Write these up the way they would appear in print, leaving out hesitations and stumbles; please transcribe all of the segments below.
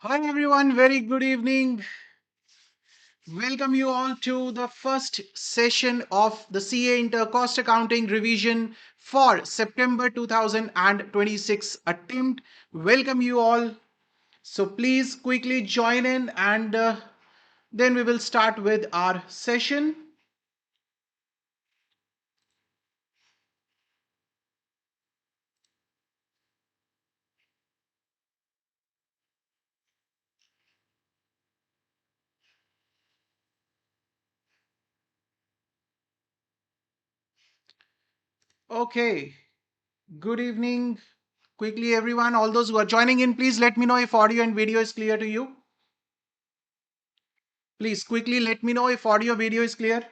Hi everyone, very good evening. Welcome you all to the first session of the CA Inter Cost Accounting revision for September 2026 attempt. Welcome you all. So please quickly join in and then we will start with our session. Okay, good evening. Quickly everyone, all those who are joining in, please let me know if audio and video is clear to you. Please quickly let me know if audio video is clear.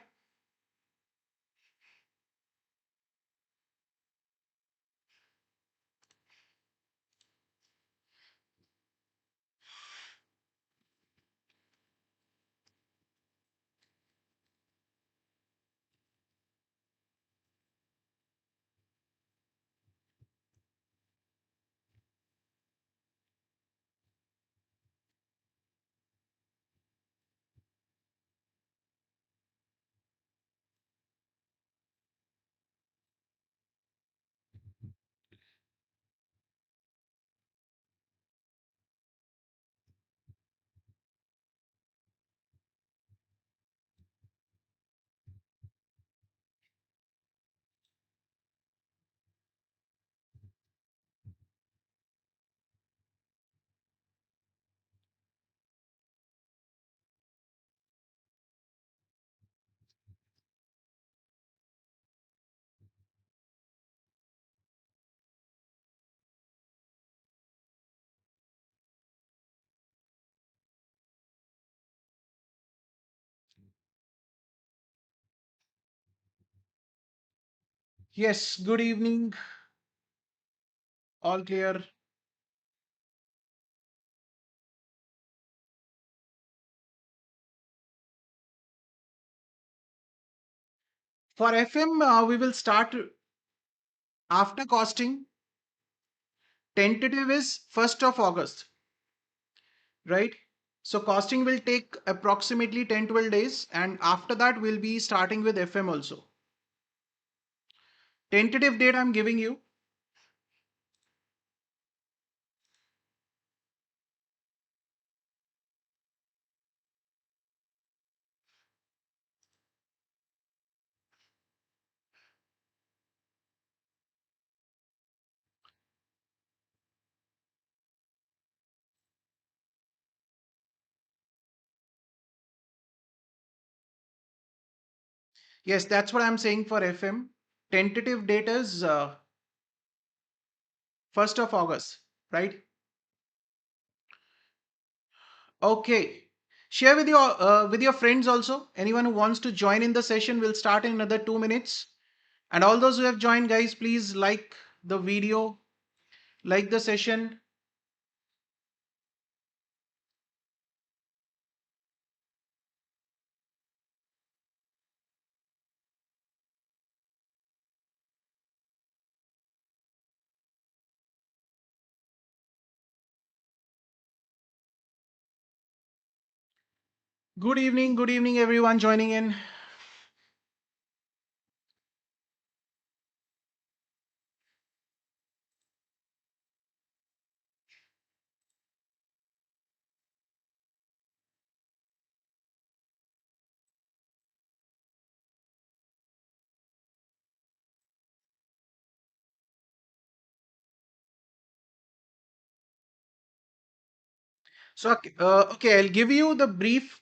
Yes, good evening. All clear. For FM, we will start after costing. Tentative is 1st of August, right? So costing will take approximately 10-12 days, and after that we'll be starting with FM also. Tentative date I'm giving you. Yes, that's what I'm saying for FM. Tentative date is 1st of August, right? Okay. Share with your friends also. Anyone who wants to join in the session will start in another 2 minutes. And all those who have joined, guys, please like the video, like the session. Good evening, everyone joining in. So, okay, I'll give you the brief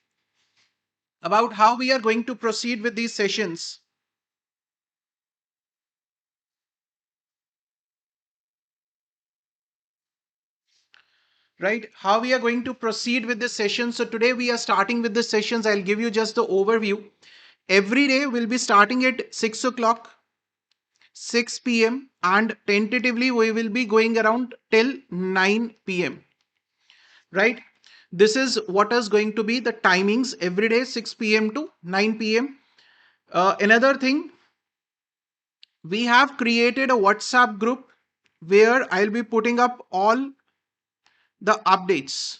about how we are going to proceed with these sessions, right? How we are going to proceed with this session. So, today we are starting with the sessions. I'll give you just the overview. Every day we'll be starting at 6 o'clock, 6 p.m., and tentatively we will be going around till 9 p.m., right? This is what is going to be the timings every day, 6 p.m. to 9 p.m. Another thing, we have created a WhatsApp group where I'll be putting up all the updates.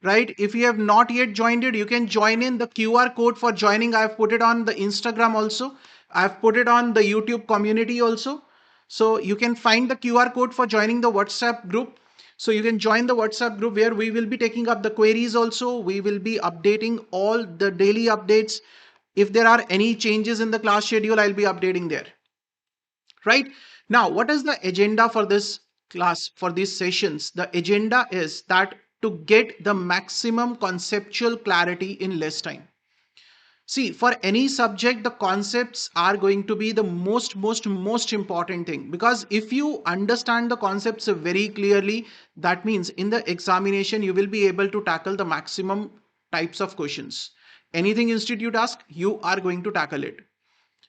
right? If you have not yet joined it, you can join in. The QR code for joining, I've put it on the Instagram also. I've put it on the YouTube community also. So you can find the QR code for joining the WhatsApp group. So you can join the WhatsApp group where we will be taking up the queries also. We will be updating all the daily updates. If there are any changes in the class schedule, I'll be updating there. Right? Now, what is the agenda for this class, for these sessions? The agenda is that to get the maximum conceptual clarity in less time. See, for any subject, the concepts are going to be the most important thing, because if you understand the concepts very clearly, that means in the examination, you will be able to tackle the maximum types of questions. Anything institute asks, you are going to tackle it.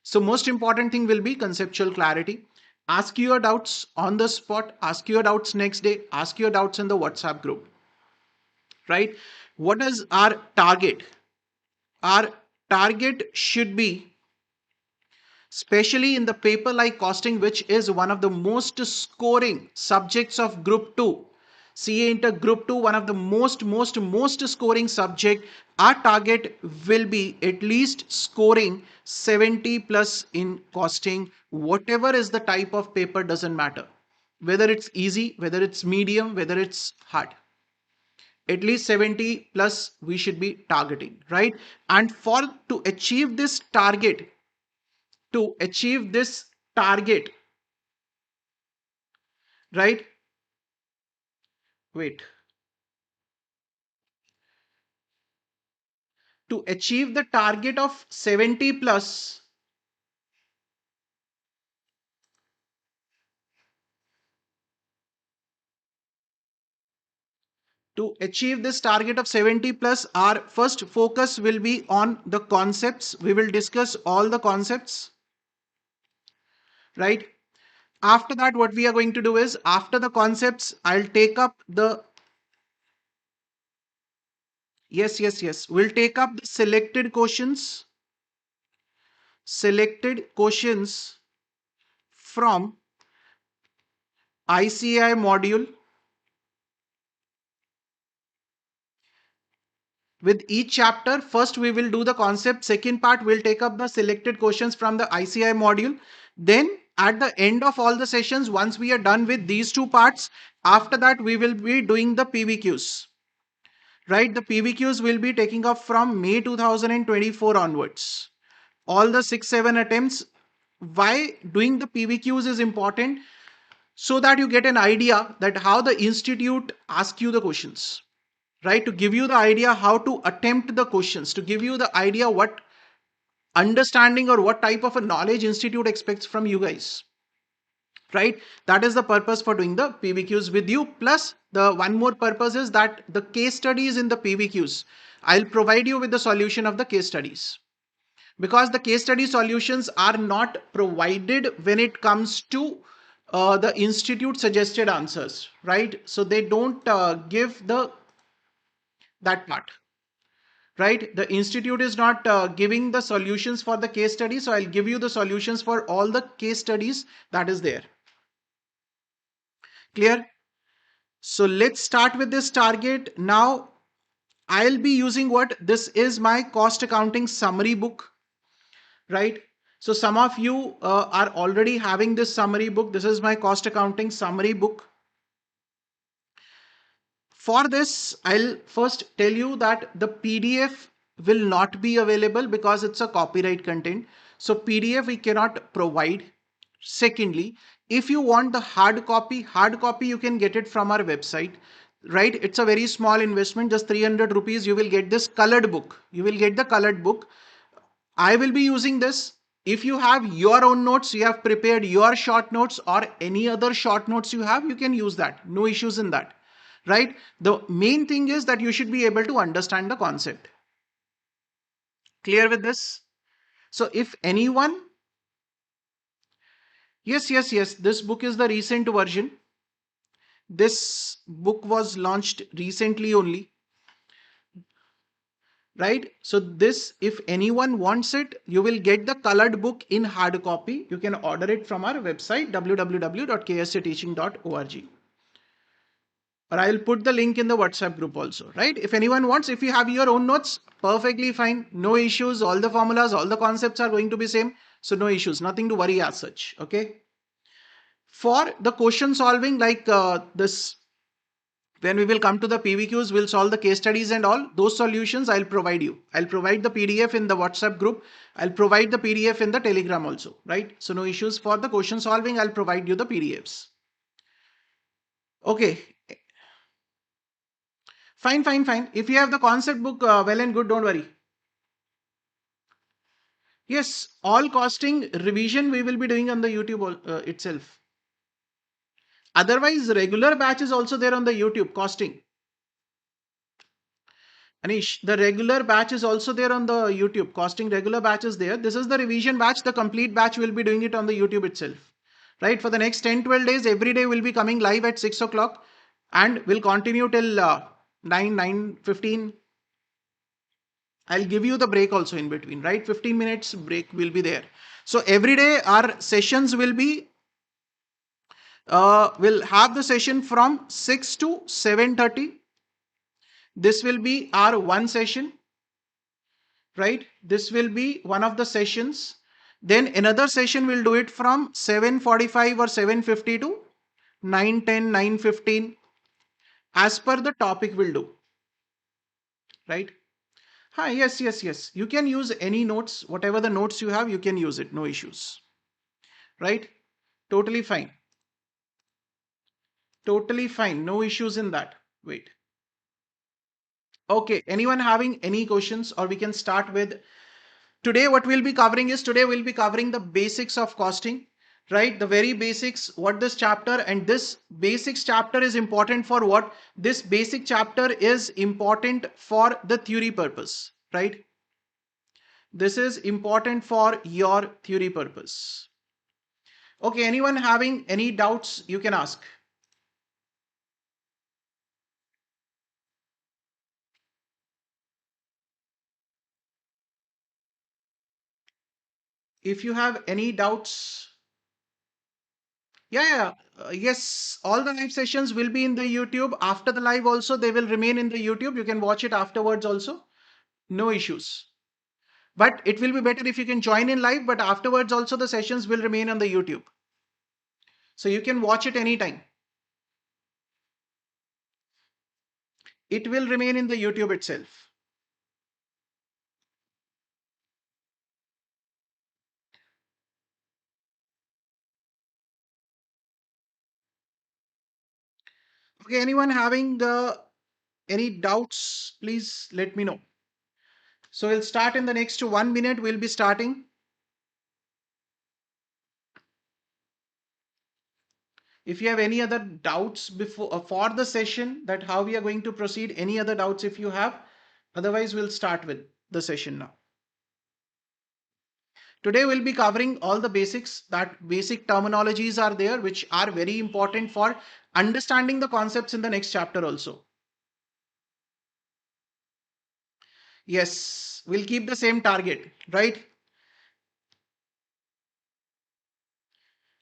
So most important thing will be conceptual clarity. Ask your doubts on the spot, ask your doubts next day, ask your doubts in the WhatsApp group, right? What is our target? Our target should be, especially in the paper like costing, which is one of the most scoring subjects of group 2. CA Inter group 2, one of the most scoring subject. Our target will be at least scoring 70 plus in costing. Whatever is the type of paper, doesn't matter. Whether it's easy, whether it's medium, whether it's hard. At least 70 plus we should be targeting, right? And for to achieve this target, to achieve this target, right? Wait. To achieve the target of 70 plus, to achieve this target of 70 plus, our first focus will be on the concepts. We will discuss all the concepts, right? After that, what we are going to do is, after the concepts, I'll take up the, yes, we'll take up the selected questions from ICI module. With each chapter, first we will do the concept, second part we'll take up the selected questions from the ICI module. Then at the end of all the sessions, once we are done with these two parts, after that we will be doing the PVQs. Right, the PVQs will be taking up from May 2024 onwards. All the 6-7 attempts. Why doing the PVQs is important? So that you get an idea that how the institute asks you the questions, right? To give you the idea how to attempt the questions, to give you the idea what understanding or what type of a knowledge institute expects from you guys, right? That is the purpose for doing the PVQs with you. Plus the one more purpose is that the case studies in the PVQs, I'll provide you with the solution of the case studies, because the case study solutions are not provided when it comes to the institute suggested answers, right? So they don't give the that part, right? The institute is not giving the solutions for the case study, so I'll give you the solutions for all the case studies that is there. Clear? So let's start with this target. Now I'll be using what, this is my cost accounting summary book, right? So some of you are already having this summary book. This is my cost accounting summary book. For this, I'll first tell you that the PDF will not be available because it's a copyright content. So PDF we cannot provide. Secondly, if you want the hard copy you can get it from our website, right? It's a very small investment, just 300 rupees. You will get this colored book. You will get the colored book. I will be using this. If you have your own notes, you have prepared your short notes or any other short notes you have, you can use that. No issues in that, right? The main thing is that you should be able to understand the concept. Clear with this? So if anyone, yes, this book is the recent version. This book was launched recently only, right? So this, if anyone wants it, you will get the colored book in hard copy. You can order it from our website www.ksjteaching.org. or I'll put the link in the WhatsApp group also, right? If anyone wants, if you have your own notes, perfectly fine, no issues. All the formulas, all the concepts are going to be same, so no issues, nothing to worry as such. Okay. For the question solving, like this, when we will come to the PVQs, we'll solve the case studies and all those solutions. I'll provide you. I'll provide the PDF in the WhatsApp group. I'll provide the PDF in the Telegram also, right? So no issues for the question solving. I'll provide you the PDFs. Okay. Fine, fine, fine. If you have the concept book, well and good, don't worry. Yes, all costing revision we will be doing on the YouTube itself. Otherwise, regular batch is also there on the YouTube costing. Anish, the regular batch is also there on the YouTube. Costing regular batch is there. This is the revision batch. The complete batch will be doing it on the YouTube itself. Right? For the next 10-12 days, every day will be coming live at 6 o'clock and will continue till 9:15. I'll give you the break also in between, right? 15 minutes break will be there. So every day our sessions will be, we'll have the session from 6 to 7:30. This will be our one session, right? This will be one of the sessions. Then another session will do it from 7:45 or 7:50 to 9:10, 9:15 as per the topic will do, right? Hi, yes, yes, yes. You can use any notes, whatever the notes you have, you can use it, no issues, right? Totally fine. Totally fine. No issues in that. Wait. Okay. Anyone having any questions, or we can start with today? What we'll be covering is, today we'll be covering the basics of costing, right? The very basics, what this chapter, and this basics chapter is important for what? This basic chapter is important for the theory purpose, right? This is important for your theory purpose. Okay. Anyone having any doubts, you can ask. If you have any doubts, yeah. Yes, all the live sessions will be in the YouTube. After the live also, they will remain in the YouTube. You can watch it afterwards also. No issues. But it will be better if you can join in live, but afterwards also the sessions will remain on the YouTube. So you can watch it anytime. It will remain in the YouTube itself. Okay, anyone having any doubts, please let me know. So we'll start in the next 1 minute. We'll be starting. If you have any other doubts before for the session, that how we are going to proceed, any other doubts if you have, otherwise we'll start with the session now. Today we'll be covering all the basics, that basic terminologies are there, which are very important for understanding the concepts in the next chapter also. Yes, we'll keep the same target, right?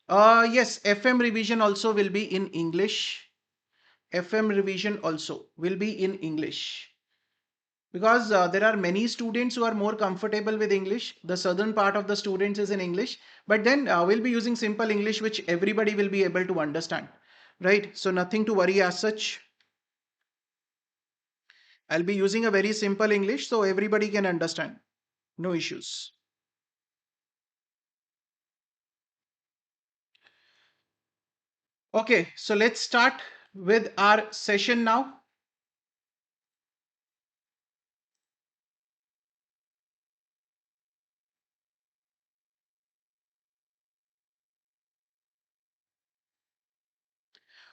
Yes, FM revision also will be in English. FM revision also will be in English. Because there are many students who are more comfortable with English. The southern part of the students is in English, but then we'll be using simple English, which everybody will be able to understand, right? So nothing to worry as such. I'll be using a very simple English so everybody can understand. No issues. Okay, so let's start with our session now.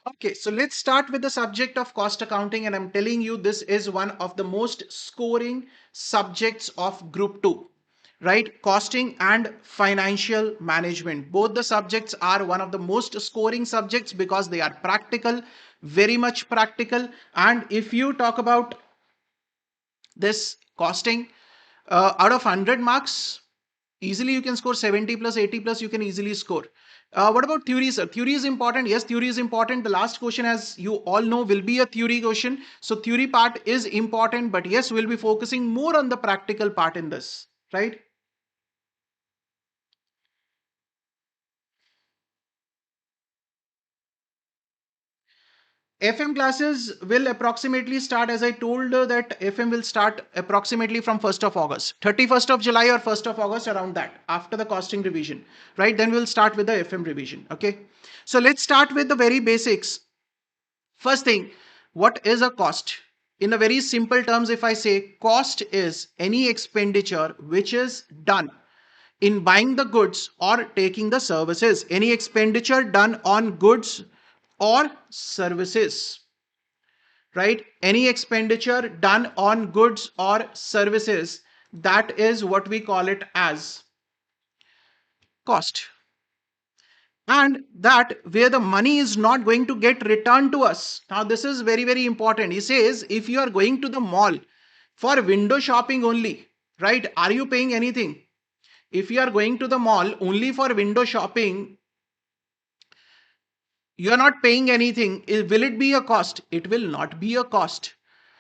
Okay, so let's start with the subject of cost accounting, and I'm telling you this is one of the most scoring subjects of Group 2, right? Costing and financial management. Both the subjects are one of the most scoring subjects because they are practical, very much practical. And if you talk about this costing, out of 100 marks, easily you can score 70 plus, 80 plus, you can easily score. What about theory, sir? Theory is important. Yes, theory is important. The last question, as you all know, will be a theory question. So theory part is important, but yes, we'll be focusing more on the practical part in this, right? FM classes will approximately start, as I told, that FM will start approximately from 1st of August, 31st of July or 1st of August, around that, after the costing revision, right? Then we'll start with the FM revision, okay? So let's start with the very basics. First thing, what is a cost? In a very simple terms, if I say cost is any expenditure which is done in buying the goods or taking the services, any expenditure done on goods or services, right? Any expenditure done on goods or services, that is what we call it as cost. And that where the money is not going to get returned to us. Now, this is very, very important. He says, if you are going to the mall for window shopping only, right? Are you paying anything? If you are going to the mall only for window shopping, you are not paying anything. Will it be a cost? It will not be a cost.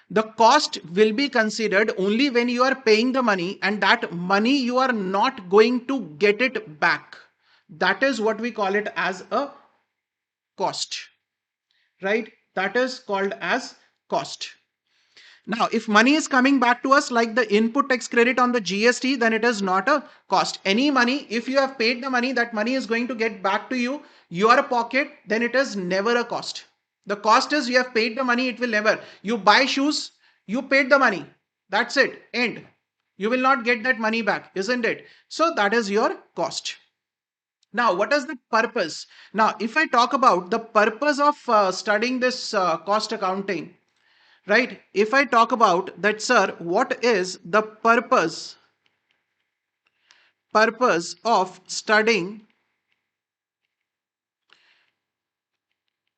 The cost will be considered only when you are paying the money, and that money you are not going to get it back. That is what we call it as a cost, right? That is called as cost. Now, if money is coming back to us like the input tax credit on the GST, then it is not a cost. Any money, if you have paid the money, that money is going to get back to you, your pocket, then it is never a cost. The cost is you have paid the money, it will never. You buy shoes, you paid the money. That's it. End. You will not get that money back, isn't it? So that is your cost. Now, what is the purpose? Now, if I talk about the purpose of studying this cost accounting, right? If I talk about that, sir, what is the purpose of studying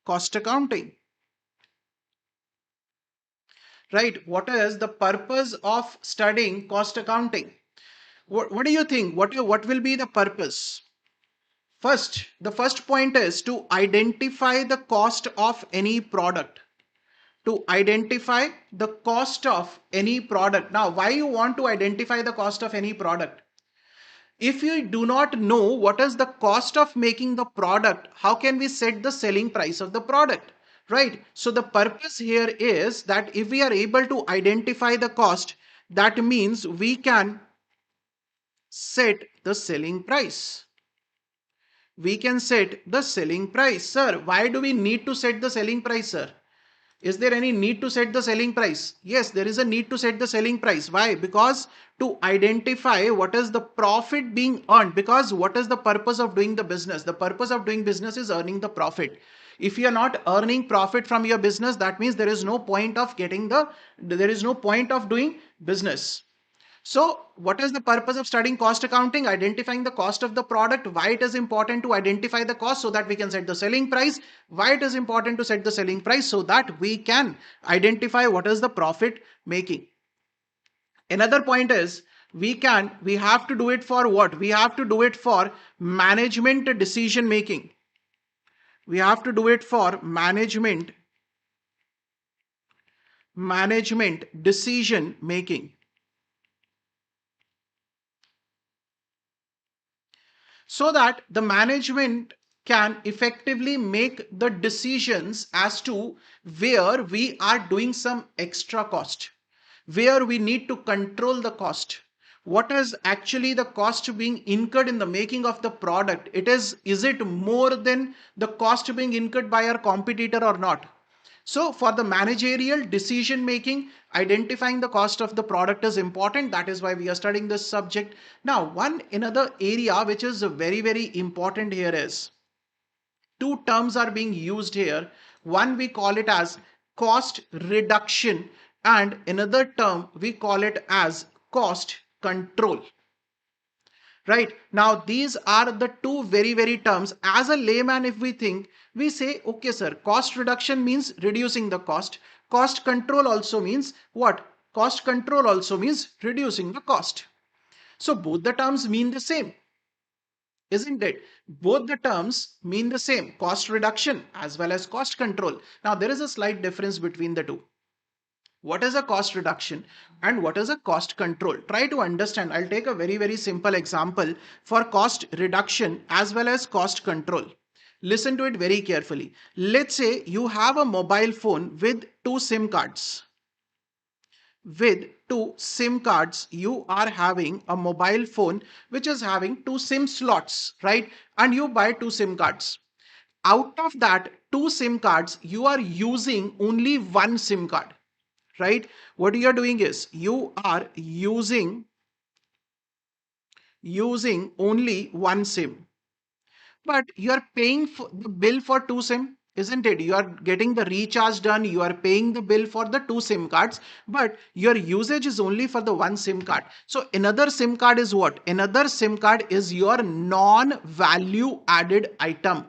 cost accounting, right? What is the purpose of studying cost accounting? What do you think? What will be the purpose? First, the first point is to identify the cost of any product. To identify the cost of any product. Now, why you want to identify the cost of any product? If you do not know what is the cost of making the product, how can we set the selling price of the product? Right? So the purpose here is that if we are able to identify the cost, that means we can set the selling price. We can set the selling price. Sir, why do we need to set the selling price, sir? Is there any need to set the selling price? Yes, there is a need to set the selling price. Why? Because to identify what is the profit being earned. Because what is the purpose of doing the business? The purpose of doing business is earning the profit. If you are not earning profit from your business, that means there is no point of doing business. So, what is the purpose of studying cost accounting? Identifying the cost of the product, why it is important to identify the cost so that we can set the selling price, why it is important to set the selling price so that we can identify what is the profit making. Another point is we have to do it for what? We have to do it for management decision making. We have to do it for management decision making. So that the management can effectively make the decisions as to where we are doing some extra cost, where we need to control the cost. What is actually the cost being incurred in the making of the product? Is it more than the cost being incurred by our competitor or not? So for the managerial decision making, identifying the cost of the product is important. That is why we are studying this subject. Now, another area which is very, very important here is two terms are being used here. One, we call it as cost reduction, and another term we call it as cost control. Right now, these are the two very, very terms. As a layman, if we think, we say, okay, sir, cost reduction means reducing the cost. Cost control also means what? Cost control also means reducing the cost. So both the terms mean the same. isn't it? Both the terms mean the same, cost reduction as well as cost control. Now, there is a slight difference between the two. What is a cost reduction and what is a cost control? Try to understand. I'll take a very, very simple example for cost reduction as well as cost control. Listen to it very carefully. Let's say you have a mobile phone with two SIM cards. With two SIM cards, you are having a mobile phone which is having two SIM slots, right? And you buy two SIM cards. Out of that two SIM cards, you are using only one SIM card, right? What you are doing is you are using only one SIM, but you are paying for the bill for two SIM, isn't it? You are getting the recharge done, you are paying the bill for the two SIM cards, but your usage is only for the one SIM card. So another SIM card is what? Another SIM card is your non-value added item.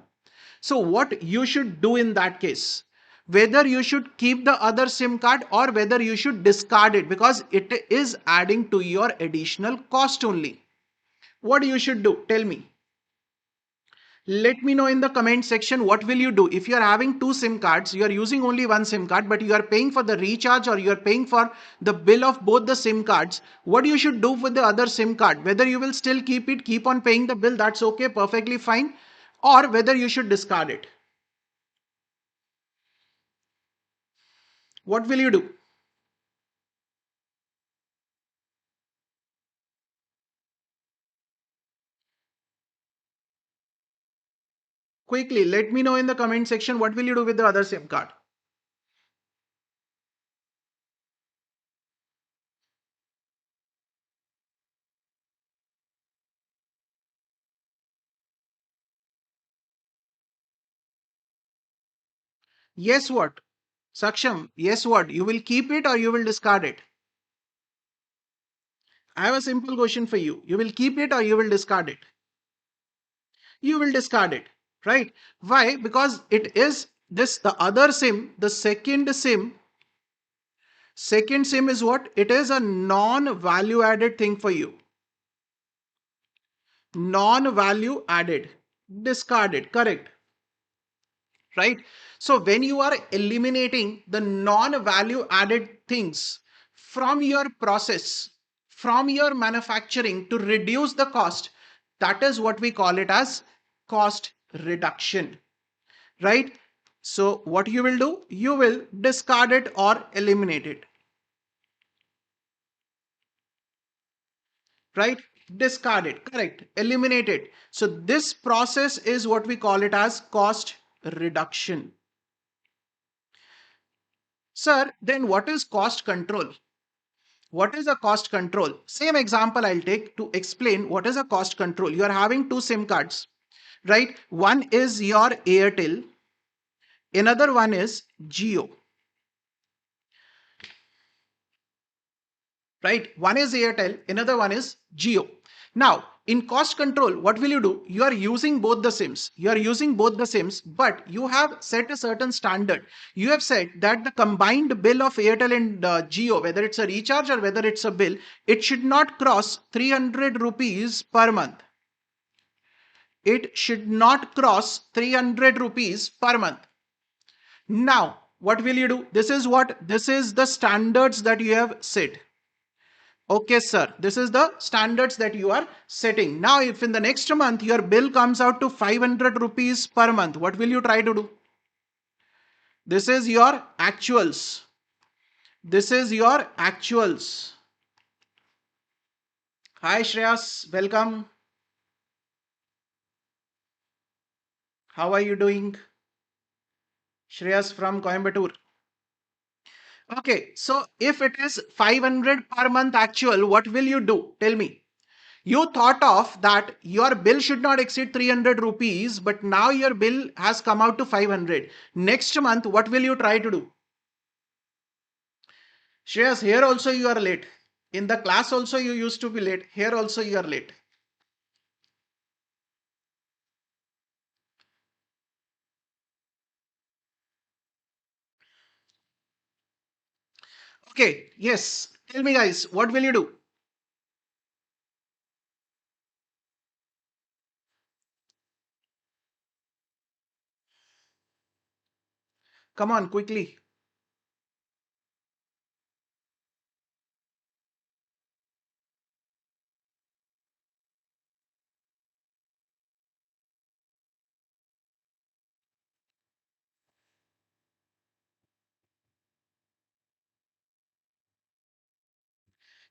So what you should do in that case? Whether you should keep the other SIM card or whether you should discard it, because it is adding to your additional cost only. What you should do? Tell me. Let me know in the comment section what will you do if you are having two SIM cards, you are using only one SIM card, but you are paying for the recharge or you are paying for the bill of both the SIM cards. What you should do with the other SIM card? Whether you will still keep it, keep on paying the bill, that's okay, perfectly fine, or whether you should discard it. What will you do? Quickly, let me know in the comment section what will you do with the other SIM card. Yes, what? Saksham, yes, what? You will keep it or you will discard it? I have a simple question for you. You will keep it or you will discard it? You will discard it, right? Why? Because it is this, the other SIM, the second SIM is what? It is a non-value added thing for you. Non-value added. Discarded, correct. Right? So when you are eliminating the non-value added things from your process, from your manufacturing to reduce the cost, that is what we call it as cost reduction, right? So what you will do? You will discard it or eliminate it, right? Discard it, correct. Eliminate it. So this process is what we call it as cost reduction. Sir, then what is cost control? What is a cost control? Same example I'll take to explain what is a cost control. You are having two SIM cards, right? One is your Airtel, another one is Jio, right? One is Airtel, another one is Jio. Now, in cost control, what will you do? You are using both the SIMs. You are using both the SIMs, but you have set a certain standard. You have said that the combined bill of Airtel and Jio, whether it's a recharge or whether it's a bill, it should not cross 300 rupees per month. It should not cross 300 rupees per month. Now, what will you do? This is what? This is the standards that you have set. Okay, sir. This is the standards that you are setting. Now, if in the next month your bill comes out to 500 rupees per month, what will you try to do? This is your actuals. This is your actuals. Hi, Shreyas. Welcome. How are you doing? Shreyas from Coimbatore. Okay, so if it is 500 per month actual, what will you do? Tell me. You thought of that your bill should not exceed 300 rupees, but now your bill has come out to 500. Next month, what will you try to do? Shreyas, here also you are late. In the class also you used to be late. Here also you are late. Okay, yes. Tell me guys, what will you do? Come on, quickly.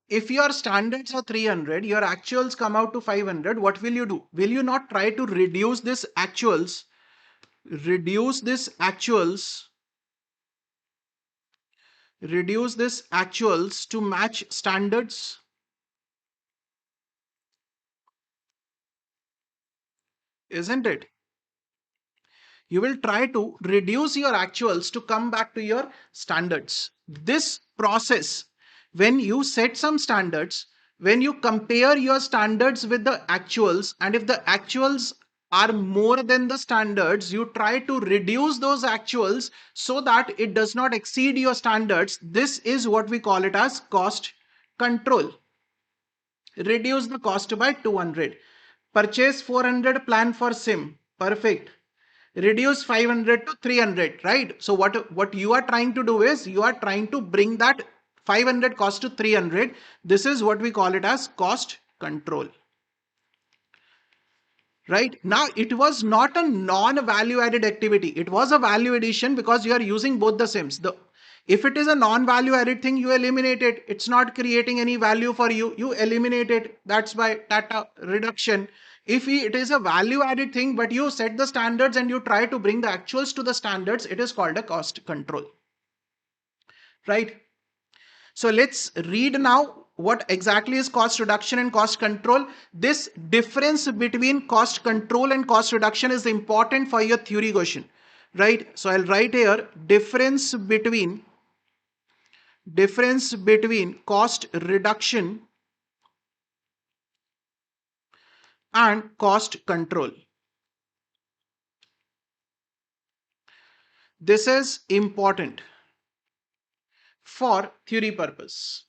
If your standards are 300, your actuals come out to 500, what will you do? Will you not try to reduce this actuals, reduce this actuals, reduce this actuals to match standards? Isn't it? You will try to reduce your actuals to come back to your standards. This process, when you set some standards, when you compare your standards with the actuals, and if the actuals are more than the standards, you try to reduce those actuals so that it does not exceed your standards. This is what we call it as cost control. Reduce the cost by 200. Purchase 400, plan for sim. Perfect. Reduce 500 to 300, right? So what you are trying to do is you are trying to bring that 500 cost to 300. This is what we call it as cost control. Right now, it was not a non-value added activity. It was a value addition because you are using both the sims. If it is a non-value added thing, you eliminate it. It's not creating any value for you. You eliminate it. That's by data reduction. If it is a value added thing, but you set the standards and you try to bring the actuals to the standards, it is called a cost control. Right? So let's read now what exactly is cost reduction and cost control. This difference between cost control and cost reduction is important for your theory question, right? So I'll write here difference between cost reduction and cost control. This is important for theory purpose.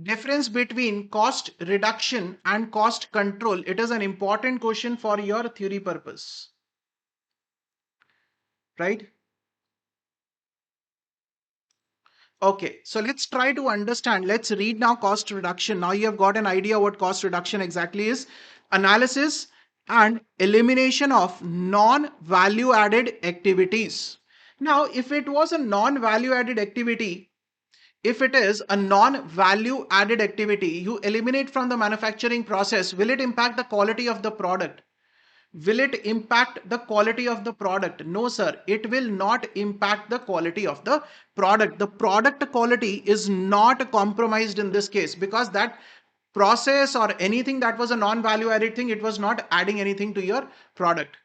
Difference between cost reduction and cost control. It is an important question for your theory purpose, right? Okay, so let's try to understand. Let's read now cost reduction. Now you have got an idea what cost reduction exactly is. Analysis and elimination of non-value added activities. Now, if it was a non-value added activity, if it is a non-value added activity, you eliminate from the manufacturing process, will it impact the quality of the product? Will it impact the quality of the product? No, sir. It will not impact the quality of the product. The product quality is not compromised in this case because that process or anything that was a non-value added thing, it was not adding anything to your product.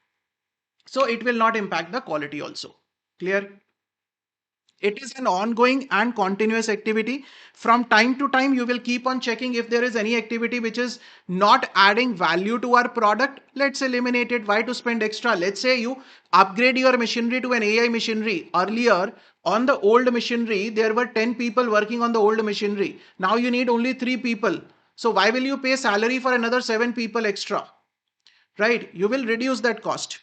So it will not impact the quality also. Clear? It is an ongoing and continuous activity. From time to time, you will keep on checking if there is any activity which is not adding value to our product. Let's eliminate it. Why to spend extra? Let's say you upgrade your machinery to an AI machinery. Earlier, on the old machinery, there were 10 people working on the old machinery. Now you need only 3 people. So why will you pay salary for another 7 people extra? Right? You will reduce that cost.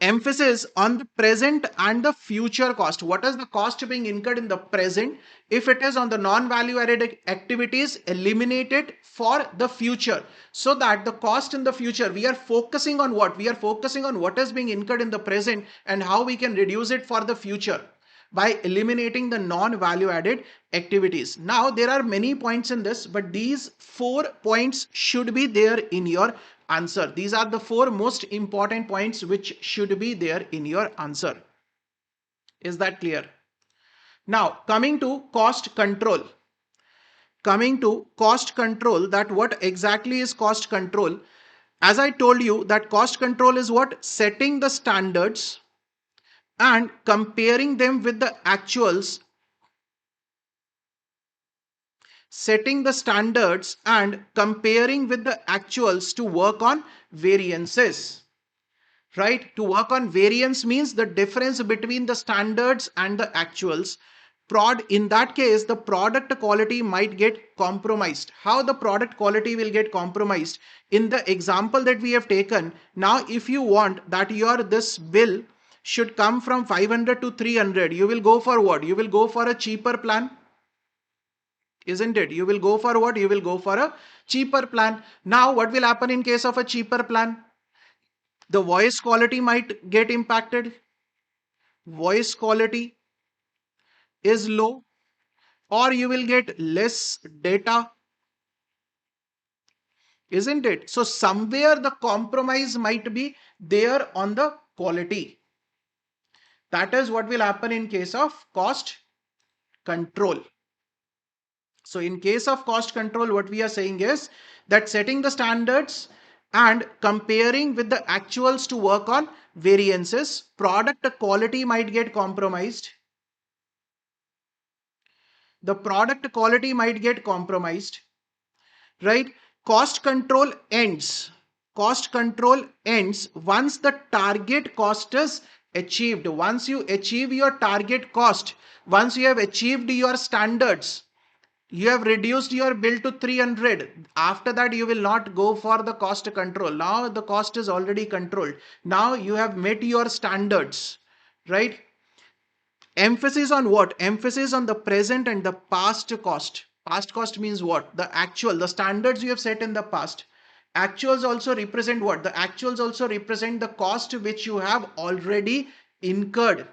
Emphasis on the present and the future cost. What is the cost being incurred in the present? If it is on the non-value added activities, eliminate it for the future, so that the cost in the future, we are focusing on what? We are focusing on what is being incurred in the present and how we can reduce it for the future by eliminating the non-value added activities. Now, there are many points in this, but these 4 points should be there in your answer. These are the 4 most important points which should be there in your answer. Is that clear? Now, coming to cost control. Coming to cost control, that what exactly is cost control? As I told you, that cost control is what? Setting the standards and comparing them with the actuals setting the standards and comparing with the actuals to work on variances. Right? To work on variance means the difference between the standards and the actuals. In that case, the product quality might get compromised. How the product quality will get compromised? In the example that we have taken, now if you want that your this bill should come from 500 to 300, you will go for what? You will go for a cheaper plan, isn't it? You will go for what? You will go for a cheaper plan. Now, what will happen in case of a cheaper plan? The voice quality might get impacted. Voice quality is low, or you will get less data, isn't it? So somewhere the compromise might be there on the quality. That is what will happen in case of cost control. So in case of cost control, what we are saying is that setting the standards and comparing with the actuals to work on variances, product quality might get compromised. The product quality might get compromised, right? Cost control ends. Cost control ends once the target cost is achieved. Once you achieve your target cost, once you have achieved your standards, you have reduced your bill to 300. After that, you will not go for the cost control. Now the cost is already controlled. Now you have met your standards, right? Emphasis on what? Emphasis on the present and the past cost. Past cost means what? The actual, the standards you have set in the past. Actuals also represent what? The actuals also represent the cost which you have already incurred,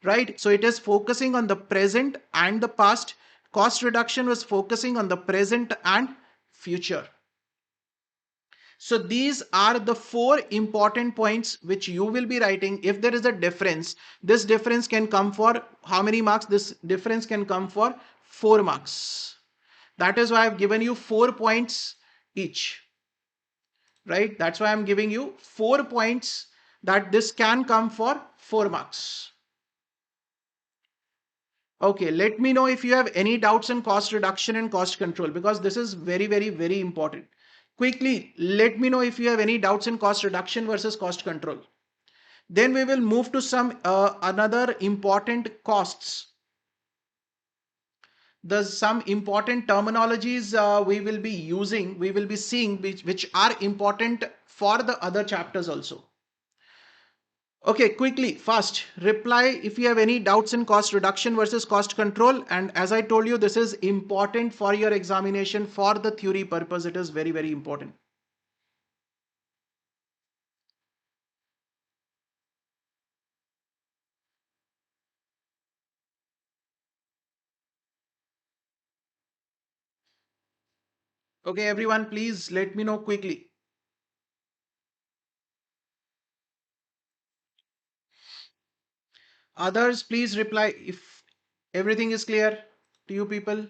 right? So it is focusing on the present and the past. Cost reduction was focusing on the present and future. So these are the 4 important points which you will be writing. If there is a difference, this difference can come for how many marks? This difference can come for 4 marks. That is why I've given you 4 points each, right? That's why I'm giving you 4 points that this can come for 4 marks. Okay, let me know if you have any doubts in cost reduction and cost control, because this is very, very, very important. Quickly, let me know if you have any doubts in cost reduction versus cost control. Then we will move to some another important costs. There's some important terminologies we will be using, we will be seeing, which are important for the other chapters also. Okay, quickly, fast, reply if you have any doubts in cost reduction versus cost control. And as I told you, this is important for your examination. For the theory purpose, it is very, very important. Okay, everyone, please let me know quickly. Others, please reply if everything is clear to you people.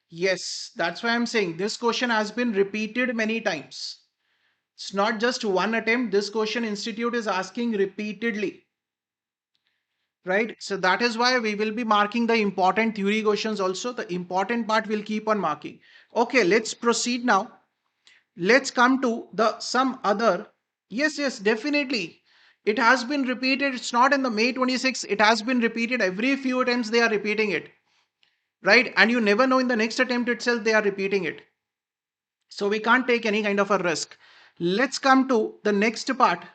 Yes, that's why I'm saying this question has been repeated many times. It's not just one attempt. This question Institute is asking repeatedly, right? So that is why we will be marking the important theory questions also. The important part will keep on marking. Okay, let's proceed now. Let's come to the some other. Yes, definitely. It has been repeated. It's not in the May 26. It has been repeated every few attempts. They are repeating it, right? And you never know in the next attempt itself they are repeating it. So we can't take any kind of a risk. Let's come to the next part.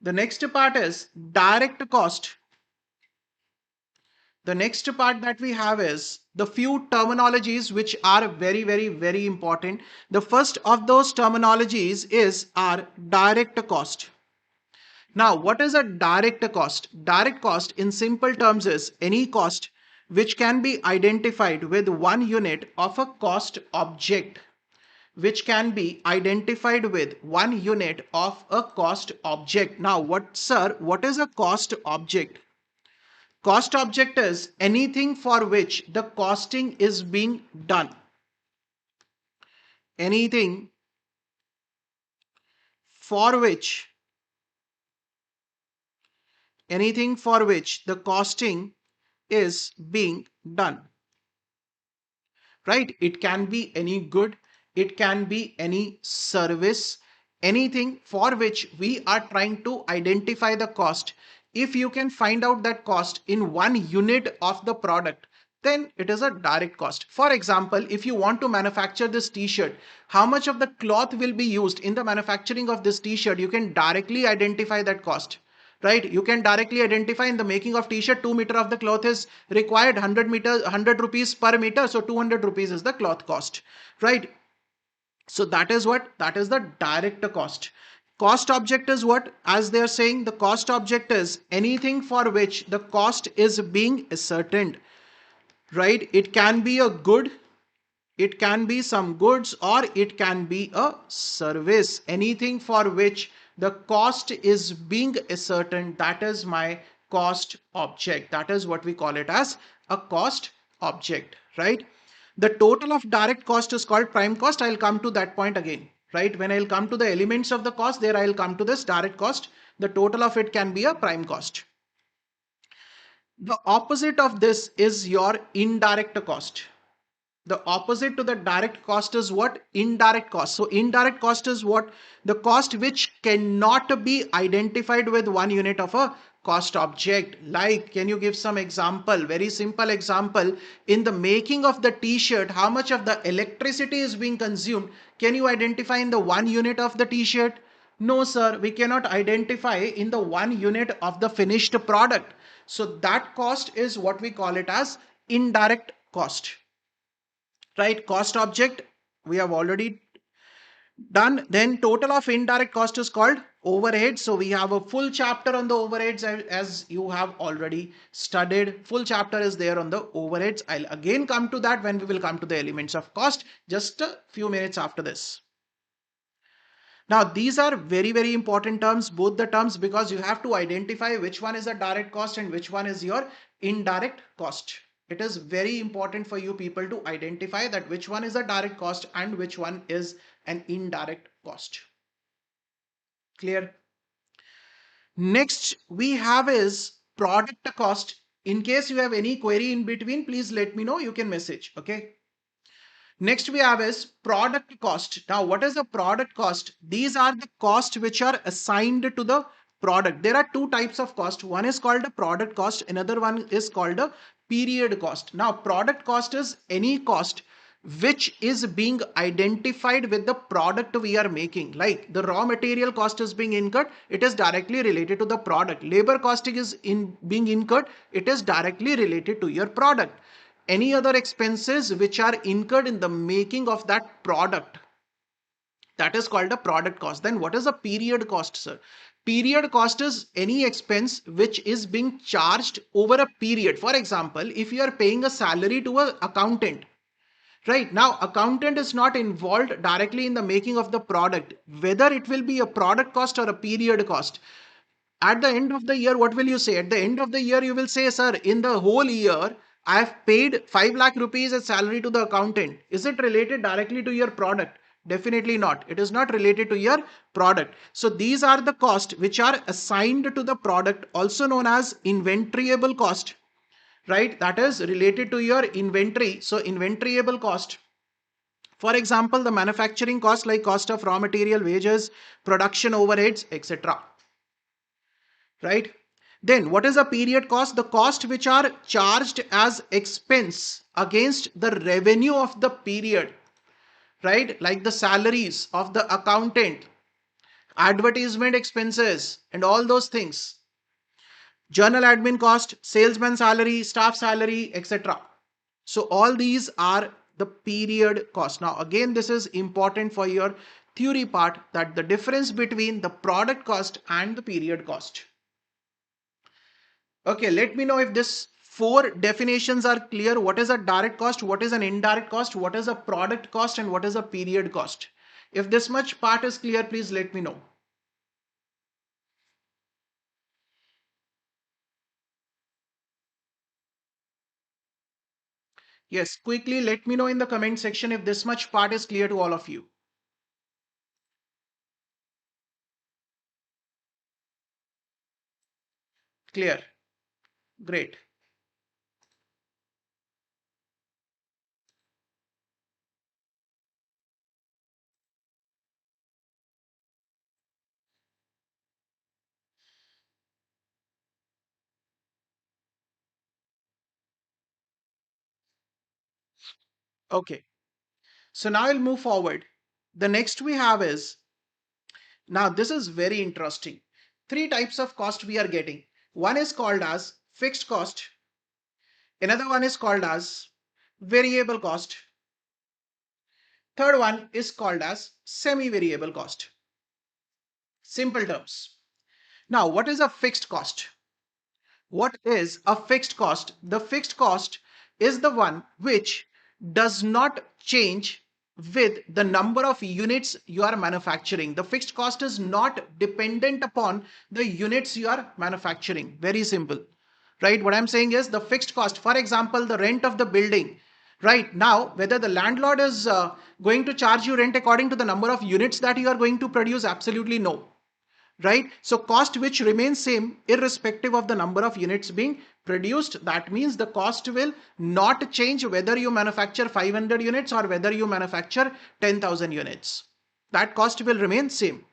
The next part is direct cost. The next part that we have is the few terminologies which are very, very, very important. The first of those terminologies is our direct cost. Now, what is a direct cost? Direct cost in simple terms is any cost which can be identified with one unit of a cost object. which can be identified with 1 unit of a cost object. Now, what is a cost object? Cost object is anything for which the costing is being done. Anything for which the costing is being done. Right? It can be any good, it can be any service, anything for which we are trying to identify the cost. If you can find out that cost in 1 unit of the product, then it is a direct cost. For example, if you want to manufacture this t-shirt, how much of the cloth will be used in the manufacturing of this t-shirt, you can directly identify that cost. Right, you can directly identify in the making of t-shirt 2 meter of the cloth is required, 100 rupees per meter, so 200 rupees is the cloth cost. Right, so that is the direct cost. Cost object is what? As they are saying, the cost object is anything for which the cost is being ascertained. Right, it can be a good, it can be some goods, or it can be a service. Anything for which the cost is being ascertained, that is my cost object. That is what we call it as a cost object. Right, the total of direct cost is called prime cost. I'll come to that point again. Right, when I'll come to the elements of the cost, there I'll come to this direct cost. The total of it can be a prime cost. The opposite of this is your indirect cost. The opposite to the direct cost is what? Indirect cost. So indirect cost is what? The cost which cannot be identified with 1 unit of a cost object. Like, can you give some example? Very simple example. In the making of the t-shirt, how much of the electricity is being consumed? Can you identify in the 1 unit of the t-shirt? No, sir, we cannot identify in the 1 unit of the finished product. So that cost is what we call it as indirect cost. Right, cost object we have already done. Then total of indirect cost is called overhead. So we have a full chapter on the overheads, as you have already studied. Full chapter is there on the overheads. I'll again come to that when we will come to the elements of cost, just a few minutes after this. Now, these are very, very important terms, both the terms, because you have to identify which one is a direct cost and which one is your indirect cost. It is very important for you people to identify that which one is a direct cost and which one is an indirect cost. Clear? Next we have is product cost. In case you have any query in between, please let me know. You can message. Okay. Next we have is product cost. Now, what is the product cost? These are the costs which are assigned to the product. There are two types of cost. One is called a product cost. Another one is called a period cost. Now, product cost is any cost which is being identified with the product we are making. Like the raw material cost is being incurred, it is directly related to the product. Labor costing is being incurred, it is directly related to your product. Any other expenses which are incurred in the making of that product, that is called a product cost. Then what is a period cost, sir? Period cost is any expense which is being charged over a period. For example, if you are paying a salary to an accountant, right, now accountant is not involved directly in the making of the product, whether it will be a product cost or a period cost. At the end of the year, what will you say? At the end of the year, you will say, sir, in the whole year, I have paid 5 lakh rupees as salary to the accountant. Is it related directly to your product? Definitely not. It is not related to your product. So these are the costs which are assigned to the product, also known as inventoryable cost, right? That is related to your inventory. So inventoryable cost. For example, the manufacturing cost like cost of raw material, wages, production overheads, etc. Right? Then what is a period cost? The cost which are charged as expense against the revenue of the period, right? Like the salaries of the accountant, advertisement expenses, and all those things. Journal admin cost, salesman salary, staff salary, etc. So all these are the period cost. Now again, this is important for your theory part, that the difference between the product cost and the period cost. Okay, let me know if this four definitions are clear. What is a direct cost, what is an indirect cost, what is a product cost, and what is a period cost. If this much part is clear, please let me know. Yes, quickly let me know in the comment section if this much part is clear to all of you. Clear. Great. Okay. So now I'll move forward. The next we have is, now this is very interesting. Three types of cost we are getting. One is called as fixed cost. Another one is called as variable cost. Third one is called as semi-variable cost. Simple terms. Now, what is a fixed cost? What is a fixed cost? The fixed cost is the one which does not change with the number of units you are manufacturing. The fixed cost is not dependent upon the units you are manufacturing. Very simple, right? What I'm saying is the fixed cost, for example, the rent of the building. Right now, whether the landlord is going to charge you rent according to the number of units that you are going to produce, absolutely no, right? So cost which remains same irrespective of the number of units being produced. That means the cost will not change whether you manufacture 500 units or whether you manufacture 10,000 units. That cost will remain same.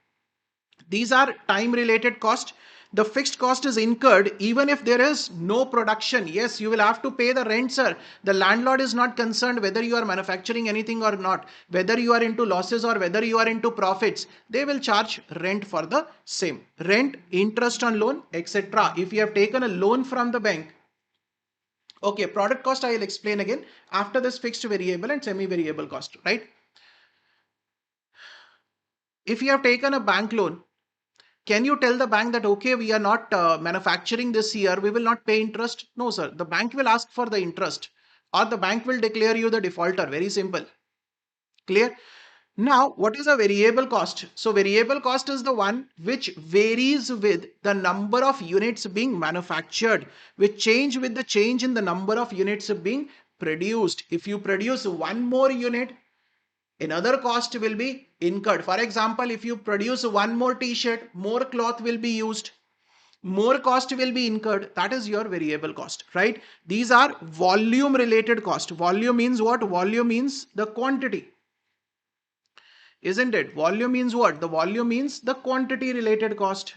These are time related cost. The fixed cost is incurred even if there is no production. Yes, you will have to pay the rent, sir. The landlord is not concerned whether you are manufacturing anything or not, whether you are into losses or whether you are into profits. They will charge rent for the same. Rent, interest on loan, etc. If you have taken a loan from the bank, okay, product cost I will explain again after this fixed variable and semi-variable cost, right? If you have taken a bank loan, can you tell the bank that, okay, we are not manufacturing this year, we will not pay interest? No, sir. The bank will ask for the interest or the bank will declare you the defaulter. Very simple. Clear? Now, what is a variable cost? So variable cost is the one which varies with the number of units being manufactured, which change with the change in the number of units being produced. If you produce one more unit, another cost will be incurred. For example, if you produce one more t-shirt, more cloth will be used, more cost will be incurred. That is your variable cost, right? These are volume related cost. Volume means what? Volume means the quantity, isn't it? Volume means what? The volume means the quantity related cost.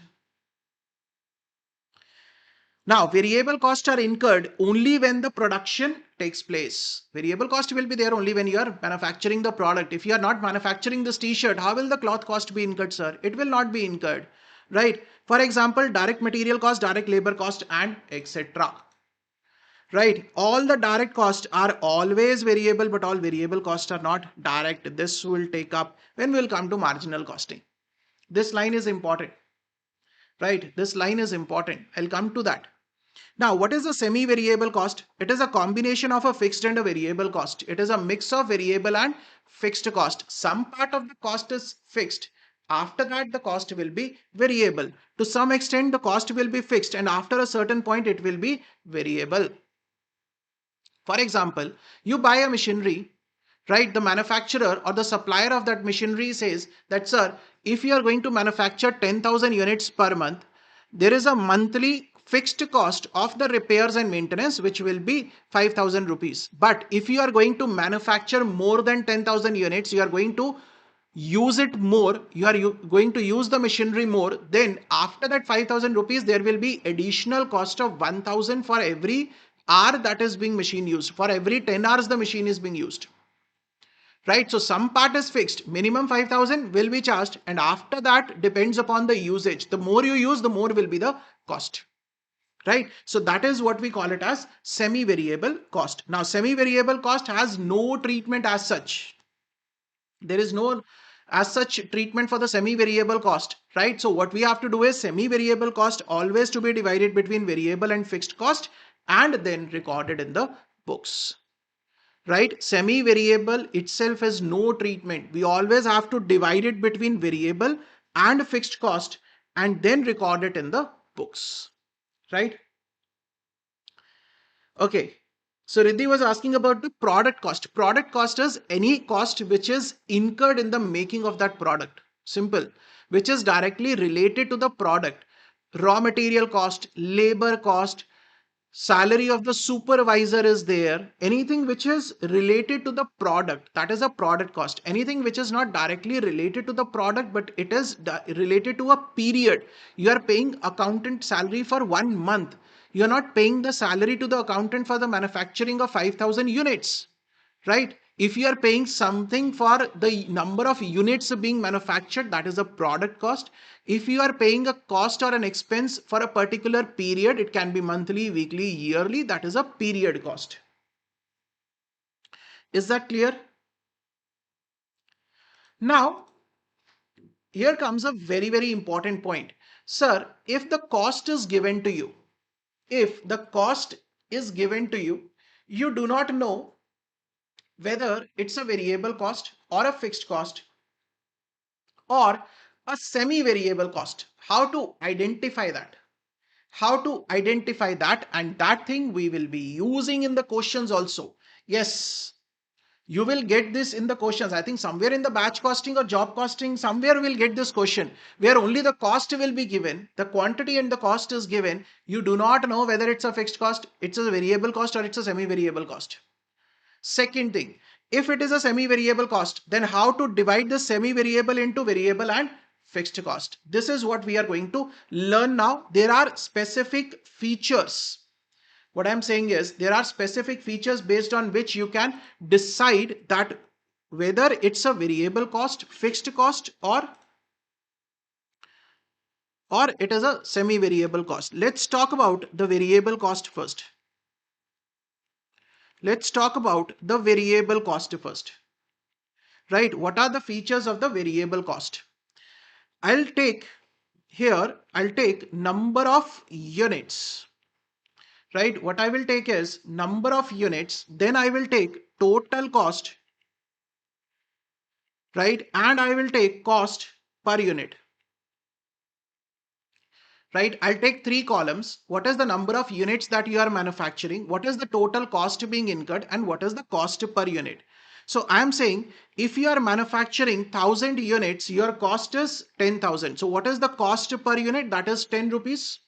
Now, variable costs are incurred only when the production takes place. Variable cost will be there only when you are manufacturing the product. If you are not manufacturing this t-shirt, how will the cloth cost be incurred, sir? It will not be incurred, right? For example, direct material cost, direct labor cost, and etc. Right? All the direct costs are always variable, but all variable costs are not direct. This will take up when we'll come to marginal costing. This line is important, right? This line is important. I'll come to that. Now, what is a semi-variable cost? It is a combination of a fixed and a variable cost. It is a mix of variable and fixed cost. Some part of the cost is fixed. After that, the cost will be variable. To some extent, the cost will be fixed, and after a certain point, it will be variable. For example, you buy a machinery, right? The manufacturer or the supplier of that machinery says that, sir, if you are going to manufacture 10,000 units per month, there is a monthly fixed cost of the repairs and maintenance, which will be 5,000 rupees. But if you are going to manufacture more than 10,000 units, you are going to use it more, you are going to use the machinery more, then after that 5,000 rupees, there will be additional cost of 1,000 for every hour that is being machine used. For every 10 hours the machine is being used, right? So some part is fixed, minimum 5,000 will be charged, and after that depends upon the usage. The more you use, the more will be the cost, right? So that is what we call it as semi-variable cost. Now, semi-variable cost has no treatment as such. There is no as such treatment for the semi-variable cost, right? So what we have to do is semi-variable cost always to be divided between variable and fixed cost. and then recorded in the books. Right? Semi-variable itself has no treatment. We always have to divide it between variable and fixed cost and then record it in the books. Right? Okay. So Riddhi was asking about the product cost. Product cost is any cost which is incurred in the making of that product. Simple. Which is directly related to the product. Raw material cost, labor cost, salary of the supervisor is there. Anything which is related to the product, that is a product cost. Anything which is not directly related to the product but it is related to a period. You are paying accountant salary for 1 month. You are not paying the salary to the accountant for the manufacturing of 5,000 units, right? If you are paying something for the number of units being manufactured, that is a product cost. If you are paying a cost or an expense for a particular period, it can be monthly, weekly, yearly, that is a period cost. Is that clear? Now, here comes a very, very important point. Sir, if the cost is given to you, if the cost is given to you, you do not know whether it's a variable cost or a fixed cost or a semi-variable cost. How to identify that? How to identify that, and that thing we will be using in the questions also. Yes, you will get this in the questions. I think somewhere in the batch costing or job costing, somewhere we'll get this question where only the cost will be given, the quantity and the cost is given. You do not know whether it's a fixed cost, it's a variable cost, or it's a semi-variable cost. Second thing, if it is a semi-variable cost, then how to divide the semi-variable into variable and fixed cost. This is what we are going to learn now. There are specific features. What I'm saying is there are specific features based on which you can decide that whether it's a variable cost, fixed cost, or it is a semi-variable cost. Let's talk about the variable cost first. Let's talk about the variable cost first. Right? What are the features of the variable cost? I'll take number of units. Right? What I will take is number of units, then I will take total cost, right? And I will take cost per unit. Right? I'll take three columns. What is the number of units that you are manufacturing? What is the total cost being incurred? And what is the cost per unit? So I'm saying if you are manufacturing 1,000 units, your cost is 10,000. So what is the cost per unit? That is 10 rupees.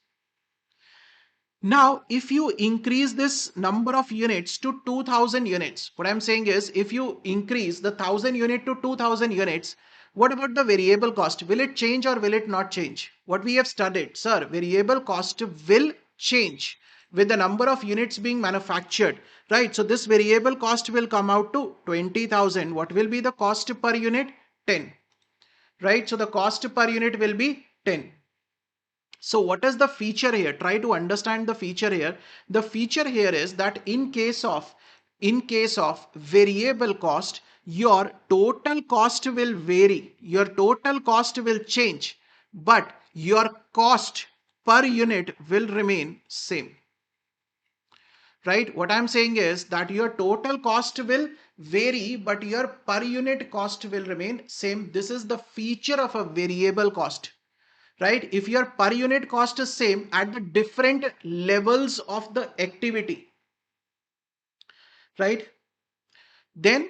Now, if you increase this number of units to 2,000 units, what I'm saying is if you increase the 1,000 unit to 2,000 units, what about the variable cost? Will it change or will it not change? What we have studied, sir, variable cost will change with the number of units being manufactured, right? So this variable cost will come out to 20,000. What will be the cost per unit? 10, right? So the cost per unit will be 10. So what is the feature here? Try to understand the feature here. The feature here is that in case of variable cost, your total cost will vary. Your total cost will change, but your cost per unit will remain same. Right? What I'm saying is that your total cost will vary, but your per unit cost will remain same. This is the feature of a variable cost. Right? If your per unit cost is same at the different levels of the activity, right? Then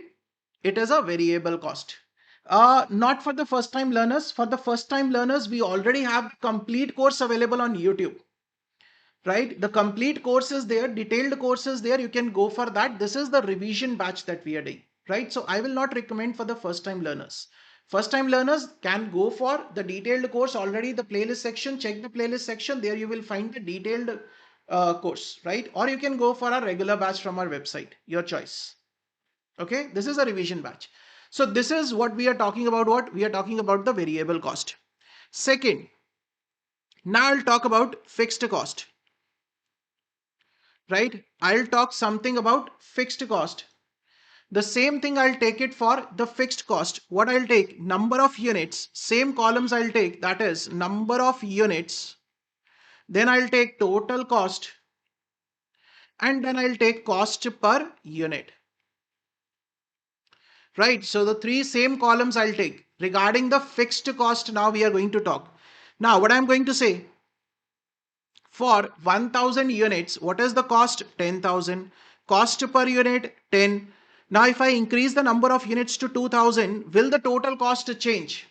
it is a variable cost. Not for the first time learners. For the first time learners, we already have complete course available on YouTube. Right? The complete course is there, detailed course is there. You can go for that. This is the revision batch that we are doing. Right? So I will not recommend for the first time learners. First time learners can go for the detailed course. Already the playlist section, check the playlist section. There you will find the detailed course, right? Or you can go for a regular batch from our website, your choice. Okay, this is a revision batch. So this is what we are talking about. What we are talking about the variable cost. Second, now I'll talk about fixed cost. Right? I'll talk something about fixed cost. The same thing I'll take it for the fixed cost. What I'll take? Number of units. Same columns I'll take. That is number of units. Then I'll take total cost. and then I'll take cost per unit. Right, so the three same columns I'll take. Regarding the fixed cost, now we are going to talk. Now what I'm going to say, for 1000 units, what is the cost? 10,000. Cost per unit 10. Now if I increase the number of units to 2000, will the total cost change?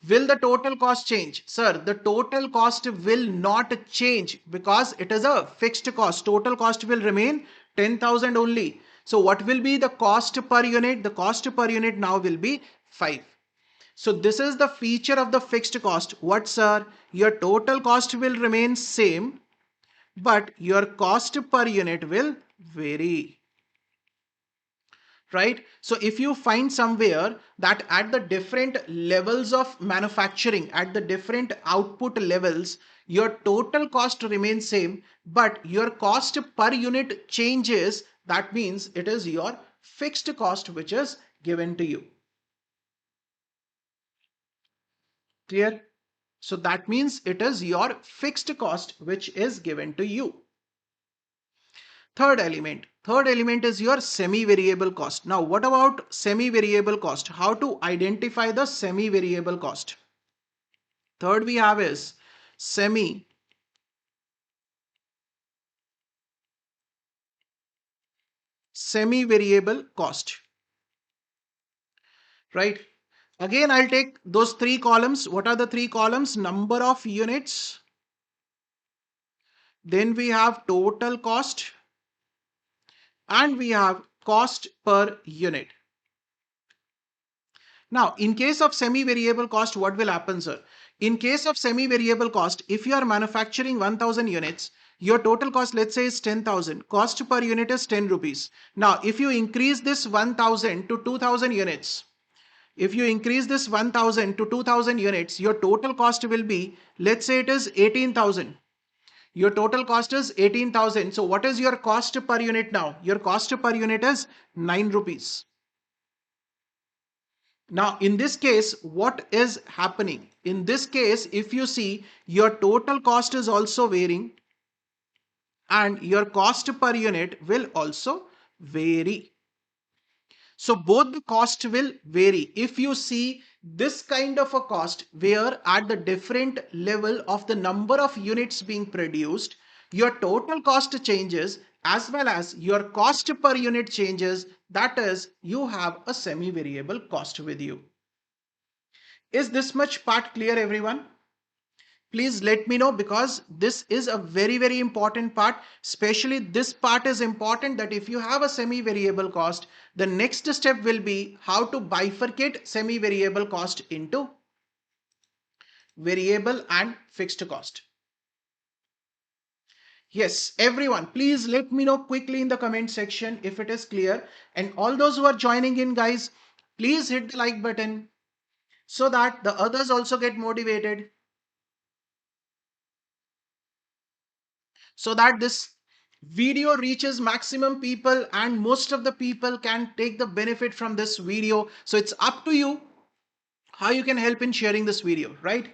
Will the total cost change? Sir, the total cost will not change because it is a fixed cost. Total cost will remain 10,000 only. So what will be the cost per unit? The cost per unit now will be 5. So this is the feature of the fixed cost. What, sir? Your total cost will remain same, but your cost per unit will vary. Right? So if you find somewhere that at the different levels of manufacturing, at the different output levels, your total cost remains same, but your cost per unit changes, that means it is your fixed cost which is given to you. Clear? So that means it is your fixed cost which is given to you. Third element is your semi-variable cost. Now what about semi-variable cost? How to identify the semi-variable cost? Third we have is semi-variable cost. Right? Again, I'll take those three columns. What are the three columns? Number of units. Then we have total cost. And we have cost per unit. Now, in case of semi-variable cost, what will happen, sir? In case of semi-variable cost, if you are manufacturing 1000 units, your total cost, let's say, is 10,000. Cost per unit is 10 rupees. Now, if you increase this 1000 to 2000 units, if you increase this 1000 to 2000 units, your total cost will be, let's say it is 18,000. Your total cost is 18,000. So what is your cost per unit now? Your cost per unit is 9 rupees. Now, in this case, what is happening? In this case, if you see, your total cost is also varying and your cost per unit will also vary. So both the cost will vary. If you see this kind of a cost where at the different level of the number of units being produced, your total cost changes as well as your cost per unit changes. That is, you have a semi-variable cost with you. Is this much part clear, everyone? Please let me know, because this is a very, very important part. Especially this part is important, that if you have a semi-variable cost, the next step will be how to bifurcate semi-variable cost into variable and fixed cost. Yes, everyone, please let me know quickly in the comment section if it is clear. And all those who are joining in, guys, please hit the like button so that the others also get motivated, so that this video reaches maximum people and most of the people can take the benefit from this video. So it's up to you how you can help in sharing this video, right?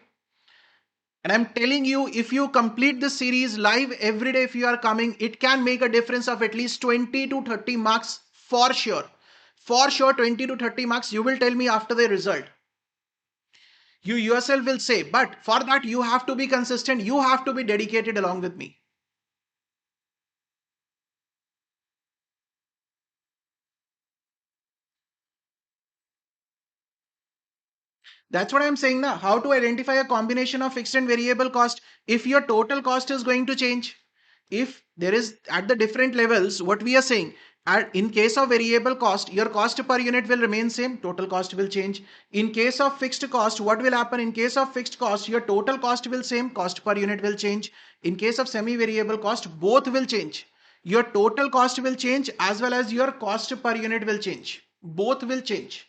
And I'm telling you, if you complete this series live every day, if you are coming, it can make a difference of at least 20 to 30 marks for sure. For sure, 20 to 30 marks. You will tell me after the result. You yourself will say, but for that you have to be consistent. You have to be dedicated along with me. That's what I'm saying now. How to identify a combination of fixed and variable cost if your total cost is going to change. If there is at the different levels, what we are saying, in case of variable cost, your cost per unit will remain same, total cost will change. In case of fixed cost, what will happen? In case of fixed cost, your total cost will same, cost per unit will change. In case of semi-variable cost, both will change. Your total cost will change as well as your cost per unit will change. Both will change.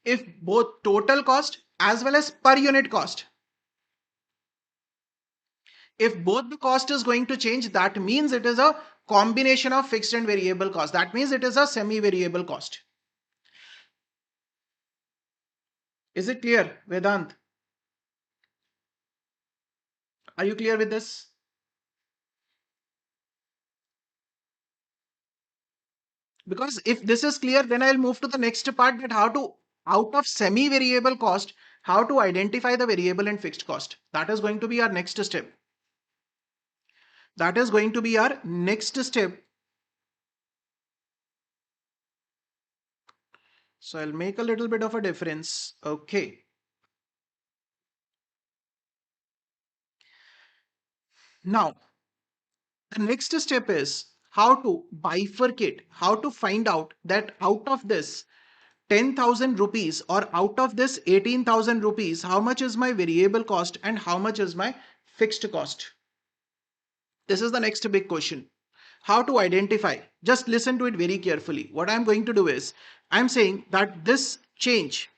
If both total cost as well as per unit cost, if both the cost is going to change, that means it is a combination of fixed and variable cost. That means it is a semi-variable cost. Is it clear, Vedant? Are you clear with this? Because if this is clear, then I'll move to the next part, that how to, out of semi-variable cost, how to identify the variable and fixed cost. That is going to be our next step. That is going to be our next step. So I'll make a little bit of a difference. Okay. Now, the next step is how to bifurcate, how to find out that out of this 10,000 rupees or out of this 18,000 rupees, how much is my variable cost and how much is my fixed cost. This is the next big question. How to identify? Just listen to it very carefully. What I'm going to do is, I'm saying that this change,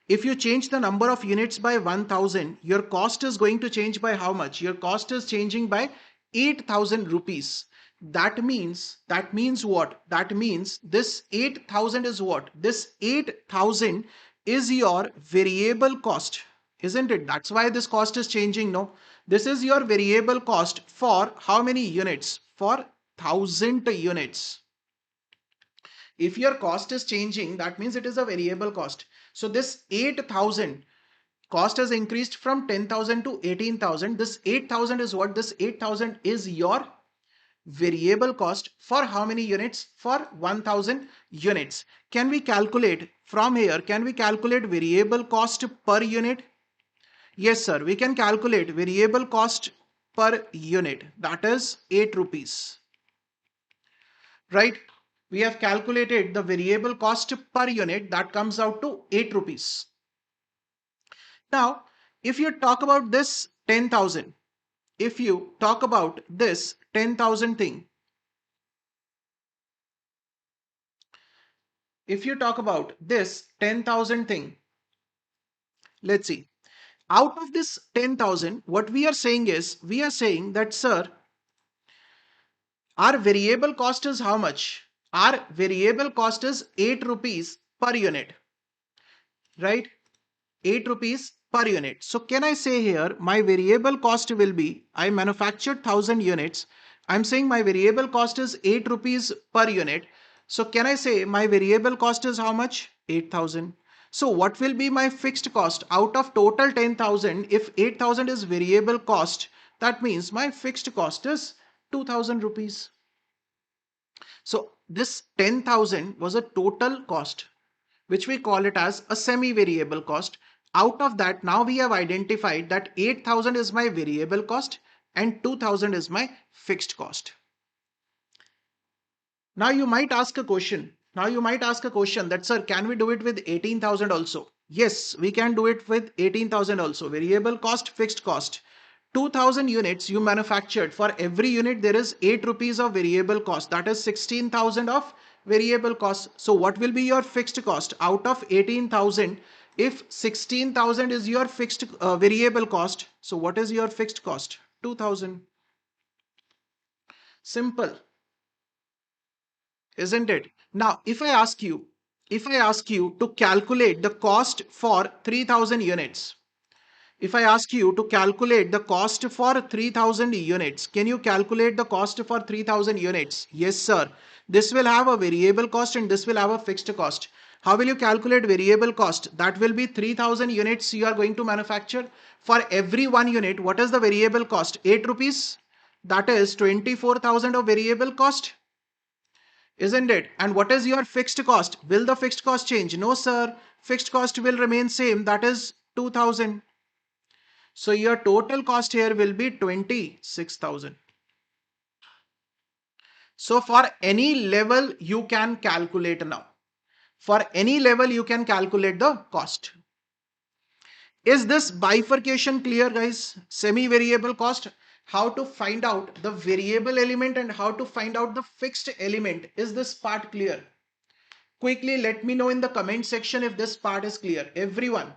if you change the number of units by 1000, your cost is going to change by how much? Your cost is changing by 8,000 rupees. That means what? That means this 8,000 is what? This 8,000 is your variable cost, isn't it? That's why this cost is changing. No, this is your variable cost for how many units? For 1000 units. If your cost is changing, that means it is a variable cost. So this 8,000 cost has increased from 10,000 to 18,000. This 8,000 is what? This 8,000 is your variable cost for how many units? For 1000 units. Can we calculate from here? Can we calculate variable cost per unit? Yes, sir. We can calculate variable cost per unit. That is 8 rupees. Right? We have calculated the variable cost per unit, that comes out to 8 rupees. Now, if you talk about this 10,000, if you talk about this 10,000 thing, if you talk about this 10,000 thing, let's see, out of this 10,000, what we are saying is, we are saying that, sir, our variable cost is how much? Our variable cost is 8 rupees per unit, right? 8 rupees per unit. So can I say here my variable cost will be, I manufactured 1000 units. I'm saying my variable cost is 8 rupees per unit. So can I say my variable cost is how much? 8,000. So what will be my fixed cost out of total 10,000? If 8,000 is variable cost, that means my fixed cost is 2,000 rupees. So this 10,000 was a total cost, which we call it as a semi-variable cost. Out of that, now we have identified that 8,000 is my variable cost and 2,000 is my fixed cost. Now you might ask a question. Now you might ask a question that, sir, can we do it with 18,000 also? Yes, we can do it with 18,000 also. Variable cost, fixed cost. 2,000 units you manufactured. For every unit, there is 8 rupees of variable cost. That is 16,000 of variable cost. So what will be your fixed cost? Out of 18,000, if 16,000 is your fixed variable cost, so what is your fixed cost? 2,000. Simple, isn't it? Now, if I ask you to calculate the cost for 3,000 units, if I ask you to calculate the cost for 3,000 units, can you calculate the cost for 3,000 units? Yes, sir. This will have a variable cost and this will have a fixed cost. How will you calculate variable cost? That will be 3,000 units you are going to manufacture. For every one unit, what is the variable cost? 8 rupees. That is 24,000 of variable cost, isn't it? And what is your fixed cost? Will the fixed cost change? No, sir. Fixed cost will remain same. That is 2,000. So your total cost here will be 26,000. So for any level you can calculate now. For any level you can calculate the cost. Is this bifurcation clear, guys? Semi-variable cost, how to find out the variable element and how to find out the fixed element. Is this part clear? Quickly let me know in the comment section if this part is clear. Everyone.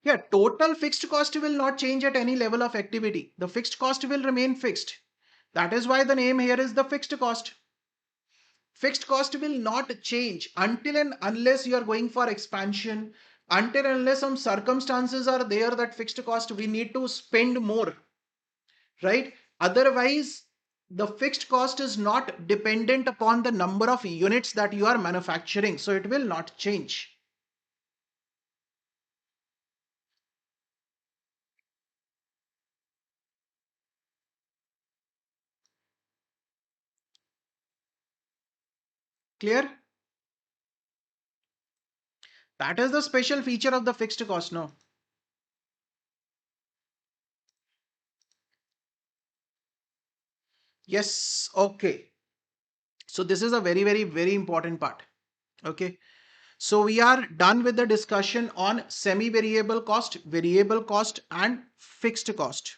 Yeah, total fixed cost will not change at any level of activity. The fixed cost will remain fixed. That is why the name here is the fixed cost. Fixed cost will not change until and unless you are going for expansion, until and unless some circumstances are there that fixed cost we need to spend more, right? Otherwise, the fixed cost is not dependent upon the number of units that you are manufacturing, so it will not change. Clear? That is the special feature of the fixed cost now. Yes, okay. So this is a very, very, very important part. Okay. So we are done with the discussion on semi-variable cost, and fixed cost.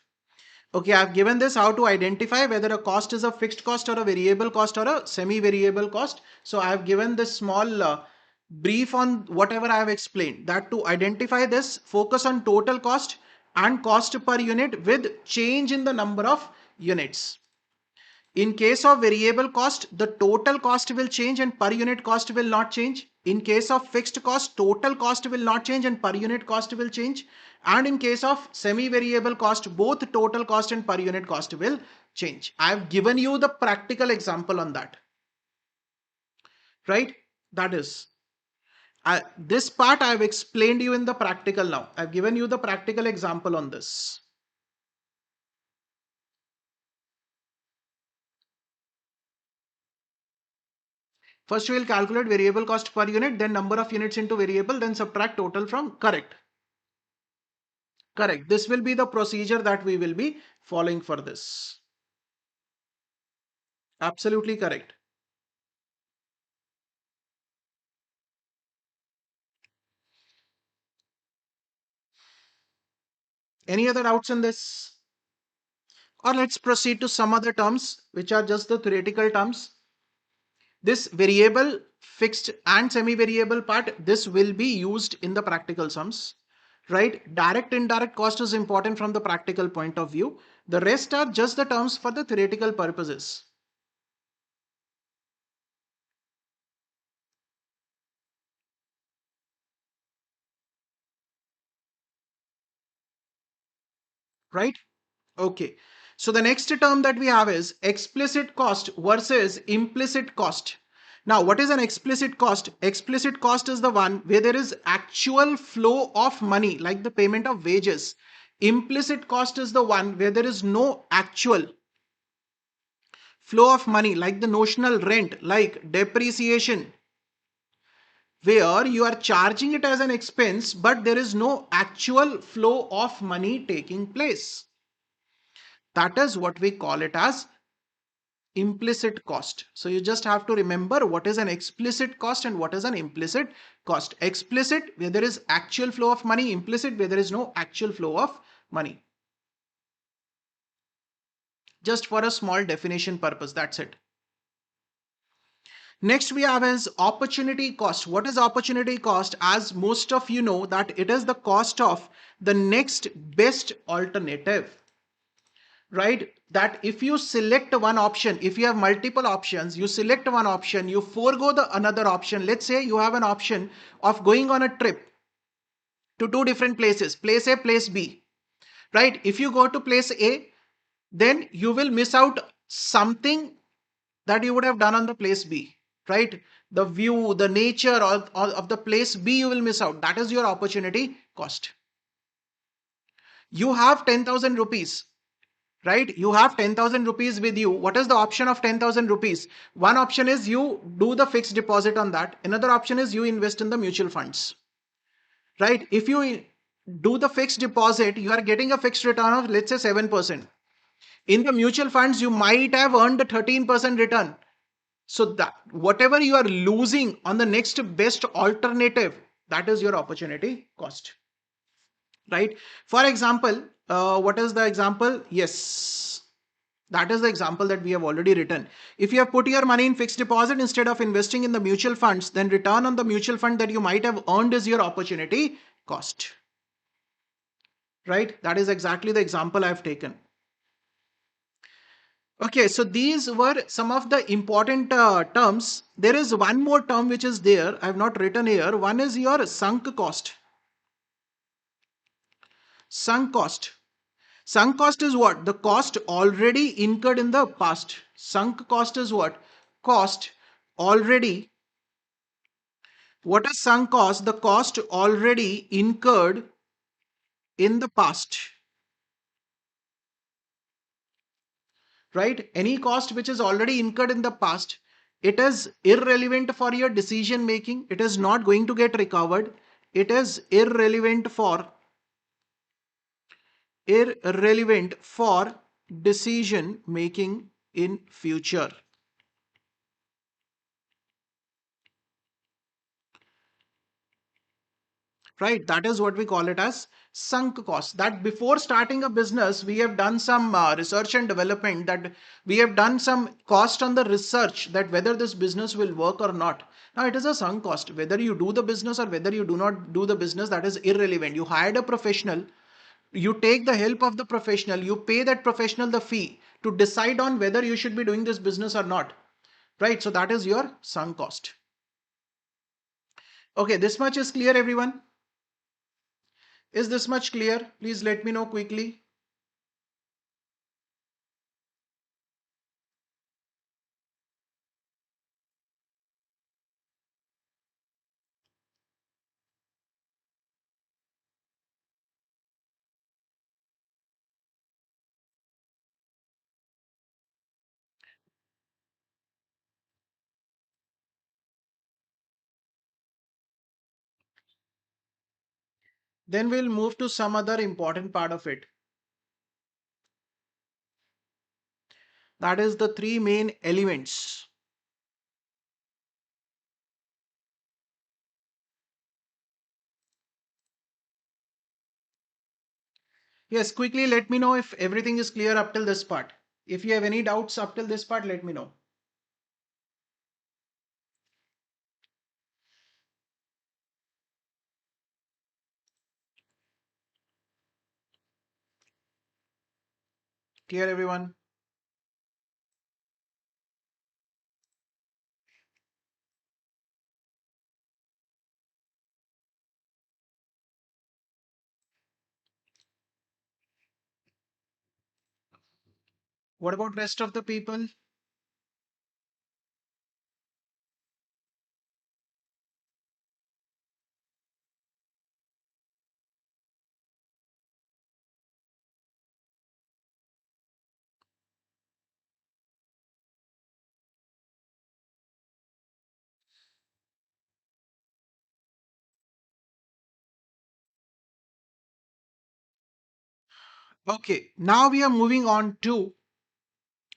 Okay, I've given this how to identify whether a cost is a fixed cost or a variable cost or a semi-variable cost. So I've given this small brief on whatever I have explained. That to identify this, focus on total cost and cost per unit with change in the number of units. In case of variable cost, the total cost will change and per unit cost will not change. In case of fixed cost, total cost will not change and per unit cost will change. And in case of semi-variable cost, both total cost and per unit cost will change. I have given you the practical example on that. Right? That is. This part I have explained you in the practical now. I have given you the practical example on this. First, we will calculate variable cost per unit, then number of units into variable, then subtract total from correct. Correct. This will be the procedure that we will be following for this. Absolutely correct. Any other doubts in this? Or let's proceed to some other terms, which are just the theoretical terms. This variable, fixed and semi-variable part, this will be used in the practical sums. Right? Direct, indirect cost is important from the practical point of view. The rest are just the terms for the theoretical purposes. Right? Okay. So the next term that we have is explicit cost versus implicit cost. Now, what is an explicit cost? Explicit cost is the one where there is actual flow of money, like the payment of wages. Implicit cost is the one where there is no actual flow of money, like the notional rent, like depreciation, where you are charging it as an expense, but there is no actual flow of money taking place. That is what we call it as implicit cost. So you just have to remember what is an explicit cost and what is an implicit cost. Explicit where there is actual flow of money, implicit where there is no actual flow of money. Just for a small definition purpose, that's it. Next we have is opportunity cost. What is opportunity cost? As most of you know that it is the cost of the next best alternative. Right? That if you select one option, if you have multiple options, you select one option, you forego the another option. Let's say you have an option of going on a trip to two different places, place A, place B. Right? If you go to place A, then you will miss out something that you would have done on the place B. Right? The view, the nature of the place B, you will miss out. That is your opportunity cost. You have 10,000 rupees. Right? You have 10,000 rupees with you. What is the option of 10,000 rupees? One option is you do the fixed deposit on that. Another option is you invest in the mutual funds. Right? If you do the fixed deposit, you are getting a fixed return of, let's say, 7%. In the mutual funds, you might have earned a 13% return. So that whatever you are losing on the next best alternative, that is your opportunity cost. Right? For example, what is the example? Yes, that is the example that we have already written. If you have put your money in fixed deposit instead of investing in the mutual funds, then return on the mutual fund that you might have earned is your opportunity cost. Right? That is exactly the example I have taken. Okay, so these were some of the important terms. There is one more term which is there. I have not written here. One is your sunk cost. Sunk cost. Sunk cost is what? The cost already incurred in the past. Sunk cost is what? Cost already. What is sunk cost? The cost already incurred in the past. Right? Any cost which is already incurred in the past, it is irrelevant for your decision making. It is not going to get recovered. It is irrelevant for decision making in future. Right, that is what we call it as sunk cost. That before starting a business we have done some research and development, that we have done some cost on the research that whether this business will work or not. Now it is a sunk cost. Whether you do the business or whether you do not do the business, that is irrelevant. You hired a professional, you take the help of the professional, you pay that professional the fee to decide on whether you should be doing this business or not. Right, so that is your sunk cost. Okay, this much is clear, everyone? Is this much clear? Please let me know quickly. Then we'll move to some other important part of it. That is the three main elements. Yes, quickly let me know if everything is clear up till this part. If you have any doubts up till this part, let me know. Clear, everyone? What about rest of the people? Okay, now we are moving on to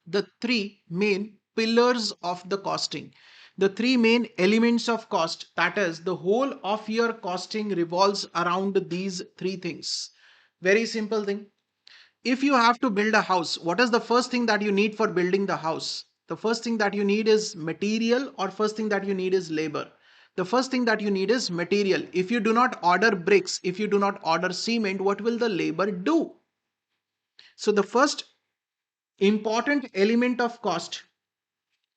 the three main pillars of the costing. The three main elements of cost, that is, the whole of your costing revolves around these three things. Very simple thing. If you have to build a house, what is the first thing that you need for building the house? The first thing that you need is material, or first thing that you need is labor? The first thing that you need is material. If you do not order bricks, if you do not order cement, what will the labor do? So the first important element of cost,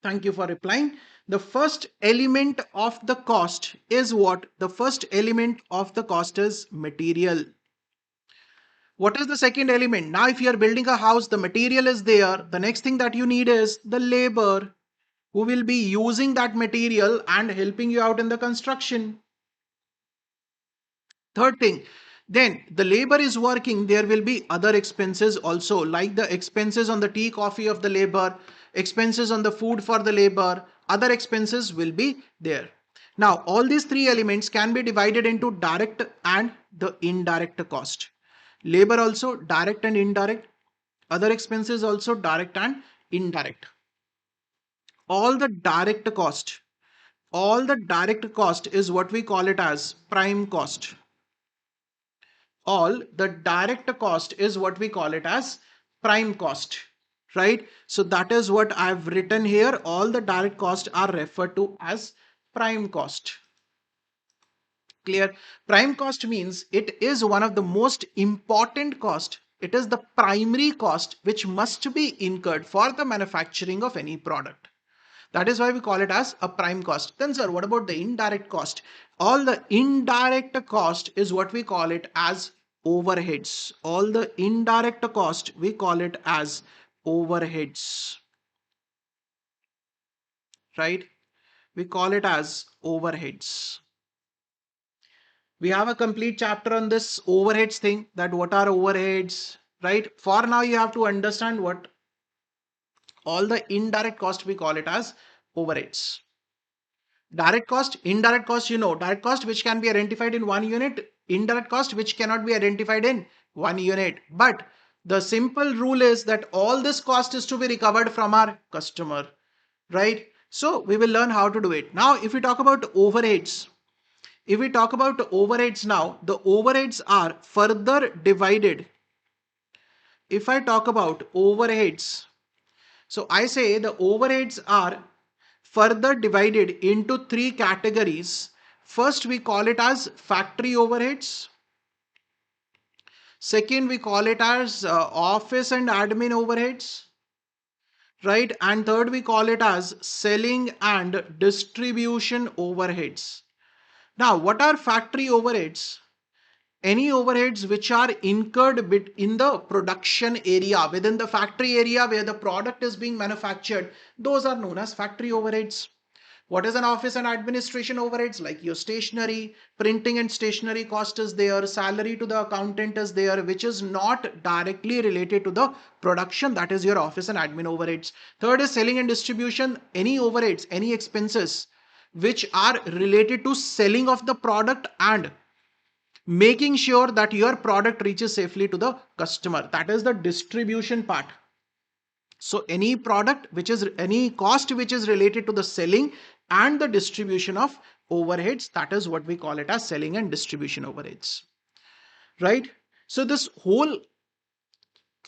thank you for replying. The first element of the cost is what? The first element of the cost is material. What is the second element? Now, if you are building a house, the material is there. The next thing that you need is the labor who will be using that material and helping you out in the construction. Third thing, then the labor is working. There will be other expenses also, like the expenses on the tea, coffee of the labor, expenses on the food for the labor, other expenses will be there. Now, all these three elements can be divided into direct and the indirect cost. Labor also direct and indirect, other expenses also direct and indirect. All the direct cost, all the direct cost is what we call it as prime cost. All the direct cost is what we call it as prime cost, right? So that is what I've written here. All the direct costs are referred to as prime cost. Clear? Prime cost means it is one of the most important cost It is the primary cost which must be incurred for the manufacturing of any product. That is why we call it as a prime cost. Then sir, what about the indirect cost? All the indirect cost is what we call it as overheads. All the indirect cost, we call it as overheads, right? We call it as overheads. We have a complete chapter on this overheads thing, that what are overheads, right? For now, you have to understand what all the indirect cost, we call it as overheads. Direct cost, indirect cost, direct cost which can be identified in one unit, indirect cost which cannot be identified in one unit. But the simple rule is that all this cost is to be recovered from our customer, right? So we will learn how to do it. Now, if we talk about overheads, now, the overheads are further divided. If I talk about overheads, so I say the overheads are further divided into three categories. First, we call it as factory overheads. Second, we call it as office and admin overheads, right? And third, we call it as selling and distribution overheads. Now, what are factory overheads? Any overheads which are incurred in the production area, within the factory area where the product is being manufactured, those are known as factory overheads. What is an office and administration overheads? Like your stationery, printing and stationery cost is there, salary to the accountant is there, which is not directly related to the production. That is your office and admin overheads. Third is selling and distribution. Any overheads, any expenses which are related to selling of the product and making sure that your product reaches safely to the customer. That is the distribution part. So any any cost which is related to the selling and the distribution of overheads, that is what we call it as selling and distribution overheads, right? So this whole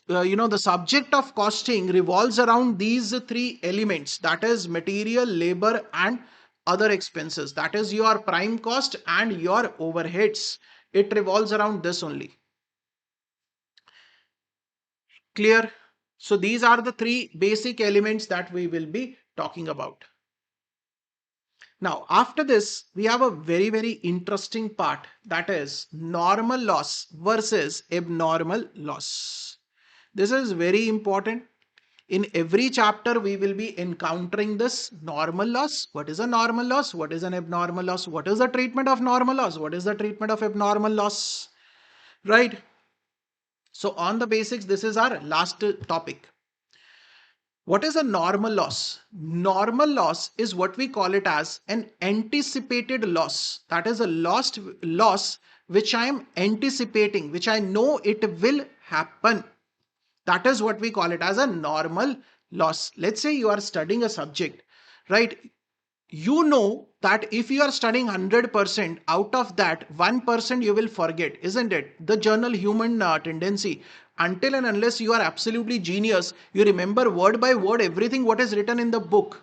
the subject of costing revolves around these three elements, that is material, labor and other expenses. That is your prime cost and your overheads. It revolves around this only. Clear? So these are the three basic elements that we will be talking about. Now, after this, we have a very, very interesting part, that is normal loss versus abnormal loss. This is very important. In every chapter, we will be encountering this normal loss. What is a normal loss? What is an abnormal loss? What is the treatment of normal loss? What is the treatment of abnormal loss? Right? So on the basics, this is our last topic. What is a normal loss? Normal loss is what we call it as an anticipated loss. That is a loss which I am anticipating, which I know it will happen. That is what we call it as a normal loss. Let's say you are studying a subject, right? You know that if you are studying 100%, out of that 1% you will forget, isn't it? The general human tendency. Until and unless you are absolutely genius, you remember word by word everything what is written in the book.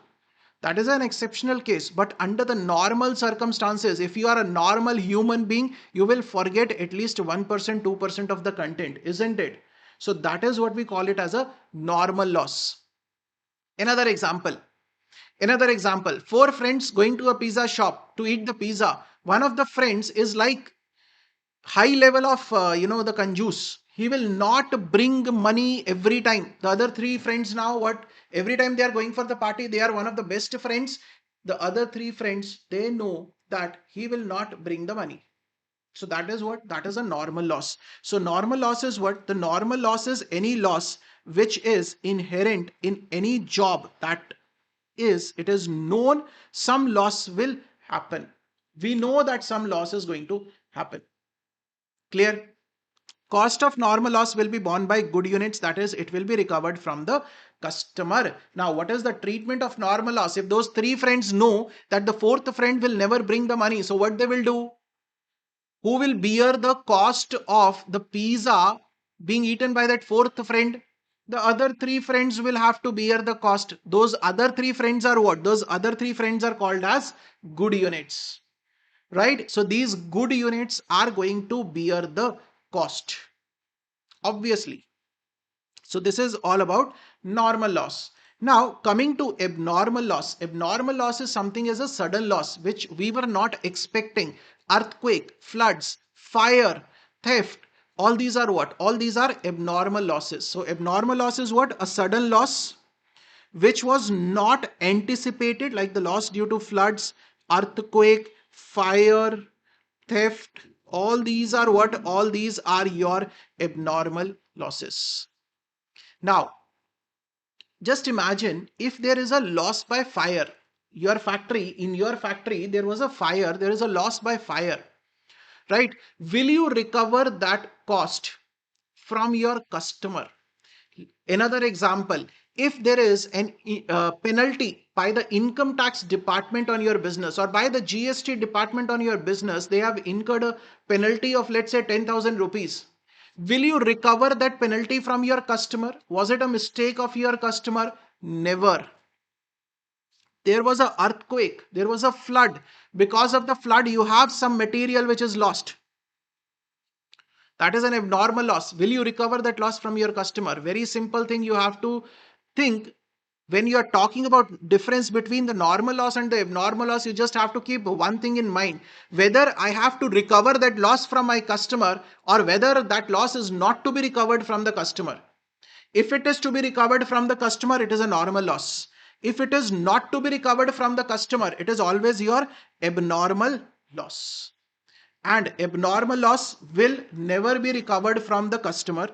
That is an exceptional case. But under the normal circumstances, if you are a normal human being, you will forget at least 1%, 2% of the content, isn't it? So that is what we call it as a normal loss. Another example. Four friends going to a pizza shop to eat the pizza. One of the friends is like high level of, the conjuice. He will not bring money every time. The other three friends now, what? Every time they are going for the party, they are one of the best friends. The other three friends, they know that he will not bring the money. So that is what? That is a normal loss. So normal loss is what? The normal loss is any loss which is inherent in any job, that is, it is known some loss will happen. We know that some loss is going to happen. Clear? Cost of normal loss will be borne by good units, that is, it will be recovered from the customer. Now, what is the treatment of normal loss? If those three friends know that the fourth friend will never bring the money, so what they will do? Who will bear the cost of the pizza being eaten by that fourth friend? The other three friends will have to bear the cost. Those other three friends are what? Those other three friends are called as good units, right? So these good units are going to bear the cost obviously. So this is all about normal loss. Now coming to abnormal loss. Abnormal loss is something as a sudden loss which we were not expecting. Earthquake, floods, fire, theft. All these are what? All these are abnormal losses. So abnormal loss is what? A sudden loss which was not anticipated, like the loss due to floods, earthquake, fire, theft. All these are what? All these are your abnormal losses. Now, just imagine if there is a loss by fire. In your factory, there was a fire, there is a loss by fire, right? Will you recover that cost from your customer? Another example, if there is an penalty by the income tax department on your business or by the GST department on your business, they have incurred a penalty of, let's say, 10,000 rupees. Will you recover that penalty from your customer? Was it a mistake of your customer? Never. There was an earthquake, there was a flood. Because of the flood, you have some material which is lost. That is an abnormal loss. Will you recover that loss from your customer? Very simple thing you have to think. When you are talking about difference between the normal loss and the abnormal loss, you just have to keep one thing in mind. Whether I have to recover that loss from my customer or whether that loss is not to be recovered from the customer. If it is to be recovered from the customer, it is a normal loss. If it is not to be recovered from the customer, it is always your abnormal loss. And abnormal loss will never be recovered from the customer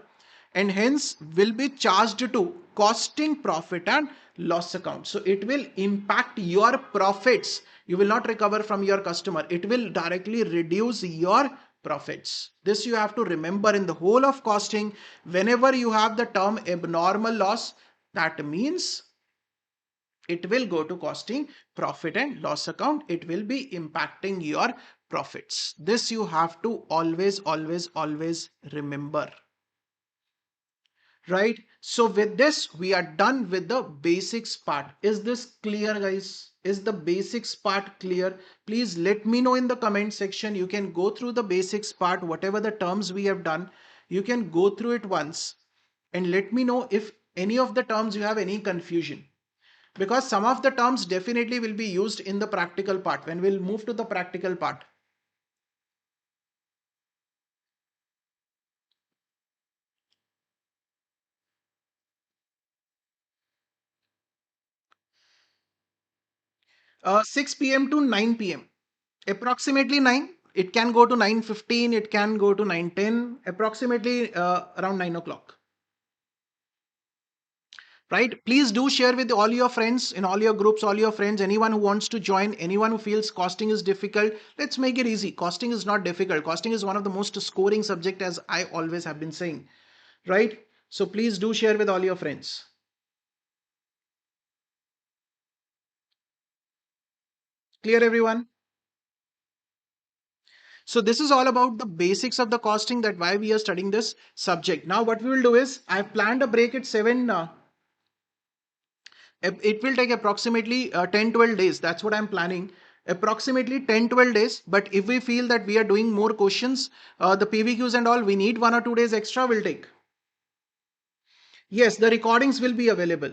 and hence will be charged to costing profit and loss account. So it will impact your profits. You will not recover from your customer. It will directly reduce your profits. This you have to remember in the whole of costing. Whenever you have the term abnormal loss, that means it will go to costing profit and loss account. It will be impacting your profits. This you have to always remember. Right? So with this, we are done with the basics part. Is this clear, guys? Is the basics part clear? Please let me know in the comment section. You can go through the basics part, whatever the terms we have done. You can go through it once and let me know if any of the terms you have any confusion. Because some of the terms definitely will be used in the practical part when we'll move to the practical part. 6 p.m. to 9 p.m. Approximately 9. It can go to 9:15. It can go to 9:10. Approximately around 9 o'clock. Right? Please do share with all your friends, in all your groups, all your friends, anyone who wants to join, anyone who feels costing is difficult. Let's make it easy. Costing is not difficult. Costing is one of the most scoring subject, as I always have been saying. Right? So please do share with all your friends. Clear, everyone? So this is all about the basics of the costing, that why we are studying this subject. Now what we will do is, I've planned a break at 7. It will take approximately 10-12 days. That's what I'm planning. Approximately 10-12 days. But if we feel that we are doing more questions, the PVQs and all, we need 1 or 2 days extra, we'll take. Yes, the recordings will be available.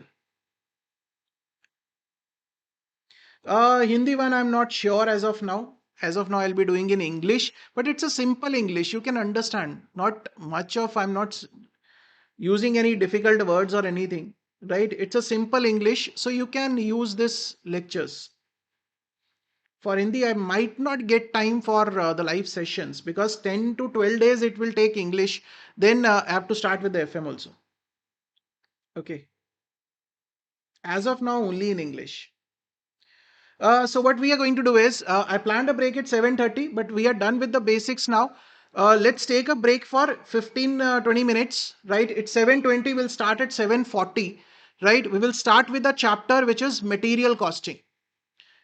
Hindi one, I'm not sure as of now. As of now, I'll be doing in English, but it's a simple English. You can understand. Not much of, I'm not using any difficult words or anything, right? It's a simple English, so you can use this lectures. For Hindi, I might not get time for the live sessions because 10 to 12 days it will take English. Then I have to start with the FM also. Okay. As of now, only in English. So what we are going to do is, I planned a break at 7:30, but we are done with the basics now. Let's take a break for 15-20 minutes, right? It's 7:20, we'll start at 7:40, right? We will start with the chapter which is material costing.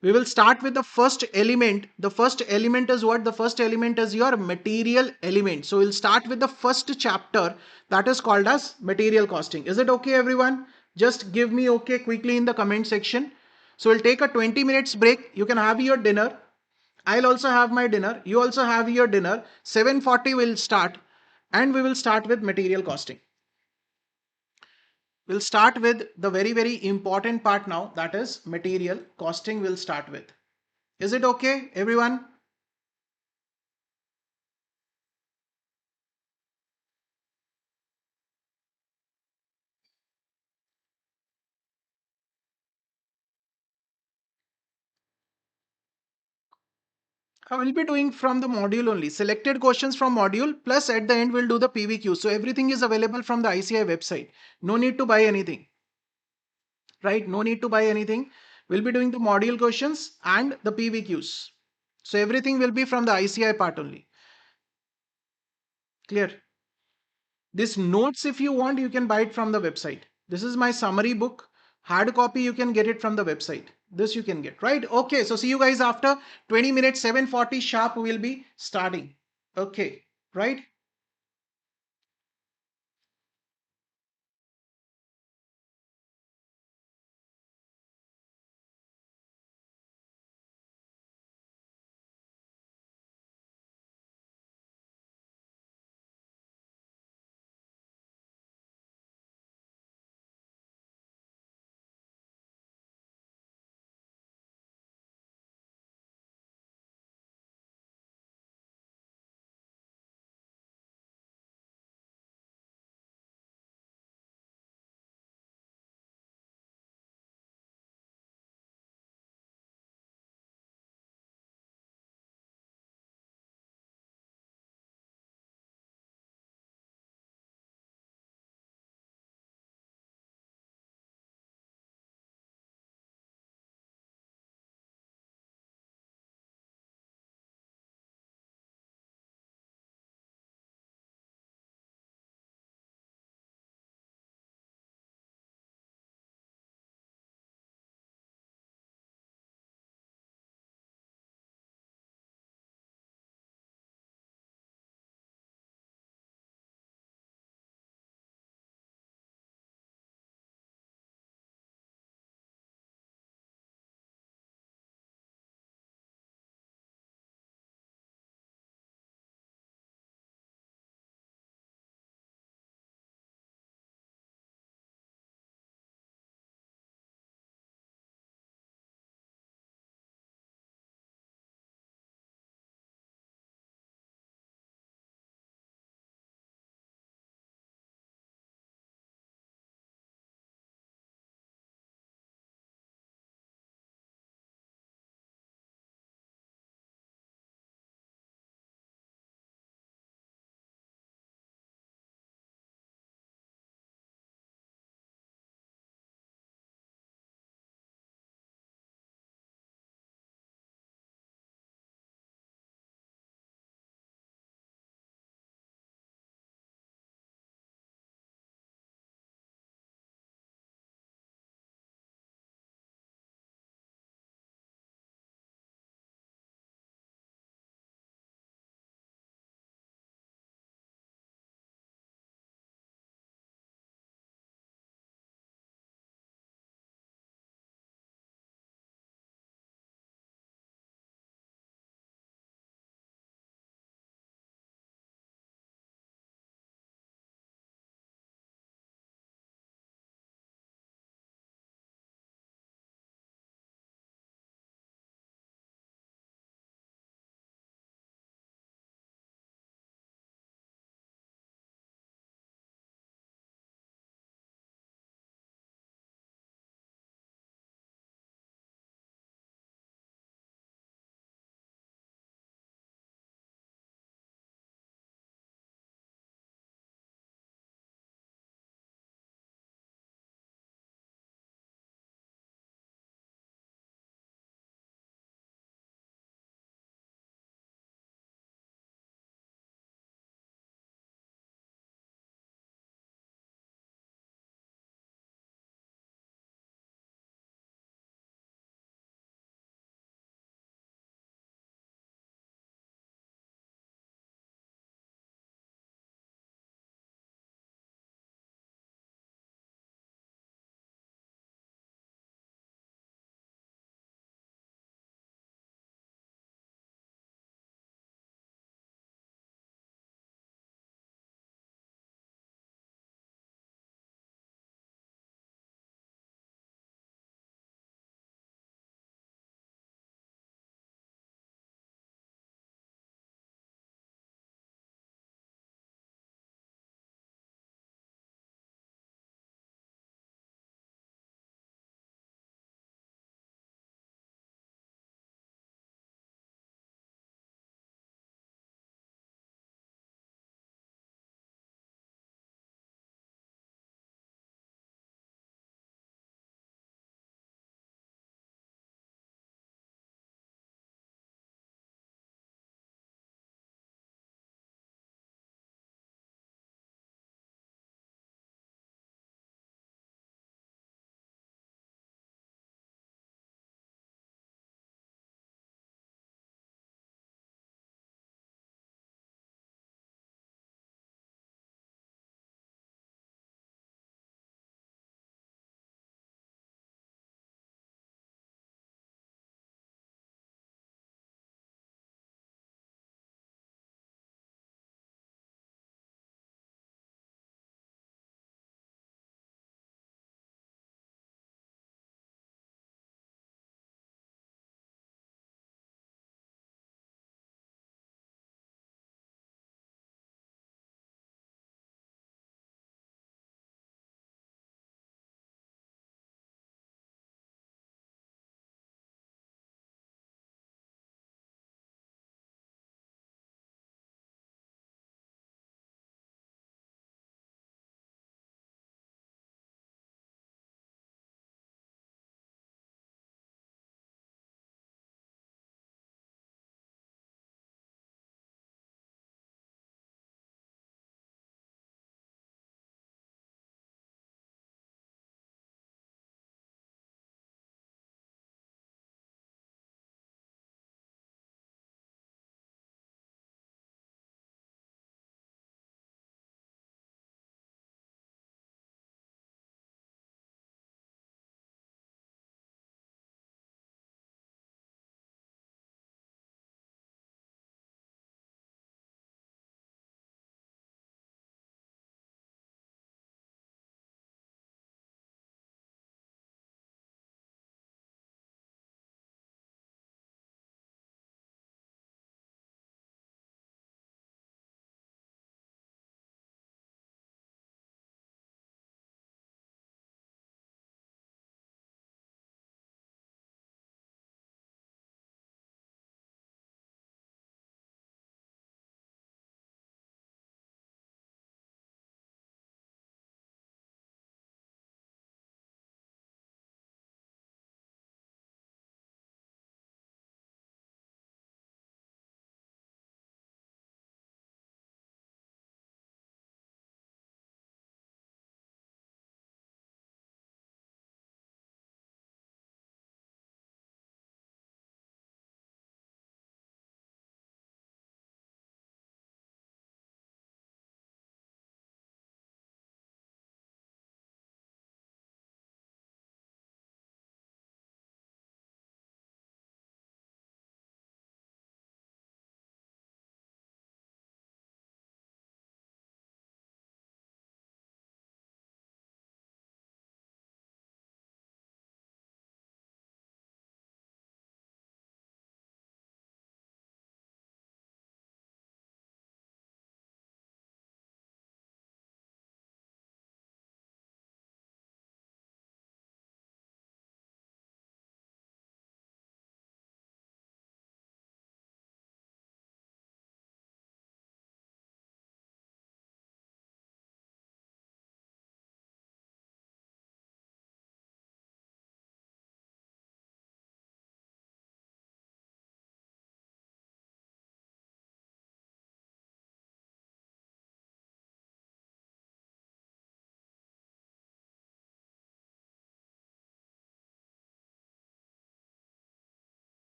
We will start with the first element. The first element is what? The first element is your material element. So we'll start with the first chapter, that is called as material costing. Is it okay, everyone? Just give me okay quickly in the comment section. So we'll take a 20 minutes break. You can have your dinner. I'll also have my dinner. You also have your dinner. 7:40 will start. and we will start with material costing. We'll start with the very, very important part now, that is material costing we'll start with. Is it okay, everyone? I will be doing from the module only. Selected questions from module, plus at the end we'll do the PVQ. So everything is available from the ICI website. No need to buy anything, right? No need to buy anything. We'll be doing the module questions and the PVQs. So everything will be from the ICI part only. Clear? This notes, if you want, you can buy it from the website. This is my summary book. Hard copy, you can get it from the website. This you can get, right? Okay, so see you guys after 20 minutes, 7:40 sharp, we will be starting. Okay, right?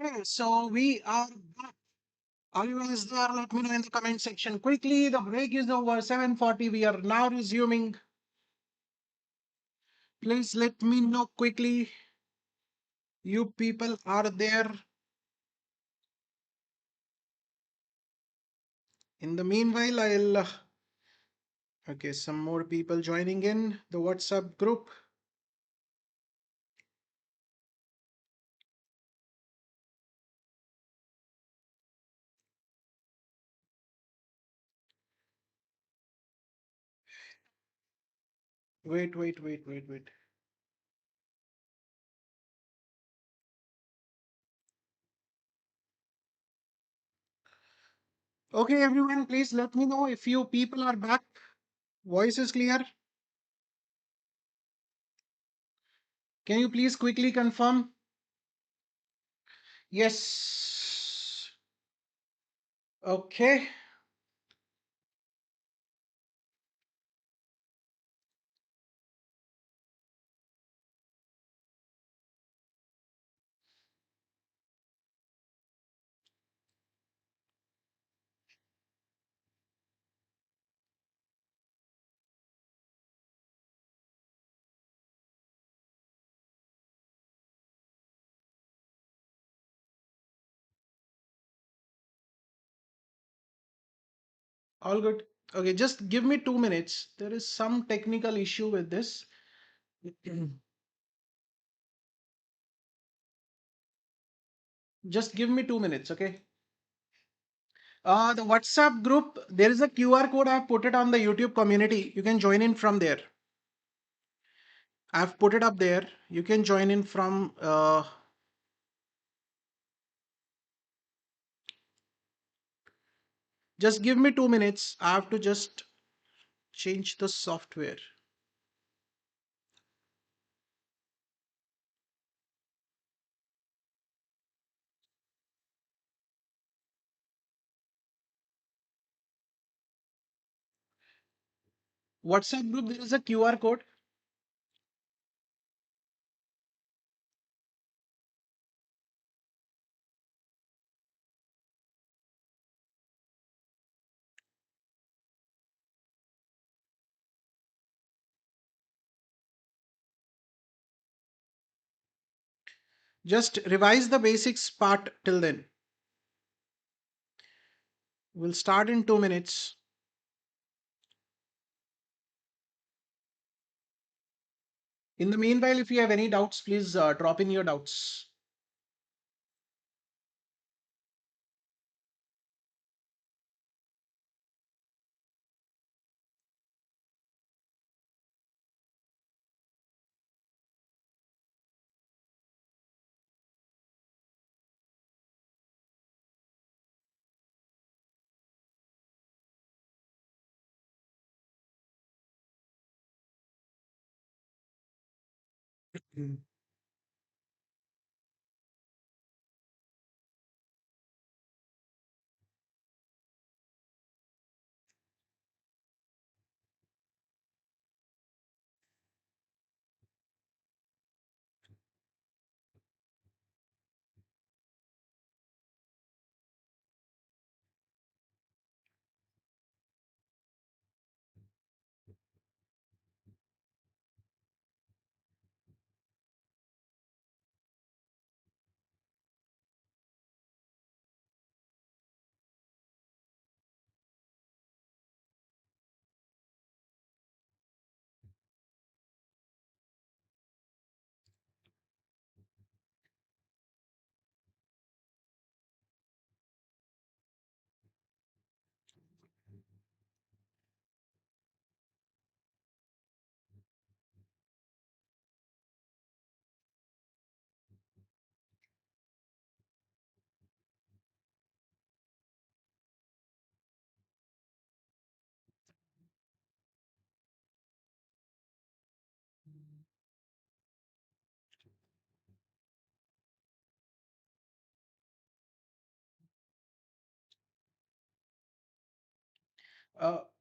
Okay, so we are back. Are you guys there? Let me know in the comment section quickly. The break is over. 7:40. We are now resuming. Please let me know quickly. You people are there. In the meanwhile, I'll. Okay, some more people joining in the WhatsApp group. Wait. Okay, everyone, please let me know if you people are back. Voice is clear. Can you please quickly confirm? Yes. Okay. All good. Okay, just give me 2 minutes. There is some technical issue with this. Just give me 2 minutes, okay? The WhatsApp group, there is a QR code. I've put it on the YouTube community. You can join in from there. I've put it up there. You can join in from. Just give me 2 minutes. I have to just change the software. WhatsApp group, there is a QR code. Just revise the basics part till then. We'll start in 2 minutes. In the meanwhile, if you have any doubts, please drop in your doubts.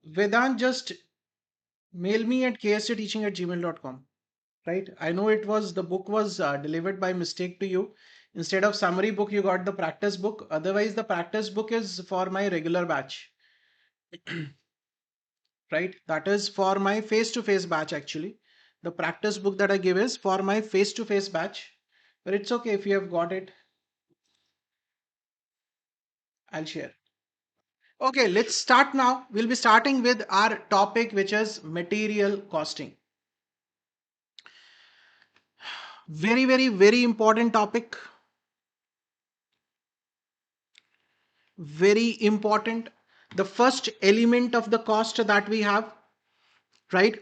Vedant, just mail me at ksjteaching@gmail.com. Right? I know it was the book was delivered by mistake to you. Instead of summary book, you got the practice book. Otherwise, the practice book is for my regular batch, right? That is for my face-to-face batch actually. The practice book that I give is for my face-to-face batch, but it's okay if you have got it. I'll share. Okay, let's start now. We'll be starting with our topic, which is material costing. Very, very, very important topic. Very important. The first element of the cost that we have, right?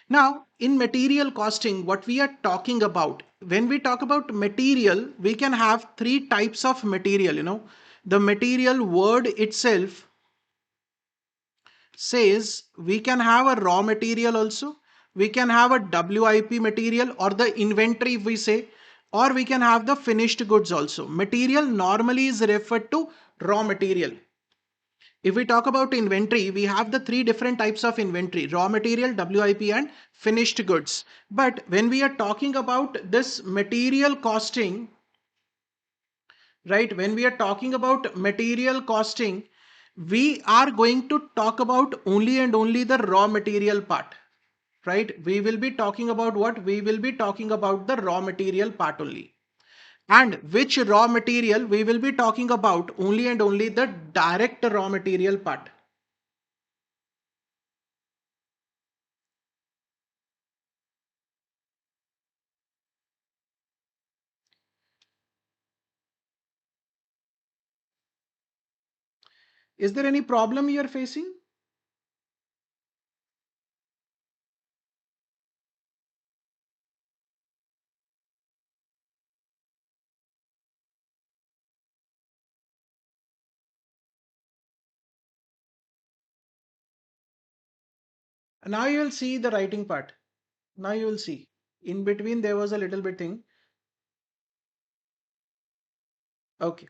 Now, in material costing, what we are talking about, when we talk about material, we can have three types of material, The material word itself says we can have a raw material also, we can have a WIP material or the inventory if we say, or we can have the finished goods also. Material normally is referred to raw material. If we talk about inventory, we have the three different types of inventory: raw material, WIP and finished goods. But when we are talking about this material costing, right, when we are talking about material costing, we are going to talk about only and only the raw material part, right? We will be talking about what? We will be talking about the raw material part only. And which raw material? We will be talking about only and only the direct raw material part. Is there any problem you are facing? Now you will see the writing part. Now you will see. In between there was a little bit thing. Okay.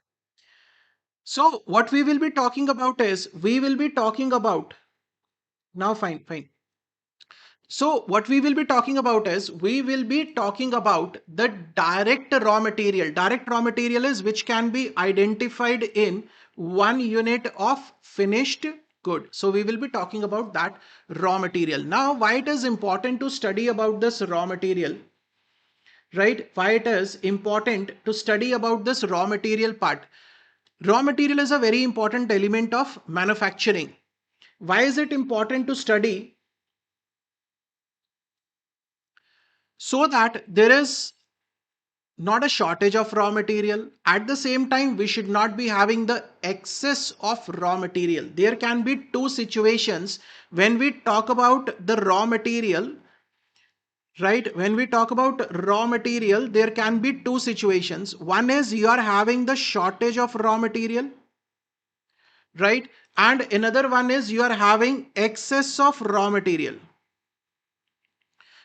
So what we will be talking about is, we will be talking about, now fine, fine. So what we will be talking about is, we will be talking about the direct raw material. Direct raw material is which can be identified in 1 unit of finished good. So we will be talking about that raw material. Now, why it is important to study about this raw material, right? Why it is important to study about this raw material part. Raw material is a very important element of manufacturing. Why is it important to study? So that there is not a shortage of raw material. At the same time, we should not be having the excess of raw material. There can be two situations when we talk about the raw material, right? When we talk about raw material, there can be two situations. One is you are having the shortage of raw material, right? And another one is you are having excess of raw material.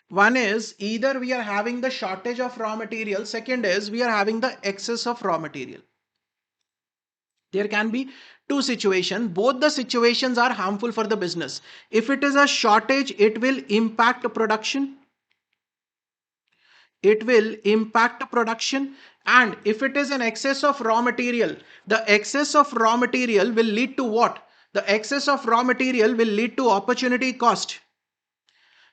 One is either we are having the shortage of raw material, second is we are having the excess of raw material. There can be two situations. Both the situations are harmful for the business. If it is a shortage, it will impact production. It will impact production. And if it is an excess of raw material, the excess of raw material will lead to what? The excess of raw material will lead to opportunity cost.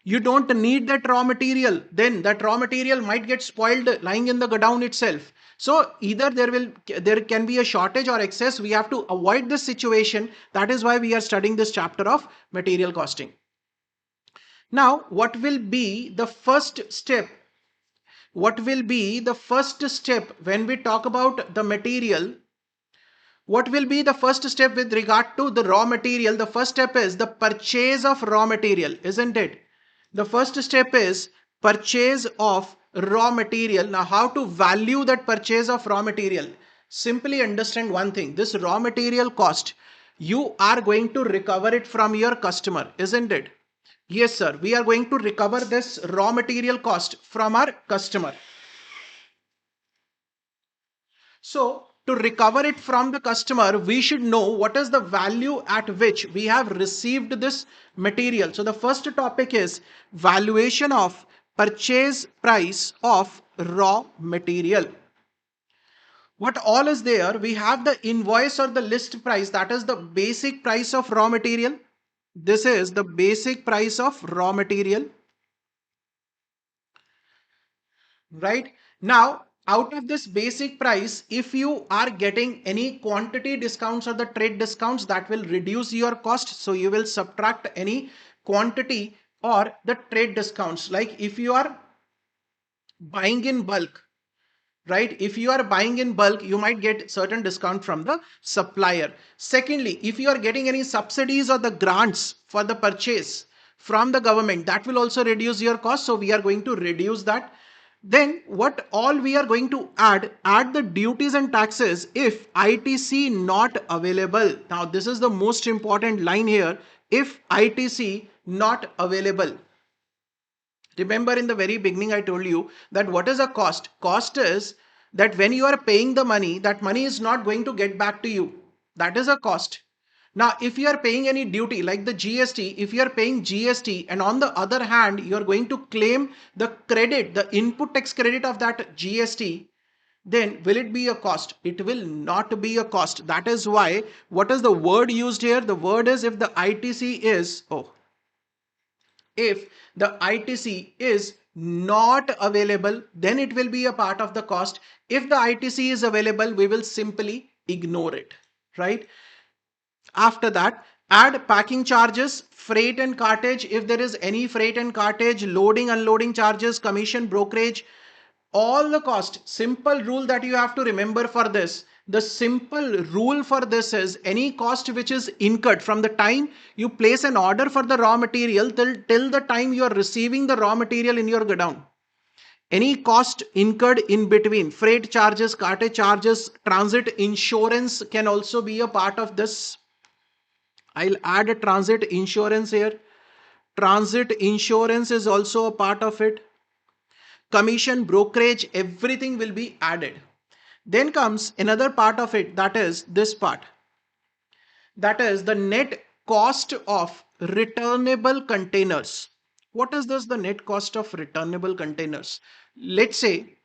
You don't need that raw material, then that raw material might get spoiled lying in the godown itself. So either there can be a shortage or excess. We have to avoid this situation. That is why we are studying this chapter of material costing. Now, what will be the first step? What will be the first step when we talk about the material? What will be the first step with regard to the raw material? The first step is the purchase of raw material, isn't it? The first step is purchase of raw material. Now, how to value that purchase of raw material? Simply understand one thing: this raw material cost, you are going to recover it from your customer, isn't it? Yes, sir. We are going to recover this raw material cost from our customer. So to recover it from the customer, we should know what is the value at which we have received this material. So the first topic is valuation of purchase price of raw material. what all is there? We have the invoice or the list price, that is the basic price of raw material. This is the basic price of raw material, right? Now, out of this basic price, if you are getting any quantity discounts or the trade discounts, that will reduce your cost. So you will subtract any quantity or the trade discounts. Like if you are buying in bulk, right? If you are buying in bulk, you might get certain discount from the supplier. Secondly, if you are getting any subsidies or the grants for the purchase from the government, that will also reduce your cost. So we are going to reduce that. Then what all we are going to add the duties and taxes if ITC not available. Now this is the most important line here. If ITC not available. Remember in the very beginning, I told you that what is a cost? Cost is that when you are paying the money, that money is not going to get back to you. That is a cost. Now, if you are paying any duty like the GST, if you are paying GST and on the other hand, you are going to claim the credit, the input tax credit of that GST, then will it be a cost? It will not be a cost. That is why, what is the word used here? The word is if the ITC is, if the ITC is not available, then it will be a part of the cost. If the ITC is available, we will simply ignore it, right? After that, add packing charges, freight and cartage. If there is any freight and cartage, loading, unloading charges, commission, brokerage, all the cost. Simple rule that you have to remember for this. The simple rule for this is any cost which is incurred from the time you place an order for the raw material till the time you are receiving the raw material in your godown. Any cost incurred in between, freight charges, cartage charges, transit insurance can also be a part of this. I'll add a transit insurance here. Transit insurance is also a part of it. Commission, brokerage, everything will be added. Then comes another part of it, that is this part. That is the net cost of returnable containers. What is this, the net cost of returnable containers? Let's say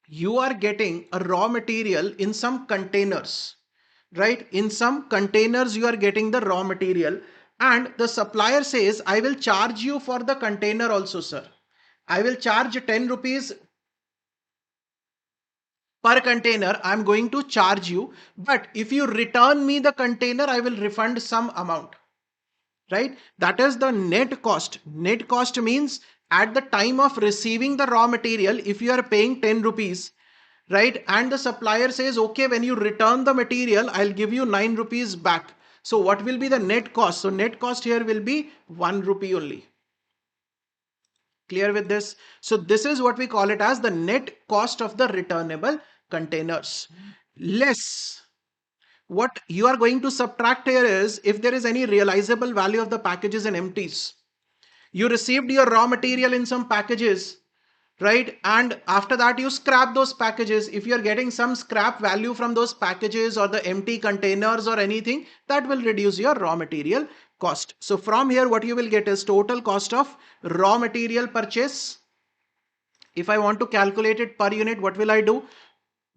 you are getting a raw material in some containers, right? In some containers you are getting the raw material and the supplier says, I will charge you for the container also, sir. I will charge 10 rupees per container. I'm going to charge you, but if you return me the container, I will refund some amount, right? That is the net cost. Net cost means at the time of receiving the raw material, if you are paying 10 rupees, right? And the supplier says, okay, when you return the material, I'll give you 9 rupees back. So what will be the net cost? So net cost here will be 1 rupee only. Clear with this? So this is what we call it as the net cost of the returnable containers. Less. What you are going to subtract here is if there is any realizable value of the packages and empties. You received your raw material in some packages, right? And after that you scrap those packages. If you're getting some scrap value from those packages or the empty containers or anything, that will reduce your raw material cost. So from here what you will get is total cost of raw material purchase. If I want to calculate it per unit, what will I do?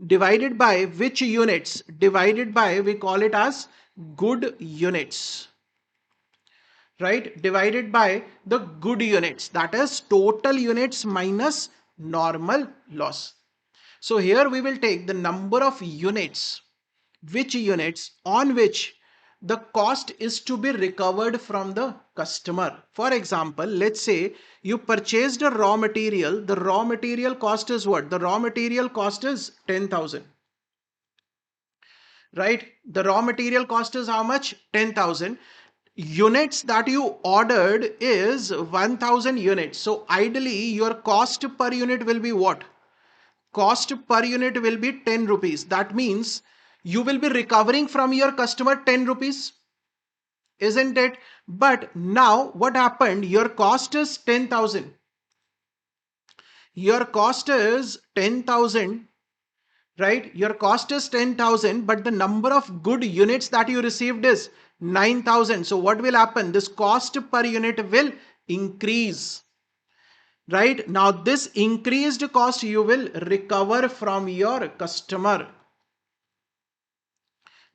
Divided by which units? Divided by, we call it as good units, right? Divided by the good units, that is total units minus normal loss. So here we will take the number of units, which units on which the cost is to be recovered from the customer. For example, let's say you purchased a raw material. The raw material cost is what? The raw material cost is 10,000. Right? The raw material cost is how much? 10,000. Units that you ordered is 1,000 units. So ideally your cost per unit will be what? Cost per unit will be 10 rupees. That means you will be recovering from your customer 10 rupees. Isn't it? But now what happened? Your cost is 10,000. Your cost is 10,000. Right? Your cost is 10,000, but the number of good units that you received is 9,000. So what will happen? This cost per unit will increase. Right? Now this increased cost you will recover from your customer.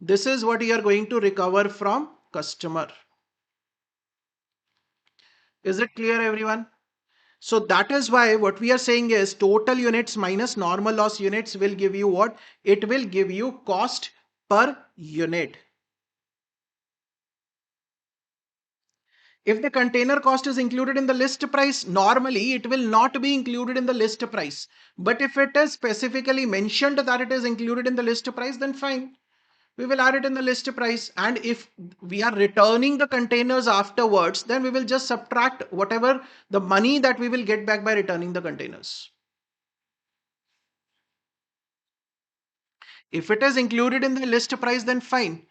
This is what you are going to recover from customer. Is it clear, everyone? So that is why what we are saying is total units minus normal loss units will give you what? It will give you cost per unit. If the container cost is included in the list price, normally it will not be included in the list price. But if it is specifically mentioned that it is included in the list price, then fine. We will add it in the list price. And if we are returning the containers afterwards, then we will just subtract whatever the money that we will get back by returning the containers. If it is included in the list price, then fine.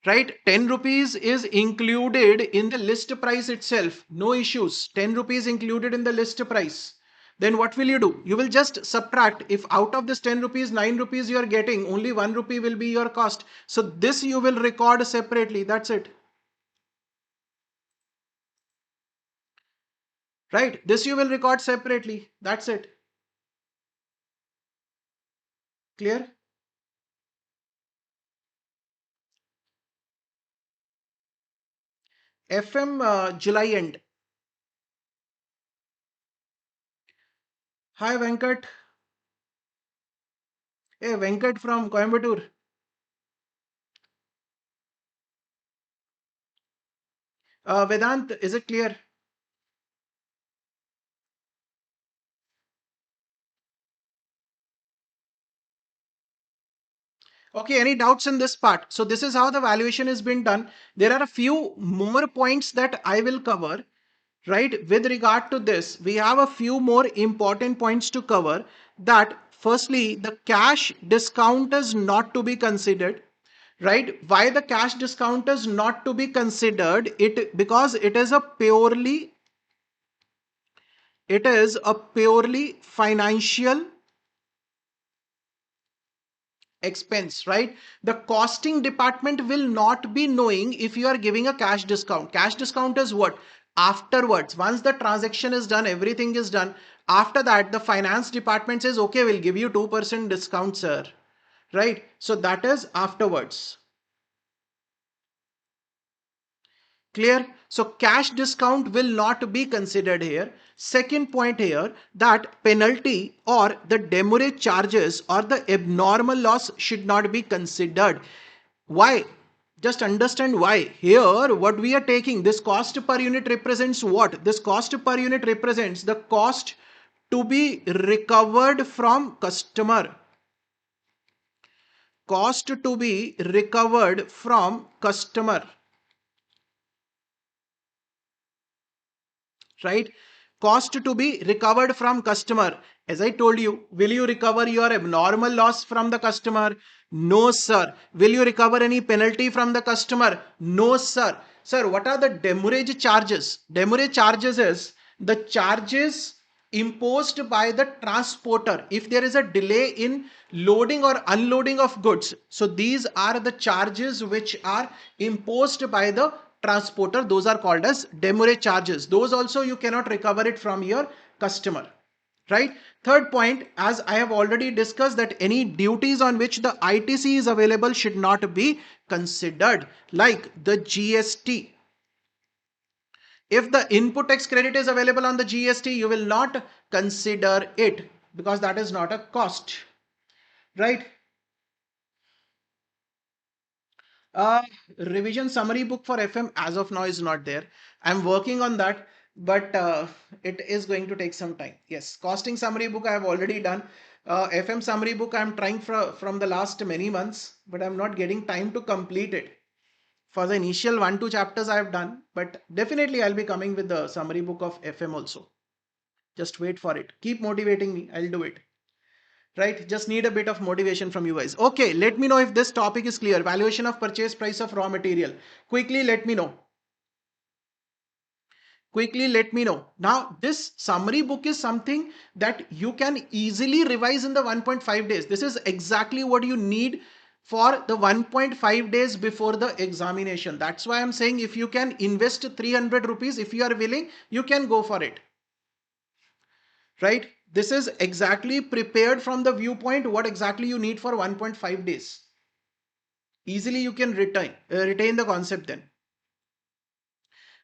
Right? 10 rupees is included in the list price itself. No issues. 10 rupees included in the list price. Then what will you do? You will just subtract. If out of this 10 rupees, 9 rupees you are getting, only 1 rupee will be your cost. So this you will record separately. That's it. Right? This you will record separately. That's it. Clear? FM July end. Hi Venkat. Hey Venkat from Coimbatore. Vedant, is it clear? Okay, any doubts in this part? So this is how the valuation has been done. There are a few more points that I will cover, right? With regard to this, we have a few more important points to cover. That firstly, the cash discount is not to be considered, right? Why the cash discount is not to be considered? Because it is a purely financial expense, right? The costing department will not be knowing if you are giving a cash discount. Cash discount is what? Afterwards, once the transaction is done, everything is done. After that, the finance department says, okay, we'll give you 2% discount, sir. Right? So that is afterwards. Clear? So cash discount will not be considered here. Second point here, that penalty or the demurrage charges or the abnormal loss should not be considered. Why? Just understand why. Here, what we are taking, this cost per unit represents what? This cost per unit represents the cost to be recovered from customer. Cost to be recovered from customer. Right? Cost to be recovered from customer. As I told you, will you recover your abnormal loss from the customer? No, sir. Will you recover any penalty from the customer? No, sir. Sir, what are the demurrage charges? Demurrage charges is the charges imposed by the transporter if there is a delay in loading or unloading of goods. So these are the charges which are imposed by the transporter. Those are called as demurrage charges. Those also you cannot recover it from your customer. Right? Third point, as I have already discussed, that any duties on which the ITC is available should not be considered, like the GST. If the input tax credit is available on the GST, you will not consider it because that is not a cost, right? Uh, Revision summary book for FM as of now is not there. I'm working on that, but it is going to take some time. Yes, costing summary book I have already done. FM summary book I'm trying from the last many months, but I'm not getting time to complete it. For the initial 1-2 chapters I have done, but definitely I'll be coming with the summary book of FM also. Just wait for it. Keep motivating me. I'll do it. Right? Just need a bit of motivation from you guys. Okay, let me know if this topic is clear. Valuation of purchase price of raw material. Quickly let me know. Quickly let me know. Now, this summary book is something that you can easily revise in the 1.5 days. This is exactly what you need for the 1.5 days before the examination. That's why I'm saying if you can invest 300 rupees, if you are willing, you can go for it. Right? This is exactly prepared from the viewpoint what exactly you need for 1.5 days. Easily you can retain the concept then.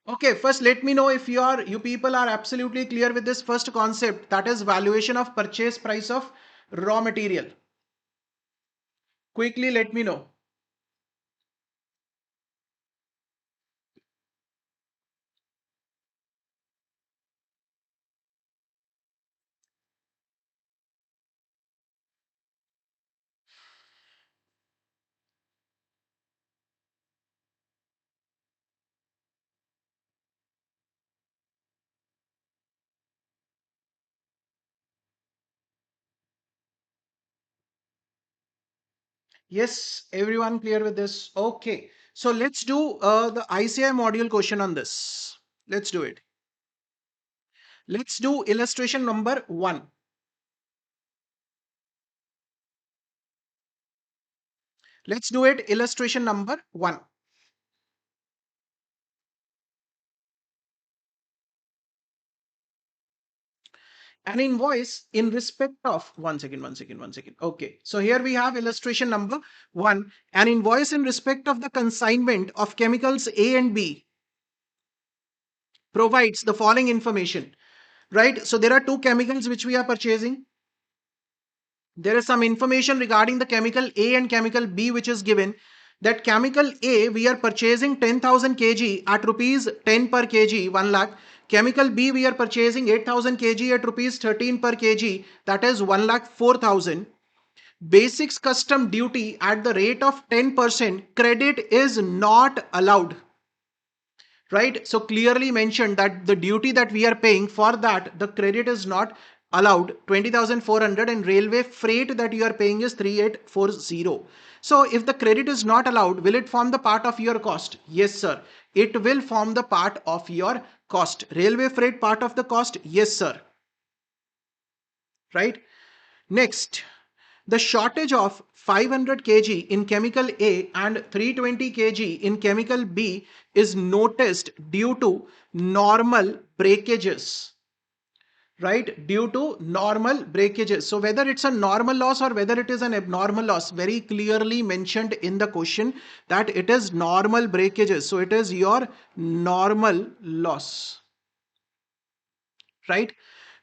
Okay, first let me know if you people are absolutely clear with this first concept, that is valuation of purchase price of raw material. Quickly let me know. Yes, everyone clear with this? Okay. So let's do the ICI module question on this. Let's do it. Let's do illustration number 1. Let's do it. Illustration number 1. An invoice in respect of one second. Okay. So here we have illustration number 1. An invoice in respect of the consignment of chemicals A and B provides the following information. Right. So there are two chemicals which we are purchasing. There is some information regarding the chemical A and chemical B which is given. That chemical A we are purchasing 10,000 kg at rupees 10 per kg, 1 lakh. Chemical B we are purchasing 8,000 kg at rupees 13 per kg, that is 1 lakh 4,000. Basics custom duty at the rate of 10%, credit is not allowed. Right, so clearly mentioned that the duty that we are paying, for that the credit is not allowed, 20,400, and railway freight that you are paying is 3840. So if the credit is not allowed, will it form the part of your cost? Yes sir, it will form the part of your cost. Railway freight part of the cost? Yes sir. Right. Next, the shortage of 500 kg in chemical A and 320 kg in chemical B is noticed due to normal breakages. Right, due to normal breakages. So whether it's a normal loss or whether it is an abnormal loss, very clearly mentioned in the question that it is normal breakages. So it is your normal loss. Right.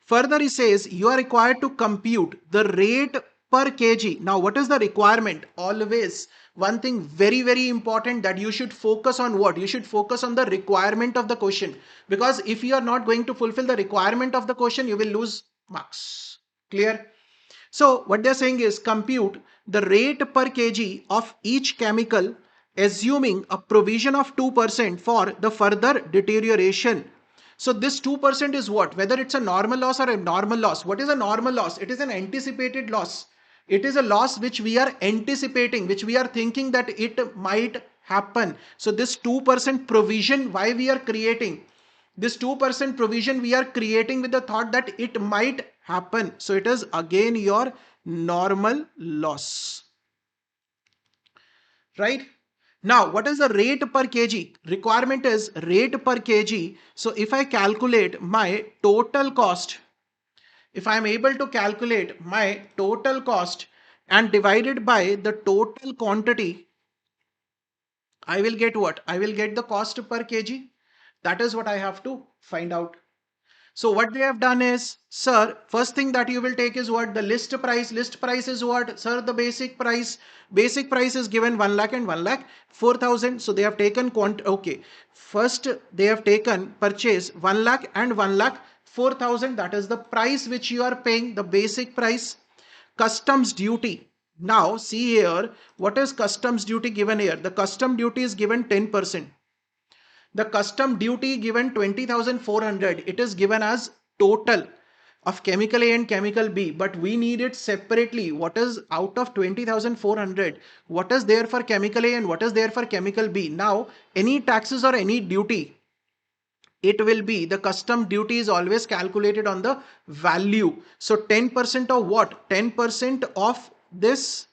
Further, he says you are required to compute the rate per kg. Now, what is the requirement? Always one thing very important, that you should focus on what? You should focus on the requirement of the question, because if you are not going to fulfill the requirement of the question, you will lose marks. Clear? So what they're saying is compute the rate per kg of each chemical, assuming a provision of 2% for the further deterioration. So this 2% is what? Whether it's a normal loss or a normal loss. What is a normal loss? It is an anticipated loss. It is a loss which we are anticipating, which we are thinking that it might happen. So this 2% provision, why we are creating? This 2% provision we are creating with the thought that it might happen. So it is again your normal loss. Right? Now, what is the rate per kg? Requirement is rate per kg. So if I calculate my total cost, if I am able to calculate my total cost and divided by the total quantity, I will get what? I will get the cost per kg. That is what I have to find out. So what they have done is, sir, first thing that you will take is what? The list price. List price is what? Sir, the basic price. Basic price is given 1 lakh and 1 lakh 4,000. So they have taken okay. First they have taken purchase 1 lakh and 1 lakh 4,000. That is the price which you are paying, the basic price. Customs duty. Now see here, what is customs duty given here? The custom duty is given 10%. The custom duty given 20,400. It is given as total of chemical A and chemical B, but we need it separately. What is out of 20,400? What is there for chemical A and what is there for chemical B? Now, any taxes or any duty, it will be, the custom duty is always calculated on the value. So 10% of what? 10% of this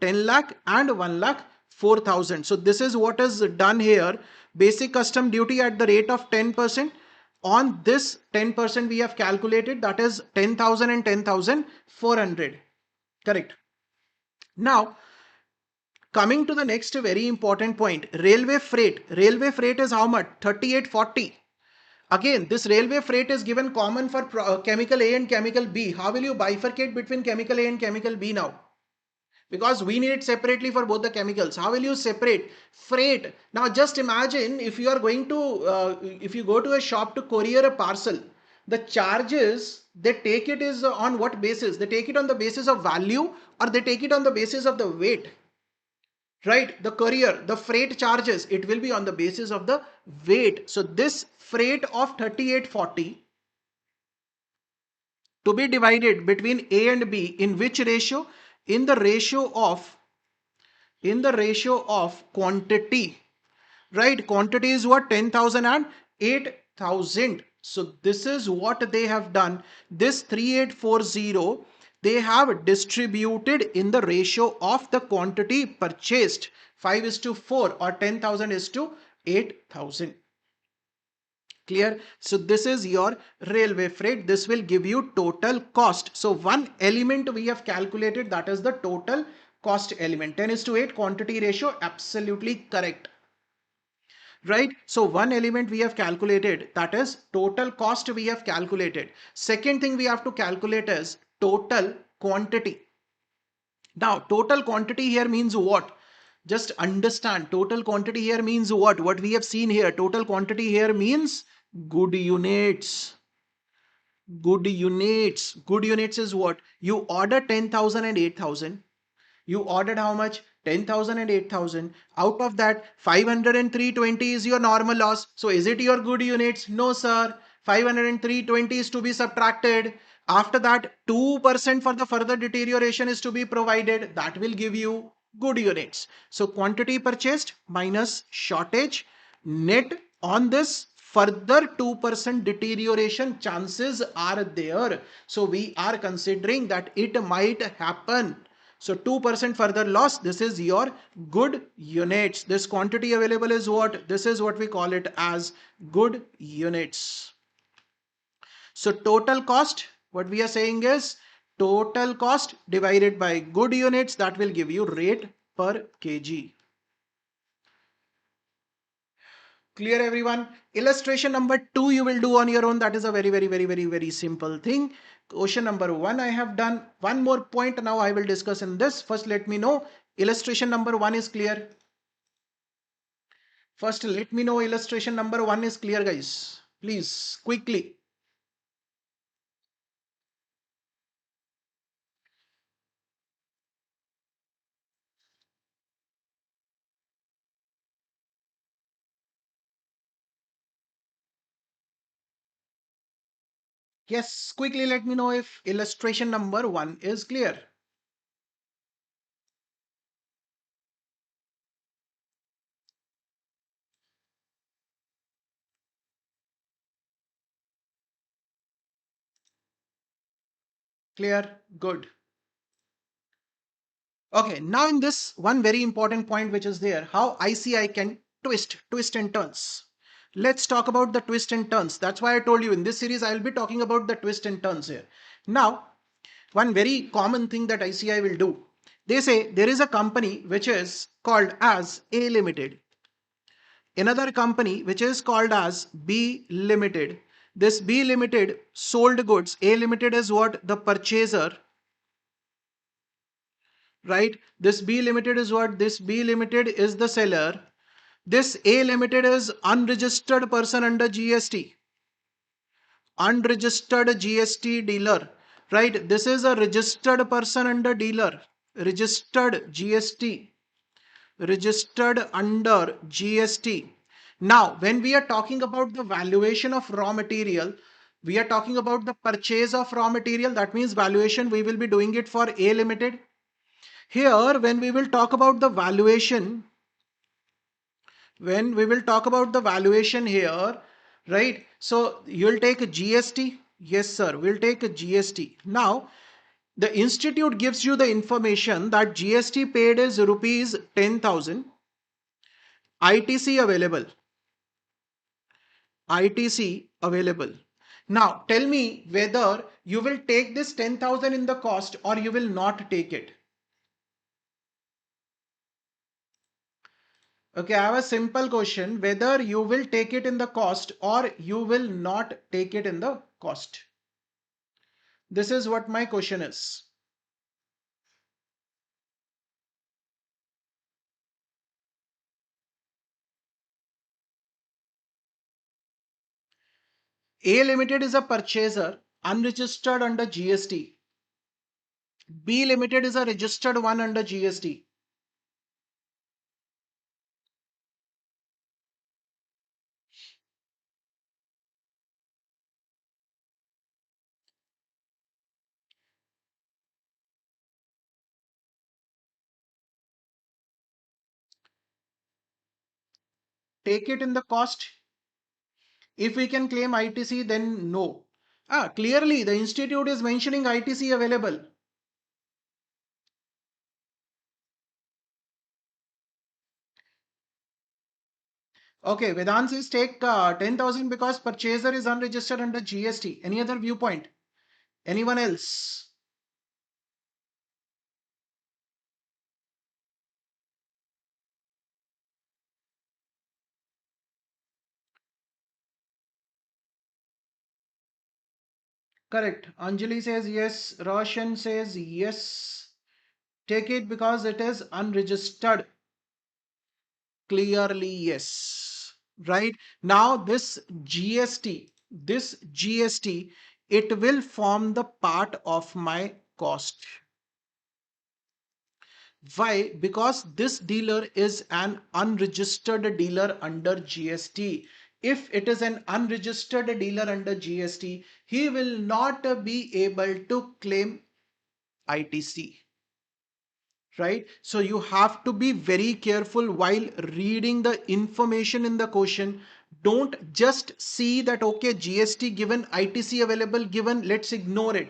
10 lakh and 1 lakh 4,000. So this is what is done here. Basic custom duty at the rate of 10%. On this 10% we have calculated, that is 10,000 and 10,400. Correct. Now Coming to the next very important point, railway freight. Railway freight is how much? 3840. Again, this railway freight is given common for chemical A and chemical B. How will you bifurcate between chemical A and chemical B now? Because we need it separately for both the chemicals. How will you separate freight? Now just imagine if you are going to if you go to a shop to courier a parcel, the charges they take it is on what basis? They take it on the basis of value, or they take it on the basis of the weight, right? The courier, the freight charges, it will be on the basis of the weight. So this freight of 3840 to be divided between A and B in which ratio? In the ratio of quantity, right? Quantity is what? 10,000 and 8,000. So this is what they have done. This 3840 they have distributed in the ratio of the quantity purchased, 5 is to 4 or 10,000 is to 8,000. Clear? So this is your railway freight. This will give you total cost. So one element we have calculated, that is the total cost element. 10 is to 8 quantity ratio, absolutely correct. Right? So one element we have calculated, that is total cost we have calculated. Second thing we have to calculate is total quantity. Now total quantity here means what? Just understand, total quantity here means what? What we have seen here, total quantity here means good units. Good units. Good units is what? You order 10,000 and 8,000. You ordered how much? 10,000 and 8,000. Out of that, 503.20 is your normal loss. So is it your good units? No, sir. 503.20 is to be subtracted. After that, 2% for the further deterioration is to be provided. That will give you good units. So quantity purchased minus shortage, net on this further 2% deterioration chances are there. So we are considering that it might happen. So 2% further loss, this is your good units. This quantity available is what? This is what we call it as good units. So total cost, what we are saying is total cost divided by good units, that will give you rate per kg. Clear everyone? Illustration number 2 you will do on your own. That is a very simple thing. Question number 1 I have done. One more point now I will discuss in this. First let me know illustration number 1 is clear. First let me know illustration number 1 is clear, guys. Please quickly. Yes, quickly let me know if illustration number 1 is clear. Clear? Good. Okay, now in this one very important point which is there, how ICI can twist and turns. Let's talk about the twist and turns. That's why I told you in this series I will be talking about the twist and turns here. Now, one very common thing that ICI will do. They say there is a company which is called as A Limited. Another company which is called as B Limited. This B Limited sold goods. A Limited is what? The purchaser. Right? This B Limited is what? This B Limited is the seller. This A Limited is unregistered person under GST. Unregistered GST dealer. Right? This is a registered person under dealer. Registered GST. Registered under GST. Now, when we are talking about the valuation of raw material, we are talking about the purchase of raw material. That means valuation, we will be doing it for A Limited. Here, when we will talk about the valuation, here, right? So you'll take a GST. Yes, sir. We'll take a GST. Now, the institute gives you the information that GST paid is rupees 10,000. ITC available. ITC available. Now, tell me whether you will take this 10,000 in the cost or you will not take it. Okay, I have a simple question, whether you will take it in the cost or you will not take it in the cost. This is what my question is. A Limited is a purchaser unregistered under GST. B Limited is a registered one under GST. Take it in the cost. If we can claim ITC, then no. Clearly the institute is mentioning ITC available. Okay, Vedant says take 10,000 because purchaser is unregistered under GST. Any other viewpoint? Anyone else? Correct. Anjali says yes. Roshan says yes. Take it because it is unregistered. Clearly yes. Right. Now this GST, it will form the part of my cost. Why? Because this dealer is an unregistered dealer under GST. If it is an unregistered dealer under GST, he will not be able to claim ITC. Right? So you have to be very careful while reading the information in the question. Don't just see that, okay, GST given, ITC available given, let's ignore it.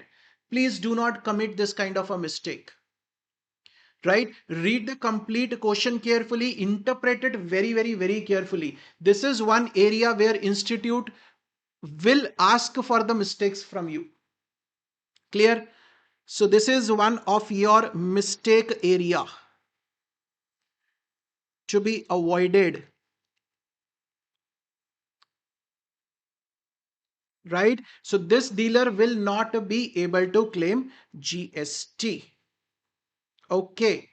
Please do not commit this kind of a mistake. Right? Read the complete question carefully, interpret it very carefully. This is one area where institute will ask for the mistakes from you. Clear? So this is one of your mistake area to be avoided. Right? So this dealer will not be able to claim GST. Okay.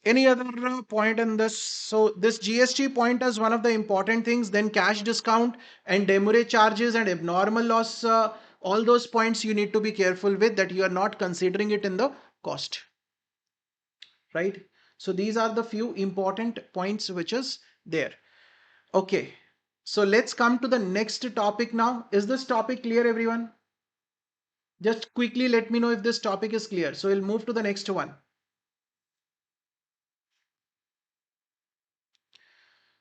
Any other point in this? So this GST point is one of the important things. Then cash discount and demurrage charges and abnormal loss, all those points you need to be careful with, that you are not considering it in the cost. Right? So these are the few important points which is there. Okay. So let's come to the next topic now. Is this topic clear, everyone? Just quickly let me know if this topic is clear. So we'll move to the next one.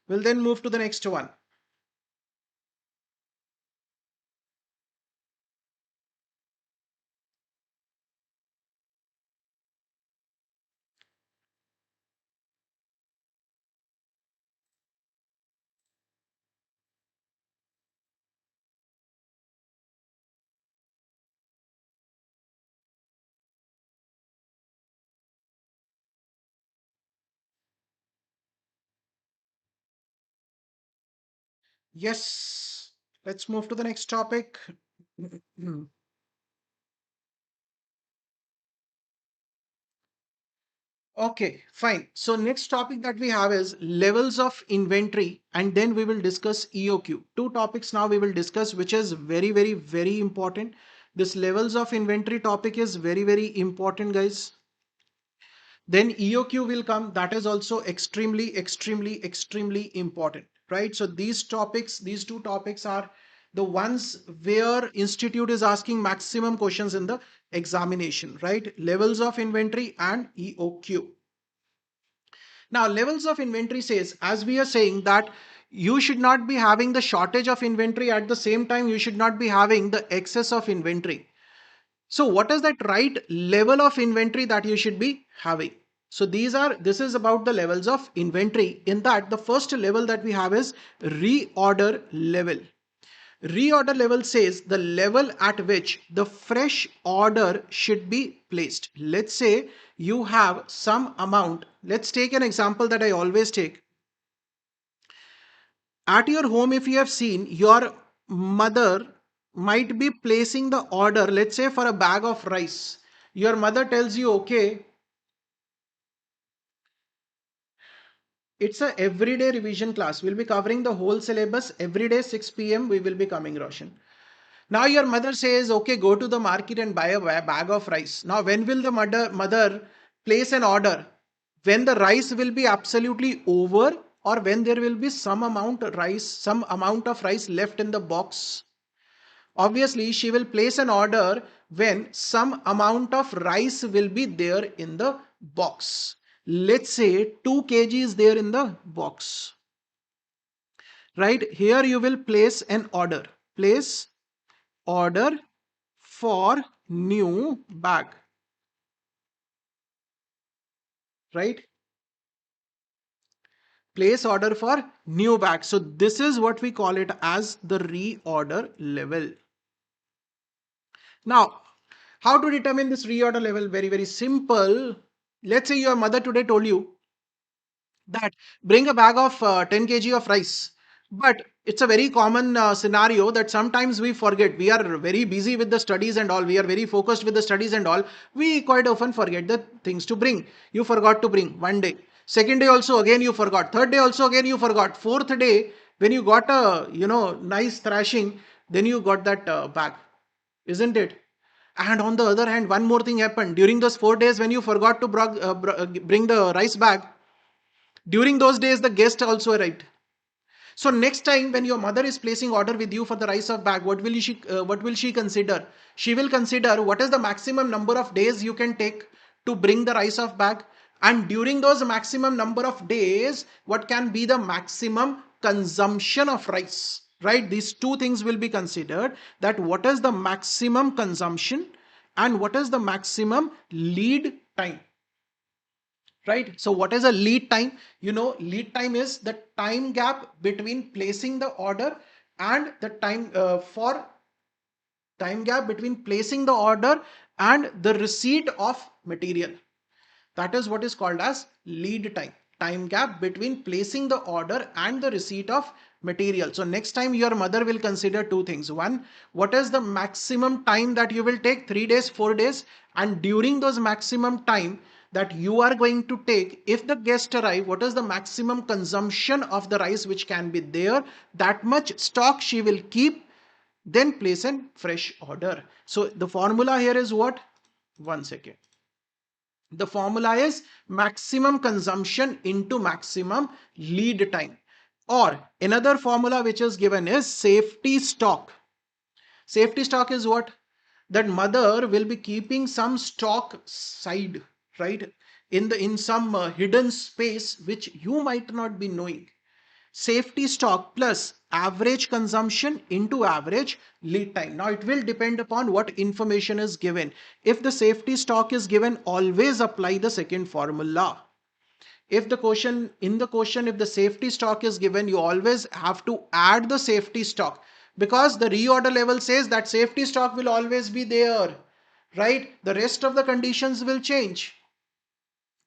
We'll then move to the next one. Yes, let's move to the next topic. Okay, fine. So next topic that we have is levels of inventory, and then we will discuss EOQ. Two topics now we will discuss, which is very important. This levels of inventory topic is very important, guys. Then EOQ will come. That is also extremely important, right? So these topics, these two topics are the ones where institute is asking maximum questions in the examination, right? Levels of inventory and EOQ. Now, levels of inventory says, as we are saying, that you should not be having the shortage of inventory, at the same time you should not be having the excess of inventory. So what is that right level of inventory that you should be having? So this is about the levels of inventory. In that, the first level that we have is reorder level. Reorder level says the level at which the fresh order should be placed. Let's say you have some amount. Let's take an example that I always take. At your home, if you have seen, your mother might be placing the order, let's say for a bag of rice. Your mother tells you, okay, it's a everyday revision class. We'll be covering the whole syllabus every day, 6 p.m. We will be coming, Roshan. Now your mother says, okay, go to the market and buy a bag of rice. Now, when will the mother place an order? When the rice will be absolutely over, or when there will be some amount of rice left in the box. Obviously, she will place an order when some amount of rice will be there in the box. Let's say 2 kg is there in the box. Right here, you will place an order. Place order for new bag. Right? Place order for new bag. So this is what we call it as the reorder level. Now, how to determine this reorder level? Very, very simple. Let's say your mother today told you that bring a bag of 10 kg of rice. But it's a very common scenario that sometimes we forget. We are very busy with the studies and all. We are very focused with the studies and all. We quite often forget the things to bring. You forgot to bring one day. Second day also again you forgot. Third day also again you forgot. Fourth day, when you got a nice thrashing, then you got that bag, isn't it? And on the other hand, one more thing happened during those 4 days when you forgot to bring the rice bag. During those days, the guest also arrived. So next time when your mother is placing order with you for the rice of bag, what will she consider? She will consider what is the maximum number of days you can take to bring the rice of bag, and during those maximum number of days, what can be the maximum consumption of rice. Right? These two things will be considered, that what is the maximum consumption and what is the maximum lead time. Right? So what is a lead time? Lead time is the time gap between placing the order and the time gap between placing the order and the receipt of material. That is what is called as lead time. Time gap between placing the order and the receipt of material. So next time your mother will consider two things. One, what is the maximum time that you will take? 3 days, 4 days. And during those maximum time that you are going to take, if the guest arrive, what is the maximum consumption of the rice which can be there? That much stock she will keep, then place a fresh order. So the formula here is what? One second. The formula is maximum consumption into maximum lead time. Or another formula which is given is safety stock. Safety stock is what? That mother will be keeping some stock side, right? In some hidden space which you might not be knowing. Safety stock plus average consumption into average lead time. Now it will depend upon what information is given. If the safety stock is given, always apply the second formula. If the question if the safety stock is given, you always have to add the safety stock, because the reorder level says that safety stock will always be there, right? The rest of the conditions will change.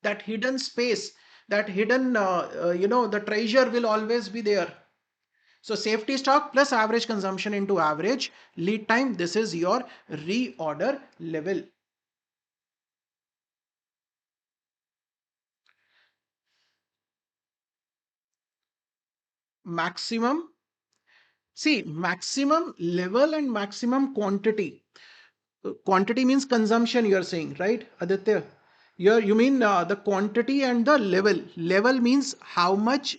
That hidden space, that hidden the treasure will always be there. So safety stock plus average consumption into average lead time, this is your reorder level. Maximum, see, maximum level and maximum quantity. Quantity means consumption, you are saying, right, Aditya? You mean the quantity and the level. Level means how much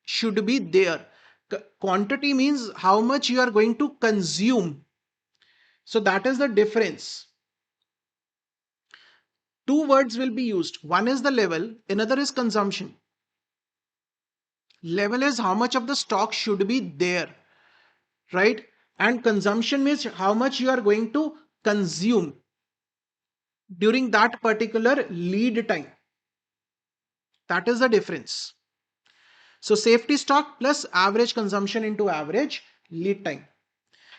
should be there. Quantity means how much you are going to consume. So that is the difference. Two words will be used. One is the level, another is consumption. Level is how much of the stock should be there, right? And consumption means how much you are going to consume during that particular lead time. That is the difference. So safety stock plus average consumption into average lead time.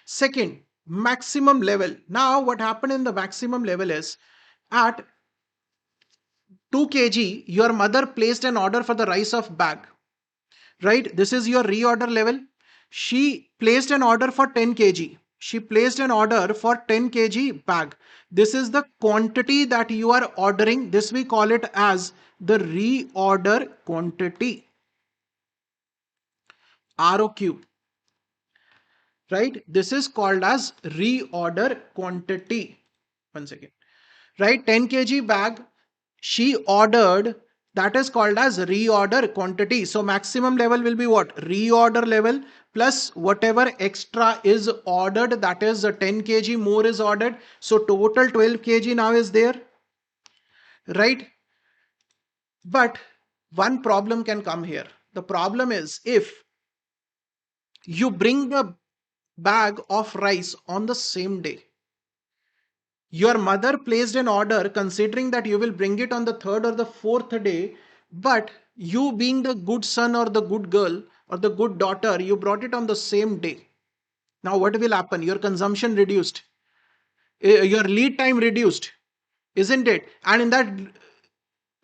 Second, maximum level. Now what happened in the maximum level is, at 2 kg, your mother placed an order for the rice of bag, right? This is your reorder level. She placed an order for 10 kg. She placed an order for 10 kg bag. This is the quantity that you are ordering. This we call it as the reorder quantity, ROQ, right? This is called as reorder quantity. One second, right? 10 kg bag she ordered, that is called as reorder quantity. So maximum level will be what? Reorder level plus whatever extra is ordered, that is 10 kg more is ordered. So total 12 kg now is there, right? But one problem can come here. The problem is if you bring the bag of rice on the same day, your mother placed an order considering that you will bring it on the third or the fourth day, but you being the good son or the good girl or the good daughter, you brought it on the same day. Now what will happen? Your consumption reduced, your lead time reduced, isn't it? And in that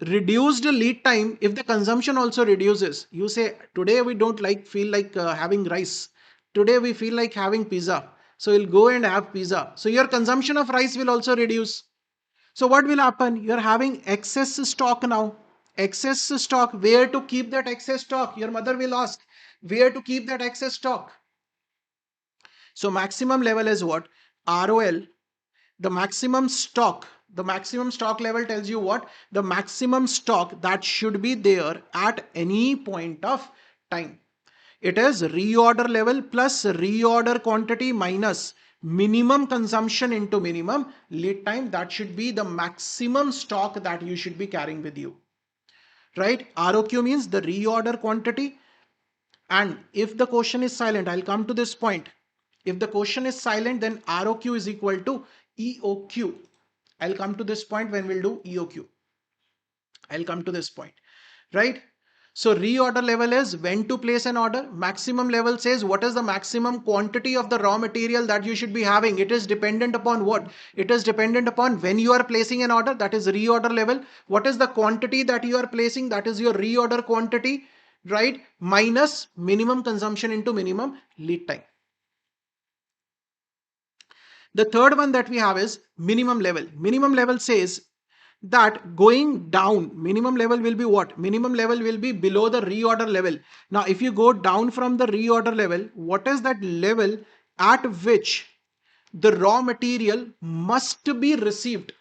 reduced lead time, if the consumption also reduces, you say today we don't feel like having rice, today we feel like having pizza, so we'll go and have pizza. So your consumption of rice will also reduce. So what will happen? You're having excess stock now. Excess stock. Where to keep that excess stock? Your mother will ask, where to keep that excess stock? So maximum level is what? ROL. The maximum stock. The maximum stock level tells you what? The maximum stock that should be there at any point of time. It is reorder level plus reorder quantity minus minimum consumption into minimum lead time. That should be the maximum stock that you should be carrying with you, right? ROQ means the reorder quantity. And if the question is silent, I'll come to this point. If the question is silent, then ROQ is equal to EOQ. I'll come to this point when we'll do EOQ. I'll come to this point, right? So reorder level is when to place an order. Maximum level says what is the maximum quantity of the raw material that you should be having. It is dependent upon what? It is dependent upon when you are placing an order, that is reorder level. What is the quantity that you are placing? That is your reorder quantity, right? Minus minimum consumption into minimum lead time. The third one that we have is minimum level. Minimum level says that going down, minimum level will be what? Minimum level will be below the reorder level. Now, if you go down from the reorder level, what is that level at which the raw material must be received?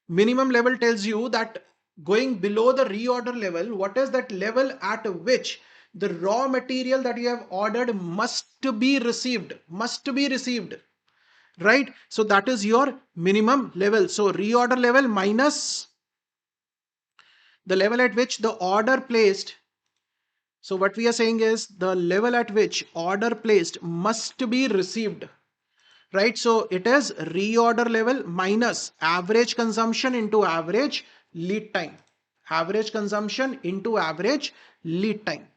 Minimum level tells you that going below the reorder level, what is that level at which the raw material that you have ordered must be received? Must be received, right? So that is your minimum level. So reorder level minus the level at which the order placed. So what we are saying is the level at which order placed must be received, right? So it is reorder level minus average consumption into average lead time. Average consumption into average lead time.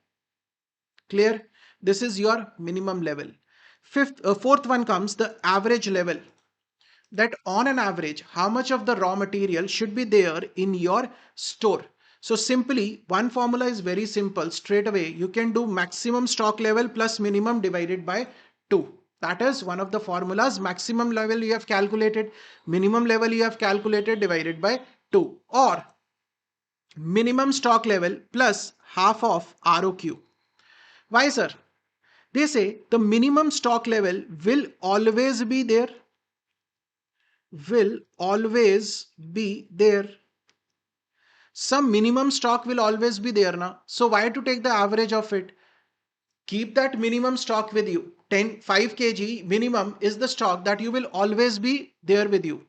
Clear? This is your minimum level. Fourth one comes the average level. That on an average, how much of the raw material should be there in your store. So simply, one formula is very simple. Straight away, you can do maximum stock level plus minimum divided by 2. That is one of the formulas. Maximum level you have calculated, minimum level you have calculated, divided by 2. Or minimum stock level plus half of ROQ. Why, sir? They say the minimum stock level will always be there, will always be there. Some minimum stock will always be there now. So why to take the average of it? Keep that minimum stock with you. 5 kg minimum is the stock that you will always be there with you.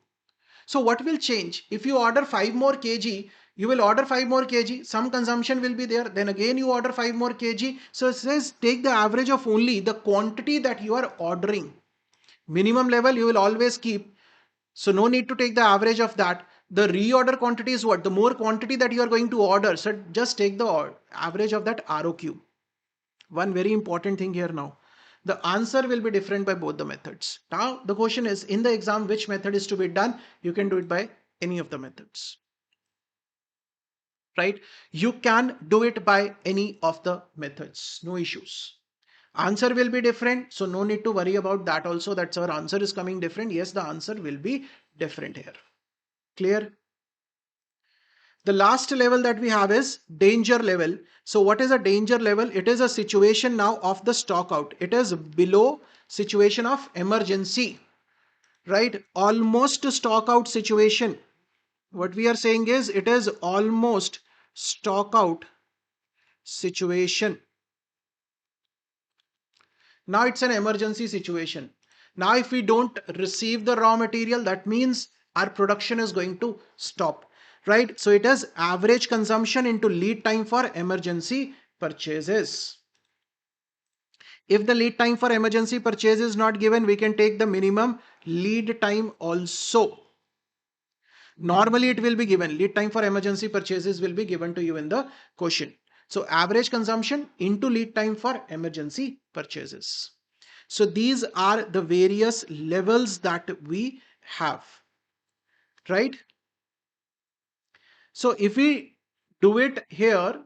So what will change? If you order 5 more kg, you will order 5 more kg. Some consumption will be there. Then again you order 5 more kg. So it says take the average of only the quantity that you are ordering. Minimum level you will always keep. So no need to take the average of that. The reorder quantity is what? The more quantity that you are going to order. So just take the average of that ROQ. One very important thing here now. The answer will be different by both the methods. Now the question is in the exam which method is to be done. You can do it by any of the methods. right? You can do it by any of the methods, no issues. Answer will be different, so no need to worry about that also, that our answer is coming different. Yes, the answer will be different here. Clear? The last level that we have is danger level. So what is a danger level? It is a situation now of the stock out. It is below situation of emergency, right? Almost stock out situation. What we are saying is it is almost stock out situation. Now it's an emergency situation. Now if we don't receive the raw material, that means our production is going to stop, right? So it is average consumption into lead time for emergency purchases. If the lead time for emergency purchase is not given, we can take the minimum lead time also. Normally it will be given. Lead time for emergency purchases will be given to you in the question. So average consumption into lead time for emergency purchases. So these are the various levels that we have, right? So if we do it here,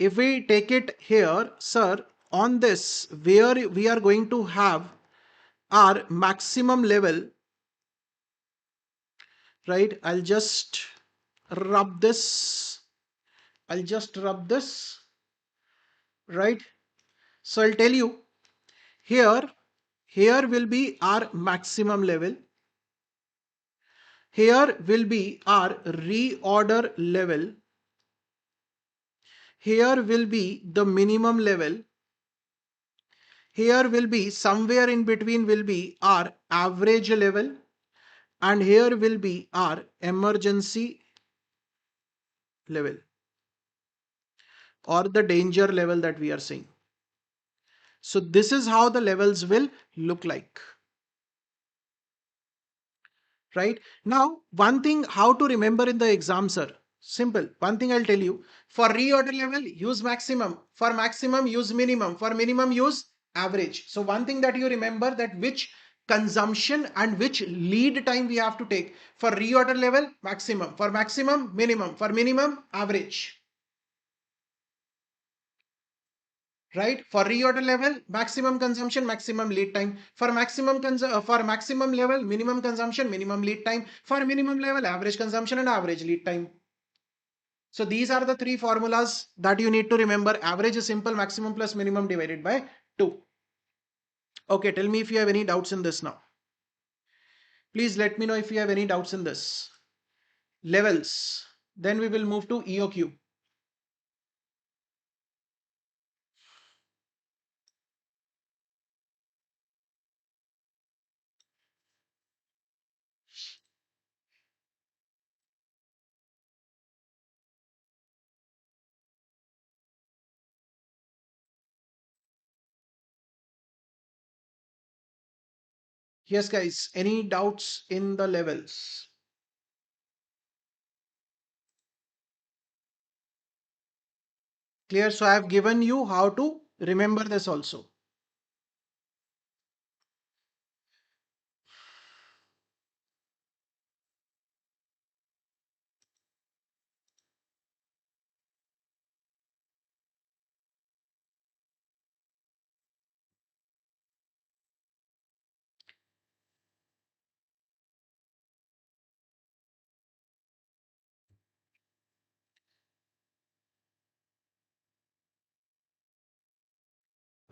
if we take it here, sir, on this, where we are going to have our maximum level, right? I'll just rub this. I'll just rub this, right? So I'll tell you here, here will be our maximum level. Here will be our reorder level. Here will be the minimum level. Here will be somewhere in between will be our average level. And here will be our emergency level or the danger level that we are seeing. So this is how the levels will look like. Right? Now, one thing how to remember in the exam, sir. Simple. One thing I'll tell you. For reorder level, use maximum. For maximum, use minimum. For minimum, use average. So one thing that you remember, that which consumption and which lead time we have to take. For reorder level, maximum. For maximum, minimum. For minimum, average. Right? For reorder level, maximum consumption, maximum lead time. For maximum level, minimum consumption, minimum lead time. For minimum level, average consumption and average lead time. So these are the three formulas that you need to remember. Average is simple, maximum plus minimum divided by 2. Okay, tell me if you have any doubts in this now. Please let me know if you have any doubts in this. Levels. Then we will move to EOQ. Yes, guys, any doubts in the levels? Clear? So I have given you how to remember this also.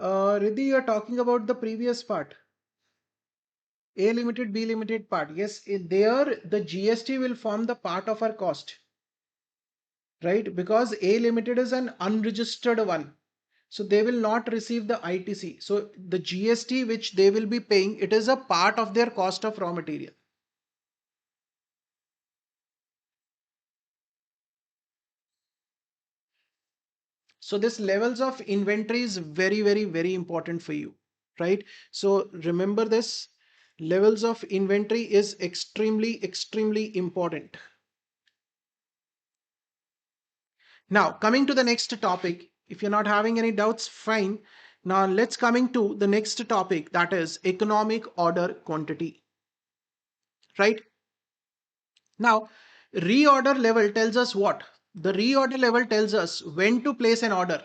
Riddhi, you are talking about the previous part. A limited, B limited part. Yes, there the GST will form the part of our cost, right? Because A limited is an unregistered one. So they will not receive the ITC. So the GST which they will be paying, it is a part of their cost of raw material. So this levels of inventory is very, very, very important for you, right? So remember this, levels of inventory is extremely, extremely important. Now coming to the next topic, if you're not having any doubts, fine. Now let's coming to the next topic, that is economic order quantity, right? Now Reorder level tells us what? The reorder level tells us when to place an order.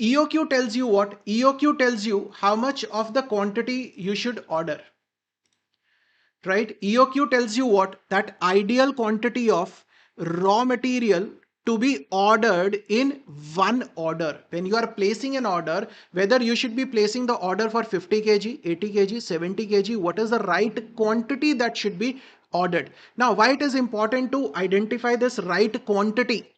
EOQ tells you what? EOQ tells you how much of the quantity you should order. Right? EOQ tells you what? That ideal quantity of raw material to be ordered in one order. When you are placing an order, whether you should be placing the order for 50 kg, 80 kg, 70 kg, what is the right quantity that should be ordered? Now, why it is important to identify this right quantity?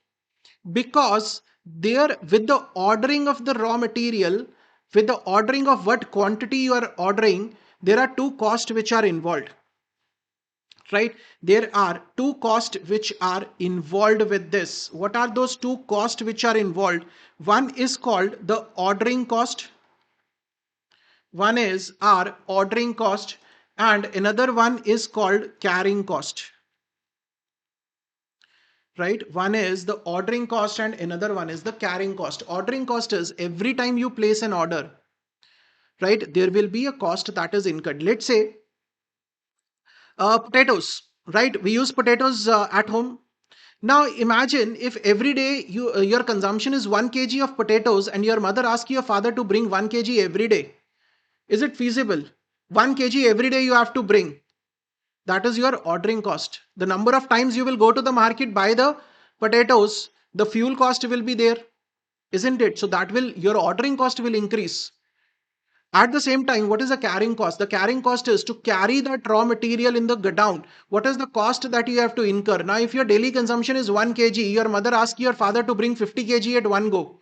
Because there, with the ordering of the raw material, with the ordering of what quantity you are ordering, there are two costs which are involved. Right? There are two costs which are involved with this. What are those two costs which are involved? One is called the ordering cost. One is our ordering cost, and another one is called carrying cost. Right? One is the ordering cost and another one is the carrying cost. Ordering cost is every time you place an order, right, there will be a cost that is incurred. Let's say potatoes, right? We use potatoes at home. Now imagine if every day your consumption is 1 kg of potatoes and your mother asks your father to bring 1 kg every day. Is it feasible? 1 kg every day you have to bring. That is your ordering cost. The number of times you will go to the market, buy the potatoes, the fuel cost will be there, isn't it? So that will, your ordering cost will increase. At the same time, what is the carrying cost? The carrying cost is to carry that raw material in the godown. What is the cost that you have to incur? Now, if your daily consumption is 1 kg, your mother asks your father to bring 50 kg at one go.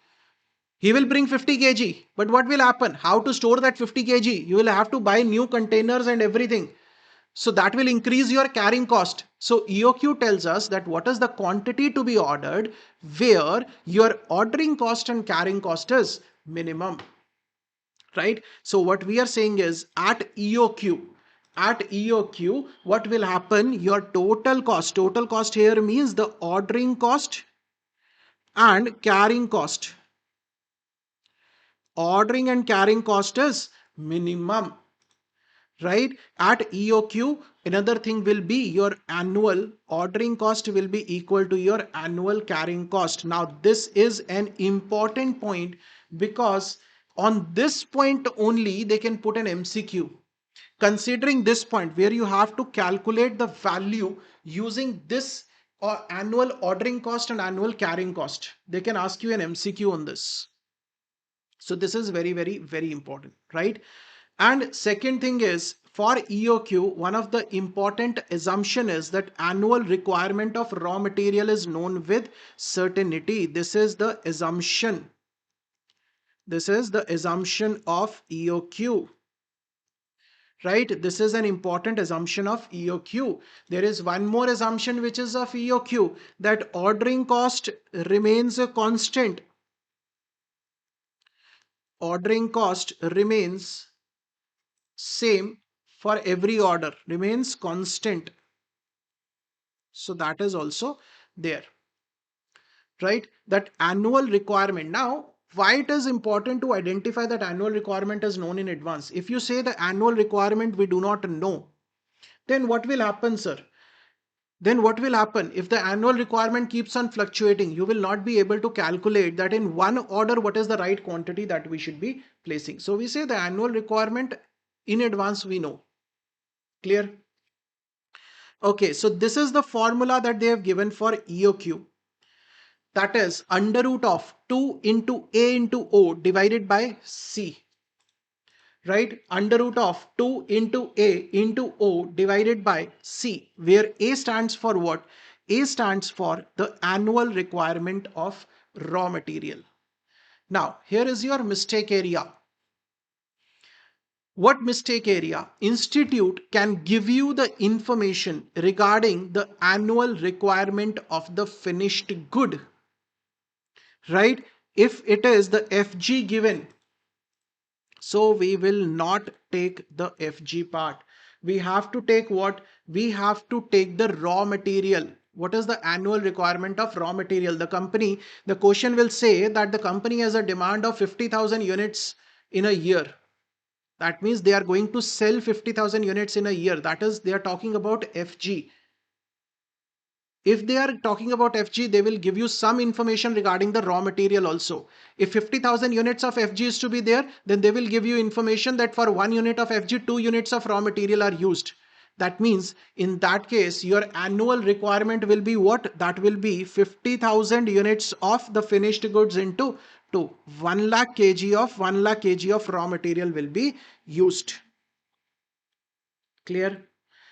He will bring 50 kg. But what will happen? How to store that 50 kg? You will have to buy new containers and everything. So that will increase your carrying cost. So EOQ tells us that what is the quantity to be ordered, where your ordering cost and carrying cost is minimum. Right? So what we are saying is at EOQ, what will happen? Your total cost here means the ordering cost and carrying cost. Ordering and carrying cost is minimum. Right? At EOQ, another thing will be your annual ordering cost will be equal to your annual carrying cost. Now, this is an important point because on this point only they can put an MCQ. Considering this point where you have to calculate the value using this annual ordering cost and annual carrying cost, they can ask you an MCQ on this. So this is very, very, very important, right? And second thing is, for EOQ, one of the important assumption is that annual requirement of raw material is known with certainty. This is the assumption. This is the assumption of EOQ. Right? This is an important assumption of EOQ. There is one more assumption which is of EOQ, that ordering cost remains a constant. Ordering cost remains same for every order, remains constant. So that is also there, right? That annual requirement. Now, why it is important to identify that annual requirement is known in advance? If you say the annual requirement we do not know, then what will happen, sir? Then what will happen if the annual requirement keeps on fluctuating? You will not be able to calculate that in one order what is the right quantity that we should be placing. So we say the annual requirement in advance we know. Clear? Okay, so this is the formula that they have given for EOQ. That is under root of 2 into A into O divided by C. Right? Under root of 2 into A into O divided by C, where A stands for what? A stands for the annual requirement of raw material. Now, here is your mistake area. What mistake area? Institute can give you the information regarding the annual requirement of the finished good. Right? If it is the FG given, so we will not take the FG part. We have to take what? We have to take the raw material. What is the annual requirement of raw material? The company, the question will say that the company has a demand of 50,000 units in a year. That means they are going to sell 50,000 units in a year. That is, they are talking about FG. If they are talking about FG, they will give you some information regarding the raw material also. If 50,000 units of FG is to be there, then they will give you information that for 1 unit of FG, 2 units of raw material are used. That means in that case, your annual requirement will be what? That will be 50,000 units of the finished goods into 1 lakh kg of raw material will be used. Clear?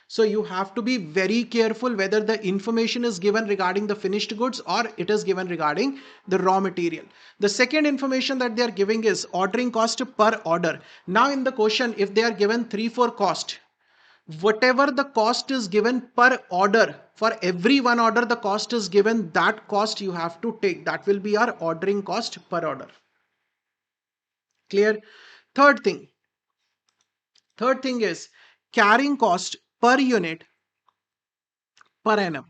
So you have to be very careful whether the information is given regarding the finished goods or it is given regarding the raw material. The second information that they are giving is ordering cost per order. Now in the question, if they are given 3-4 cost, whatever the cost is given per order, for every one order the cost is given, that cost you have to take. That will be our ordering cost per order. Clear? Third thing. Third thing is carrying cost per unit per annum.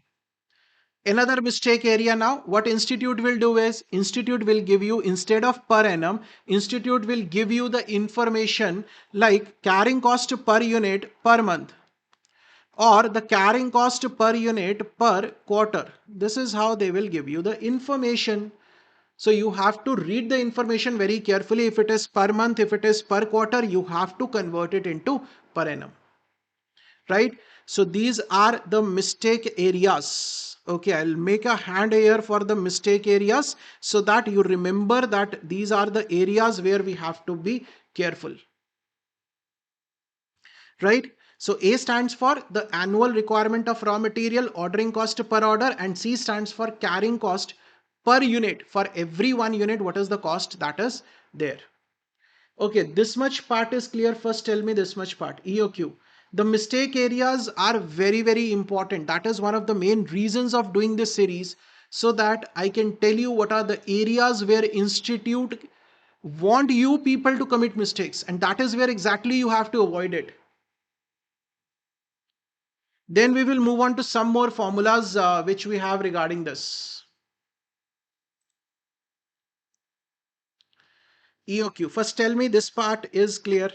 Another mistake area now, what institute will do is, institute will give you, instead of per annum, institute will give you the information like carrying cost per unit per month or the carrying cost per unit per quarter. This is how they will give you the information. So you have to read the information very carefully. If it is per month, if it is per quarter, you have to convert it into per annum. Right? So these are the mistake areas. Okay, I'll make a hand here for the mistake areas so that you remember that these are the areas where we have to be careful. Right? So A stands for the annual requirement of raw material, ordering cost per order, and C stands for carrying cost per unit. For every 1 unit, what is the cost that is there? Okay, this much part is clear. First tell me this much part, EOQ. The mistake areas are very, very important. That is one of the main reasons of doing this series, so that I can tell you what are the areas where institute want you people to commit mistakes, and that is where exactly you have to avoid it. Then we will move on to some more formulas which we have regarding this. EOQ. First tell me this part is clear.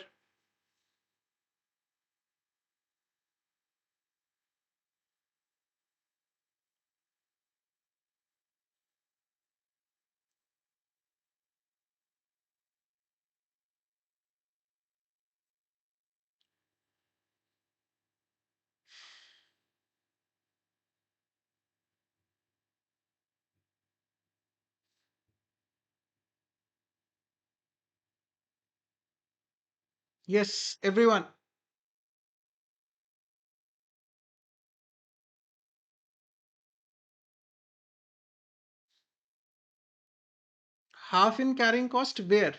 Yes, everyone. Half in carrying cost where?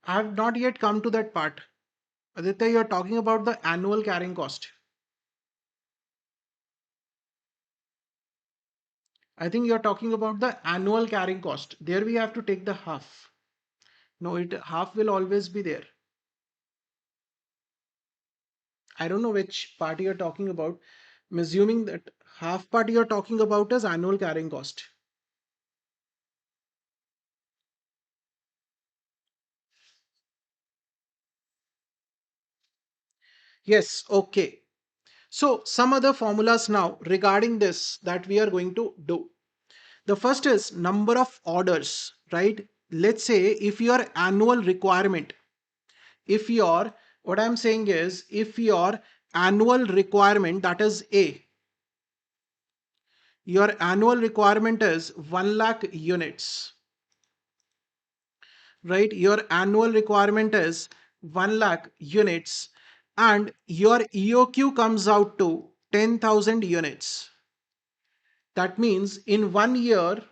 I have not yet come to that part. Aditya, you are talking about the annual carrying cost. I think you are talking about the annual carrying cost. There we have to take the half. No, it half will always be there. I don't know which part you are talking about. I'm assuming that half part you are talking about is annual carrying cost. Yes, okay. So some other formulas now regarding this that we are going to do. The first is number of orders, right? Let's say if your annual requirement, if your, what I'm saying is, if your annual requirement, that is A, your annual requirement is 1 lakh units, right? Your annual requirement is 1 lakh units and your EOQ comes out to 10,000 units. That means in one year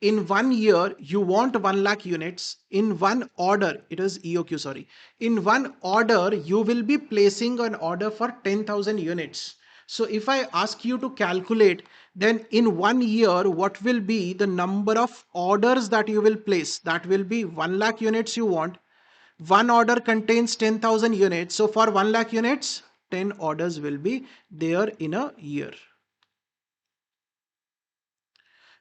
you want 1 lakh units. In one order, it is EOQ, sorry, in one order you will be placing an order for 10,000 units. So if I ask you to calculate, then in 1 year what will be the number of orders that you will place? That will be 1 lakh units you want. One order contains 10,000 units, so for 1 lakh units 10 orders will be there in a year,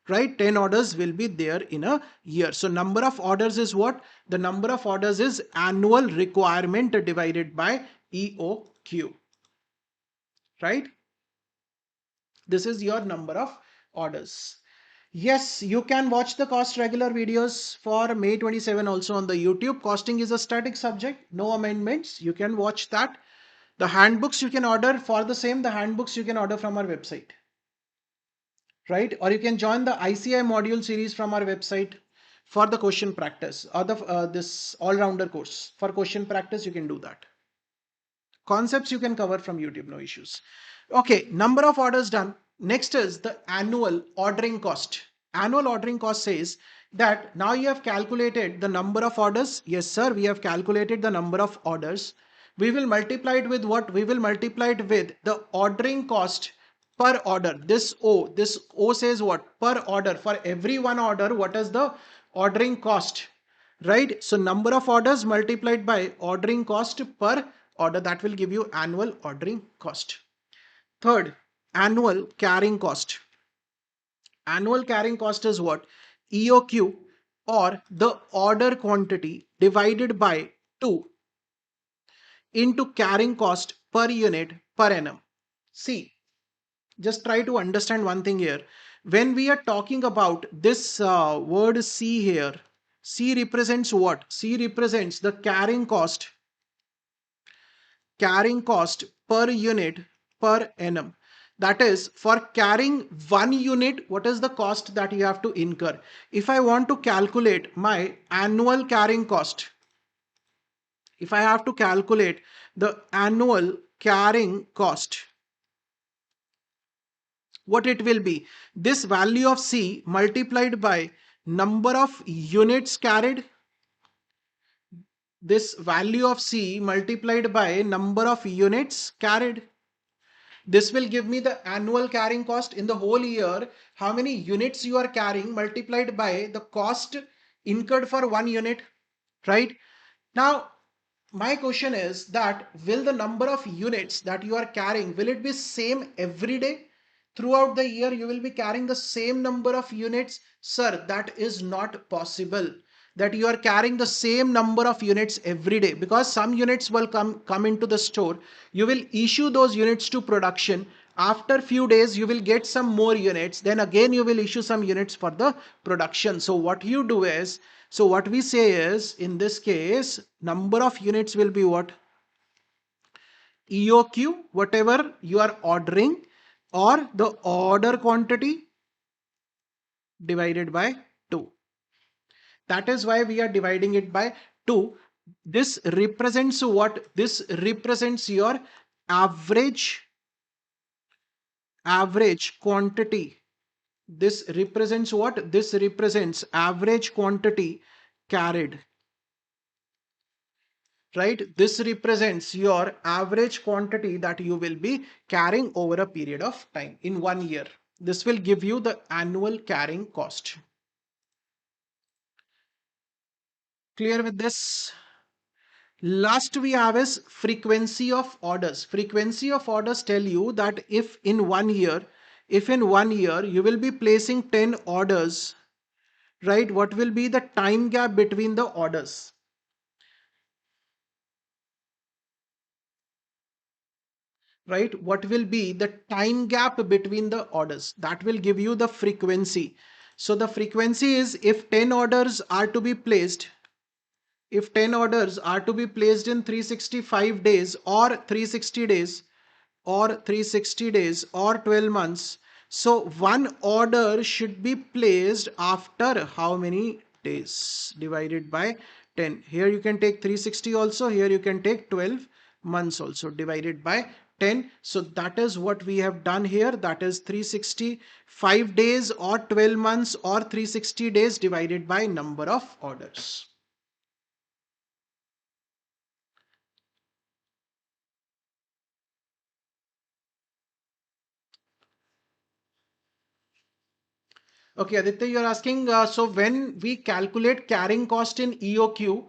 right? 10 orders will be there in a year. So number of orders is what? The number of orders is annual requirement divided by EOQ, right? This is your number of orders. Yes, you can watch the cost regular videos for May 27 also on the YouTube. Costing is a static subject, no amendments. You can watch that. The handbooks you can order for the same, the handbooks you can order from our website, right? Or you can join the ICI module series from our website for the question practice, or the this all-rounder course. For question practice, you can do that. Concepts you can cover from YouTube, no issues. Okay, number of orders done. Next is the annual ordering cost. Annual ordering cost says that now you have calculated the number of orders. Yes, sir, we have calculated the number of orders. We will multiply it with what? We will multiply it with the ordering cost per order. This O says what? Per order. For every one order, what is the ordering cost? Right? So number of orders multiplied by ordering cost per order, that will give you annual ordering cost. Third, annual carrying cost. Annual carrying cost is what? EOQ, or the order quantity divided by 2 into carrying cost per unit per annum. See, just try to understand one thing here. When we are talking about this word C here, C represents what? C represents the carrying cost per unit per annum. That is, for carrying 1 unit, what is the cost that you have to incur? If I want to calculate my annual carrying cost, if I have to calculate the annual carrying cost, what it will be? This value of C multiplied by number of units carried, this value of C multiplied by number of units carried. This will give me the annual carrying cost in the whole year. How many units you are carrying multiplied by the cost incurred for 1 unit, right? Now, my question is that will the number of units that you are carrying, will it be same every day? Throughout the year, you will be carrying the same number of units? Sir, that is not possible. That you are carrying the same number of units every day, because some units will come into the store. You will issue those units to production. After few days, you will get some more units. Then again, you will issue some units for the production. So what you do is, so what we say is, in this case, number of units will be what? EOQ, whatever you are ordering, or the order quantity divided by 2. That is why we are dividing it by 2. This represents what? This represents your average quantity. This represents what? This represents average quantity carried. Right? This represents your average quantity that you will be carrying over a period of time in 1 year. This will give you the annual carrying cost. Clear with this? Last we have is frequency of orders. Frequency of orders tell you that if in 1 year, you will be placing 10 orders, right? What will be the time gap between the orders? Right? What will be the time gap between the orders? That will give you the frequency. So the frequency is, if 10 orders are to be placed, if 10 orders are to be placed in 365 days or 360 days or 12 months, so one order should be placed after how many days? Divided by 10. Here you can take 360 also, here you can take 12 months also, divided by 10. So that is what we have done here. That is 365 days or 12 months or 360 days divided by number of orders. Okay, Aditya, you're asking, so when we calculate carrying cost in EOQ,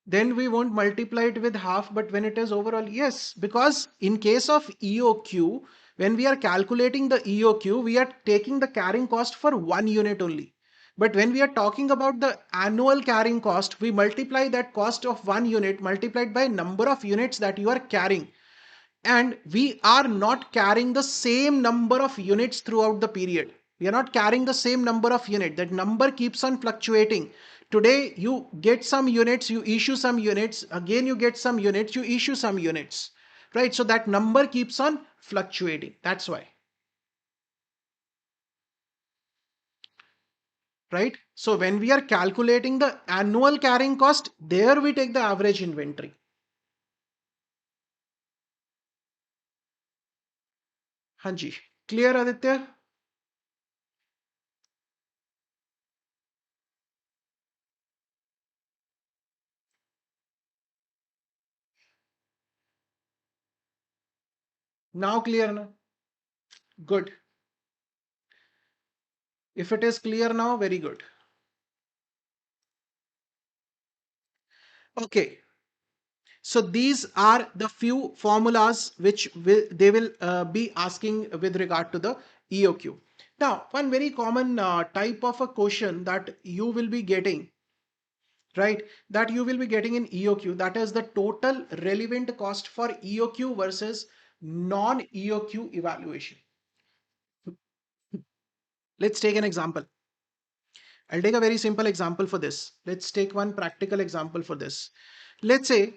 then we won't multiply it with half, but when it is overall, yes, because in case of EOQ, when we are calculating the EOQ, we are taking the carrying cost for 1 unit only. But when we are talking about the annual carrying cost, we multiply that cost of 1 unit multiplied by number of units that you are carrying. and we are not carrying the same number of units throughout the period. We are not carrying the same number of units. That number keeps on fluctuating. Today you get some units, you issue some units, again you get some units, you issue some units, right? So that number keeps on fluctuating. That's why, right? So when we are calculating the annual carrying cost, there we take the average inventory. Hanji, clear Aditya? Now clear na? Good. If it is clear now, very good. Okay. So these are the few formulas which they will be asking with regard to the EOQ. Now, one very common type of a question that you will be getting, right? That you will be getting in EOQ, that is the total relevant cost for EOQ versus non-EOQ evaluation. Let's take an example. I'll take a very simple example for this. Let's take one practical example for this. Let's say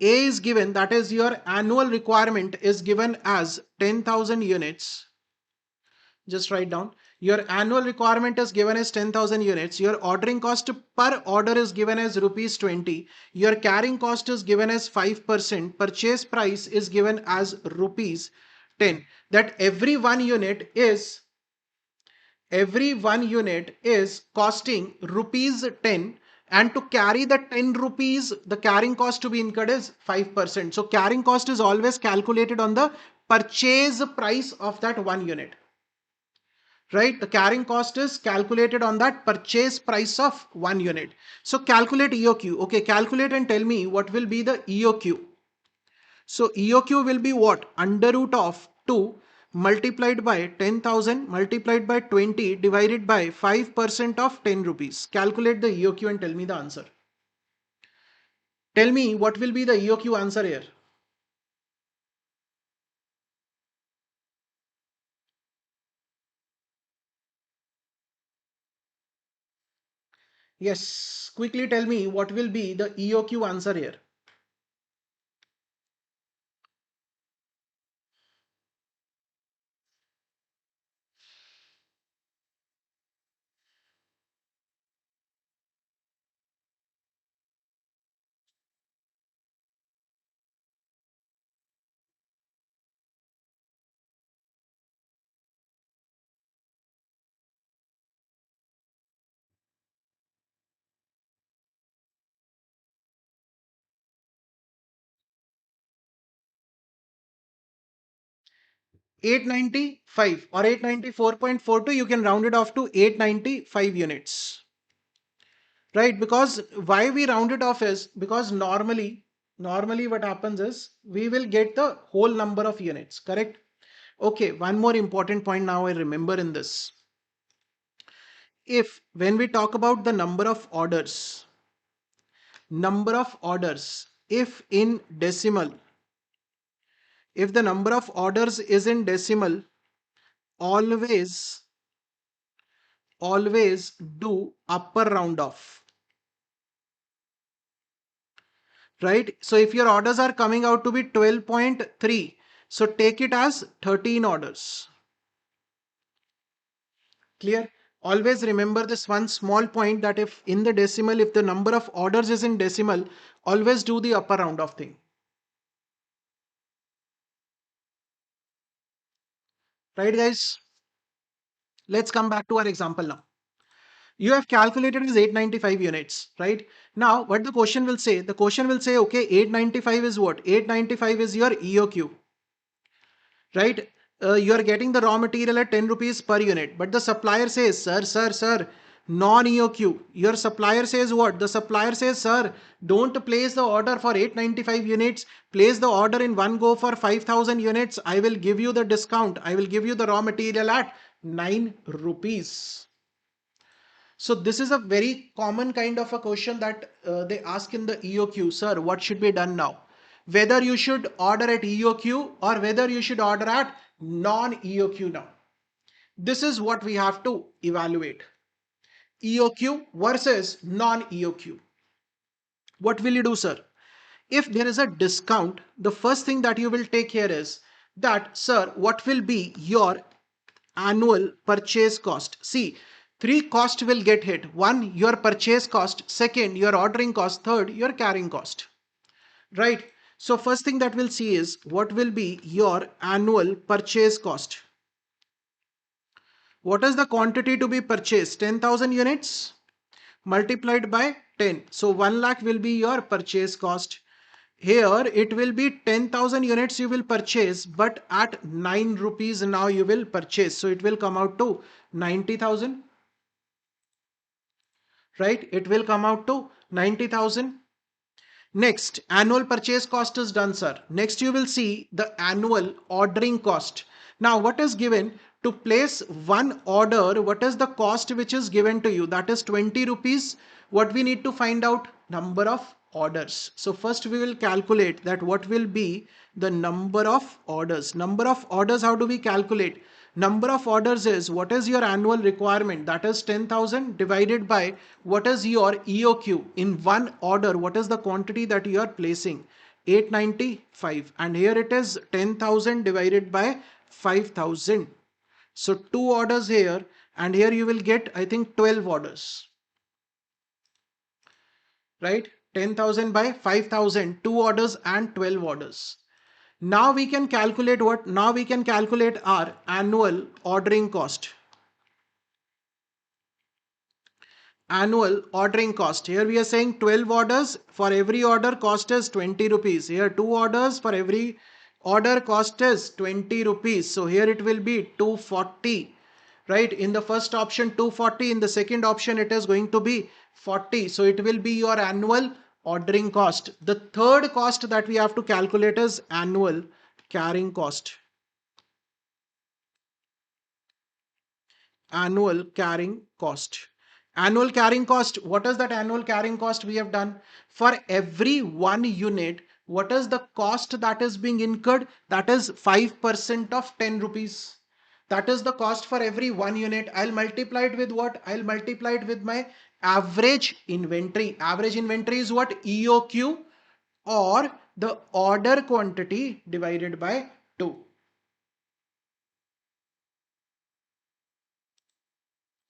A is given, that is your annual requirement is given as 10,000 units. Just write down. Your annual requirement is given as 10,000 units. Your ordering cost per order is given as rupees 20. Your carrying cost is given as 5%. Purchase price is given as rupees 10. That every one unit is costing rupees 10, and to carry the 10 rupees the carrying cost to be incurred is 5%. So carrying cost is always calculated on the purchase price of that one unit, right? The carrying cost is calculated on that purchase price of one unit. So calculate EOQ. Okay, calculate and tell me what will be the EOQ. So EOQ will be what? Under root of 2 multiplied by 10,000 multiplied by 20 divided by 5% of 10 rupees. Calculate the EOQ and tell me the answer. Tell me what will be the EOQ answer here. Yes, quickly tell me what will be the EOQ answer here. 895 or 894.42, you can round it off to 895 units, right? Because why we round it off is because normally what happens is we will get the whole number of units, correct? Okay, one more important point now I remember in this. If when we talk about the number of orders, if in decimal, if the number of orders is in decimal, always always do upper round off, right? So if your orders are coming out to be 12.3, so take it as 13 orders. Clear? Always remember this one small point, that if in the decimal, if the number of orders is in decimal, always do the upper round off thing. Right, guys? Let's come back to our example now. You have calculated as 895 units, right? Now, what the question will say? The question will say, okay, 895 is what? 895 is your EOQ, right? You are getting the raw material at 10 rupees per unit, but the supplier says, sir, non-EOQ. Your supplier says what? The supplier says, sir, don't place the order for 895 units. Place the order in one go for 5,000 units. I will give you the discount. I will give you the raw material at 9 rupees. So this is a very common kind of a question that they ask in the EOQ, sir, what should be done now? whether you should order at EOQ or whether you should order at non-EOQ now. This is what we have to evaluate. EOQ versus non-EOQ. What will you do, sir? If there is a discount, the first thing that you will take here is that, sir, what will be your annual purchase cost? See, three costs will get hit. One, your purchase cost. Second, your ordering cost. Third, your carrying cost. Right? So first thing that we'll see is what will be your annual purchase cost. What is the quantity to be purchased? 10,000 units multiplied by 10. So 1 lakh will be your purchase cost. Here it will be 10,000 units you will purchase, but at 9 rupees now you will purchase. So it will come out to 90,000. Right? It will come out to 90,000. Next, annual purchase cost is done, sir. Next, you will see the annual ordering cost. Now, what is given to place one order? What is the cost which is given to you? That is 20 rupees. What we need to find out? Number of orders. So first we will calculate that what will be the number of orders. Number of orders, how do we calculate? Number of orders is what is your annual requirement, that is 10,000 divided by what is your EOQ in one order, what is the quantity that you are placing, 895, and here it is 10,000 divided by 5,000. So two orders here, and here you will get, I think, 12 orders. Right? 10,000 by 5,000, two orders and 12 orders. Now we can calculate what? Now we can calculate our annual ordering cost. Annual ordering cost. Here we are saying 12 orders. For every order cost is 20 rupees. Here 2 orders, for every order cost is 20 rupees. So here it will be 240. Right? In the first option 240. In the second option it is going to be 40. So it will be your annual ordering cost. The third cost that we have to calculate is annual carrying cost. Annual carrying cost. Annual carrying cost. What is that annual carrying cost we have done? For every 1 unit, what is the cost that is being incurred? That is 5% of 10 rupees. That is the cost for every 1 unit. I'll multiply it with what? I'll multiply it with my average inventory. Average inventory is what? EOQ, or the order quantity divided by 2.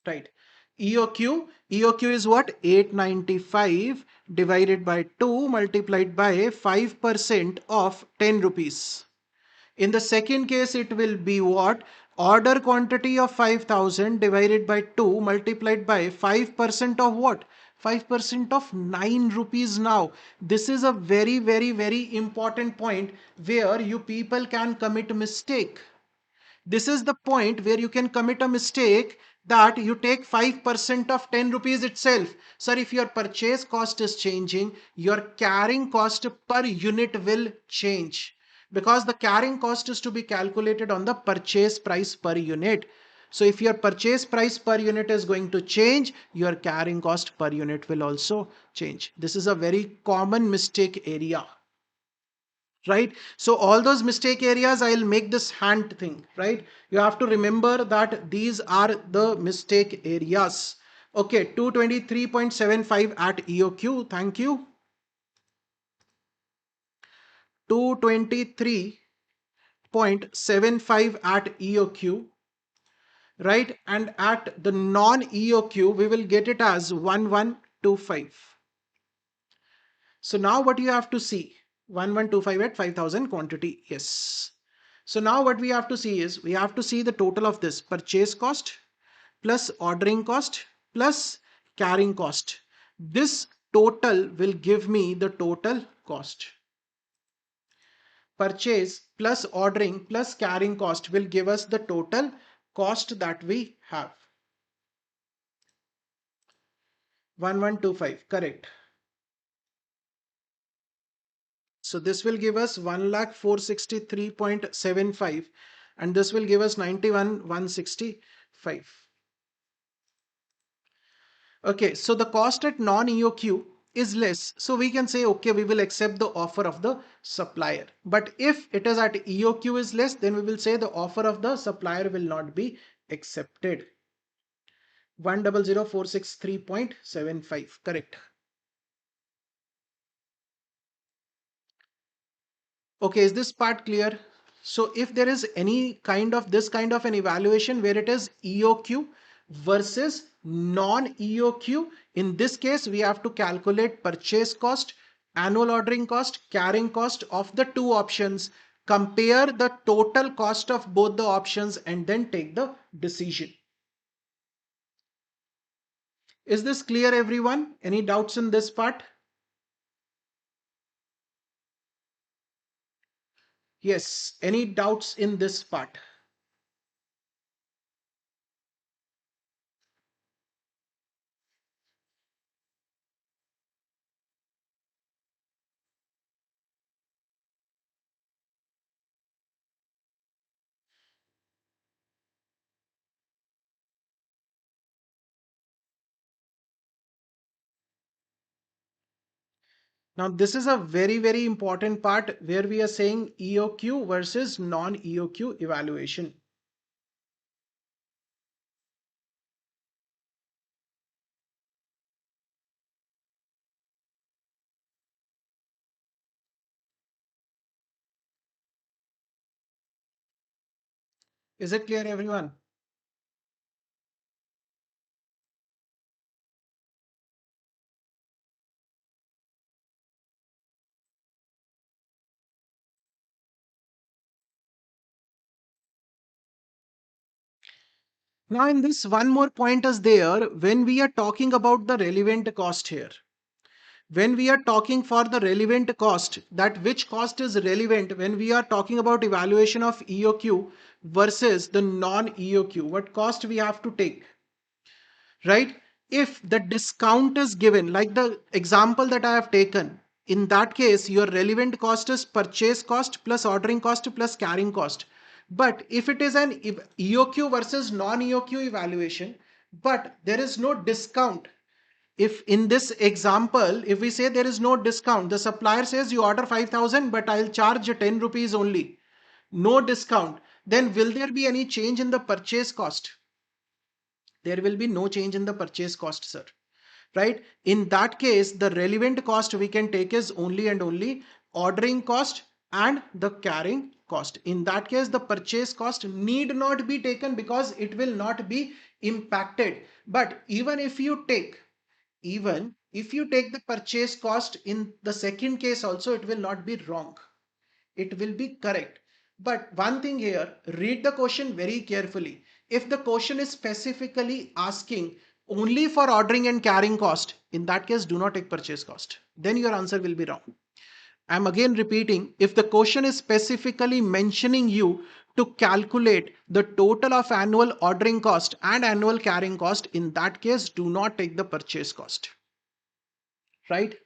Right. EOQ is what? 895 divided by 2 multiplied by 5% of 10 rupees. In the second case, it will be what? Order quantity of 5,000 divided by 2 multiplied by 5% of what? 5% of 9 rupees now. This is a very, very, very important point where you people can commit a mistake. This is the point where you can commit a mistake, that you take 5% of 10 rupees itself. Sir, if your purchase cost is changing, your carrying cost per unit will change, because the carrying cost is to be calculated on the purchase price per unit. So if your purchase price per unit is going to change, your carrying cost per unit will also change. This is a very common mistake area. Right? So all those mistake areas, I'll make this hand thing, right? You have to remember that these are the mistake areas. Okay, 223.75 at EOQ. Thank you. 223.75 at EOQ. Right? And at the non-EOQ, we will get it as 1125. So now what you have to see, 1125 at 5,000 quantity. Yes. So now what we have to see is, we have to see the total of this purchase cost plus ordering cost plus carrying cost. This total will give me the total cost. Purchase plus ordering plus carrying cost will give us the total cost that we have. 1125, correct. So this will give us 1,463.75, and this will give us 91,165. Okay, so the cost at non-EOQ is less, so we can say, okay, we will accept the offer of the supplier. But if it is at EOQ is less, then we will say the offer of the supplier will not be accepted. 100,463.75, correct. Okay, is this part clear? So if there is any kind of this kind of an evaluation where it is EOQ versus non-EOQ, in this case, we have to calculate purchase cost, annual ordering cost, carrying cost of the two options, compare the total cost of both the options, and then take the decision. Is this clear, everyone? Any doubts in this part? Yes, any doubts in this part? Now, this is a very, very important part where we are saying EOQ versus non-EOQ evaluation. Is it clear, everyone? Now, in this, one more point is there when we are talking about the relevant cost here. When we are talking for the relevant cost, that which cost is relevant when we are talking about evaluation of EOQ versus the non-EOQ, what cost we have to take, right? If the discount is given, like the example that I have taken, in that case, your relevant cost is purchase cost plus ordering cost plus carrying cost. But if it is an EOQ versus non-EOQ evaluation, but there is no discount, if in this example, if we say there is no discount, the supplier says you order 5,000, but I'll charge 10 rupees only, no discount, then will there be any change in the purchase cost? There will be no change in the purchase cost, sir. Right? In that case, the relevant cost we can take is only and only ordering cost and the carrying cost. In that case, the purchase cost need not be taken because it will not be impacted. But even if you take the purchase cost in the second case also, it will not be wrong. It will be correct. But one thing here, read the question very carefully. If the question is specifically asking only for ordering and carrying cost, in that case, do not take purchase cost. Then your answer will be wrong. I'm again repeating, if the question is specifically mentioning you to calculate the total of annual ordering cost and annual carrying cost, in that case, do not take the purchase cost. Right?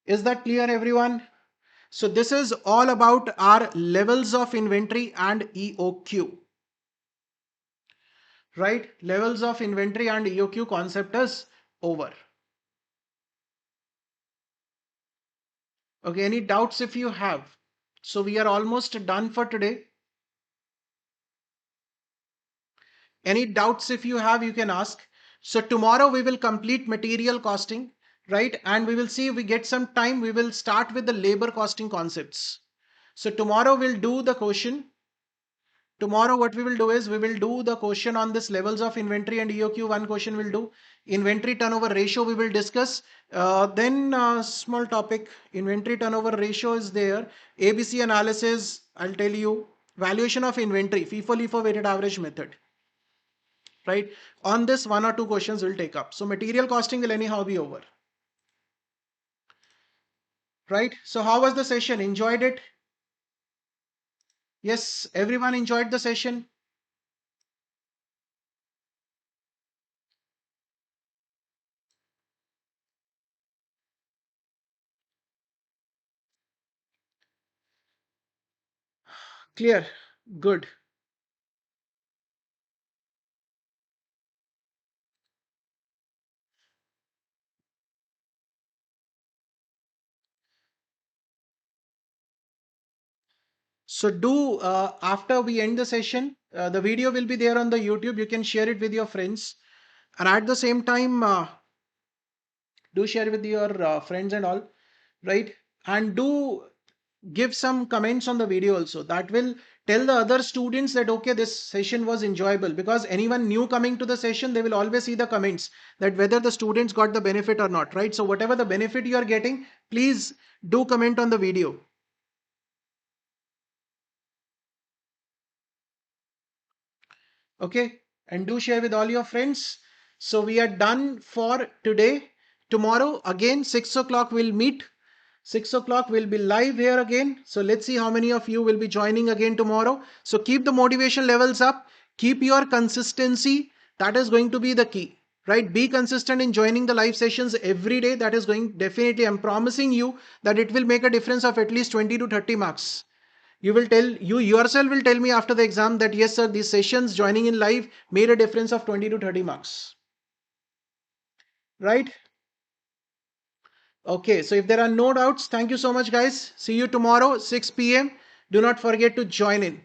Is that clear, everyone? So this is all about our levels of inventory and EOQ, right? Levels of inventory and EOQ concept is over. Okay, any doubts if you have? So we are almost done for today. Any doubts if you have, you can ask. So tomorrow we will complete material costing, right? And we will see if we get some time. We will start with the labor costing concepts. So tomorrow we'll do the question. Tomorrow, what we will do is we will do the question on this levels of inventory and EOQ. One question we'll do inventory turnover ratio. We will discuss. Then small topic inventory turnover ratio is there. ABC analysis. I'll tell you valuation of inventory. FIFO LIFO weighted average method. Right. On this, one or two questions we'll take up. So material costing will anyhow be over. Right. So how was the session? Enjoyed it? Yes, everyone enjoyed the session. Clear. Good. So do, after we end the session, the video will be there on the YouTube. You can share it with your friends. And at the same time, do share with your friends and all, right? And do give some comments on the video also. That will tell the other students that, okay, this session was enjoyable, because anyone new coming to the session, they will always see the comments that whether the students got the benefit or not, right? So whatever the benefit you are getting, please do comment on the video. Okay, and do share with all your friends. So we are done for today. Tomorrow again 6 o'clock we'll meet. 6 o'clock we'll be live here again. So let's see how many of you will be joining again tomorrow. So keep the motivation levels up. Keep your consistency. That is going to be the key, right? Be consistent in joining the live sessions every day. That is going, definitely, I'm promising you that it will make a difference of at least 20 to 30 marks. You will tell, you yourself will tell me after the exam that yes sir, these sessions joining in live made a difference of 20 to 30 marks, right? Okay, so if there are no doubts, thank you so much guys. See you tomorrow 6 p.m. Do not forget to join in,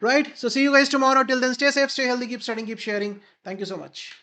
right? So see you guys tomorrow. Till then, stay safe, stay healthy, keep studying, keep sharing. Thank you so much.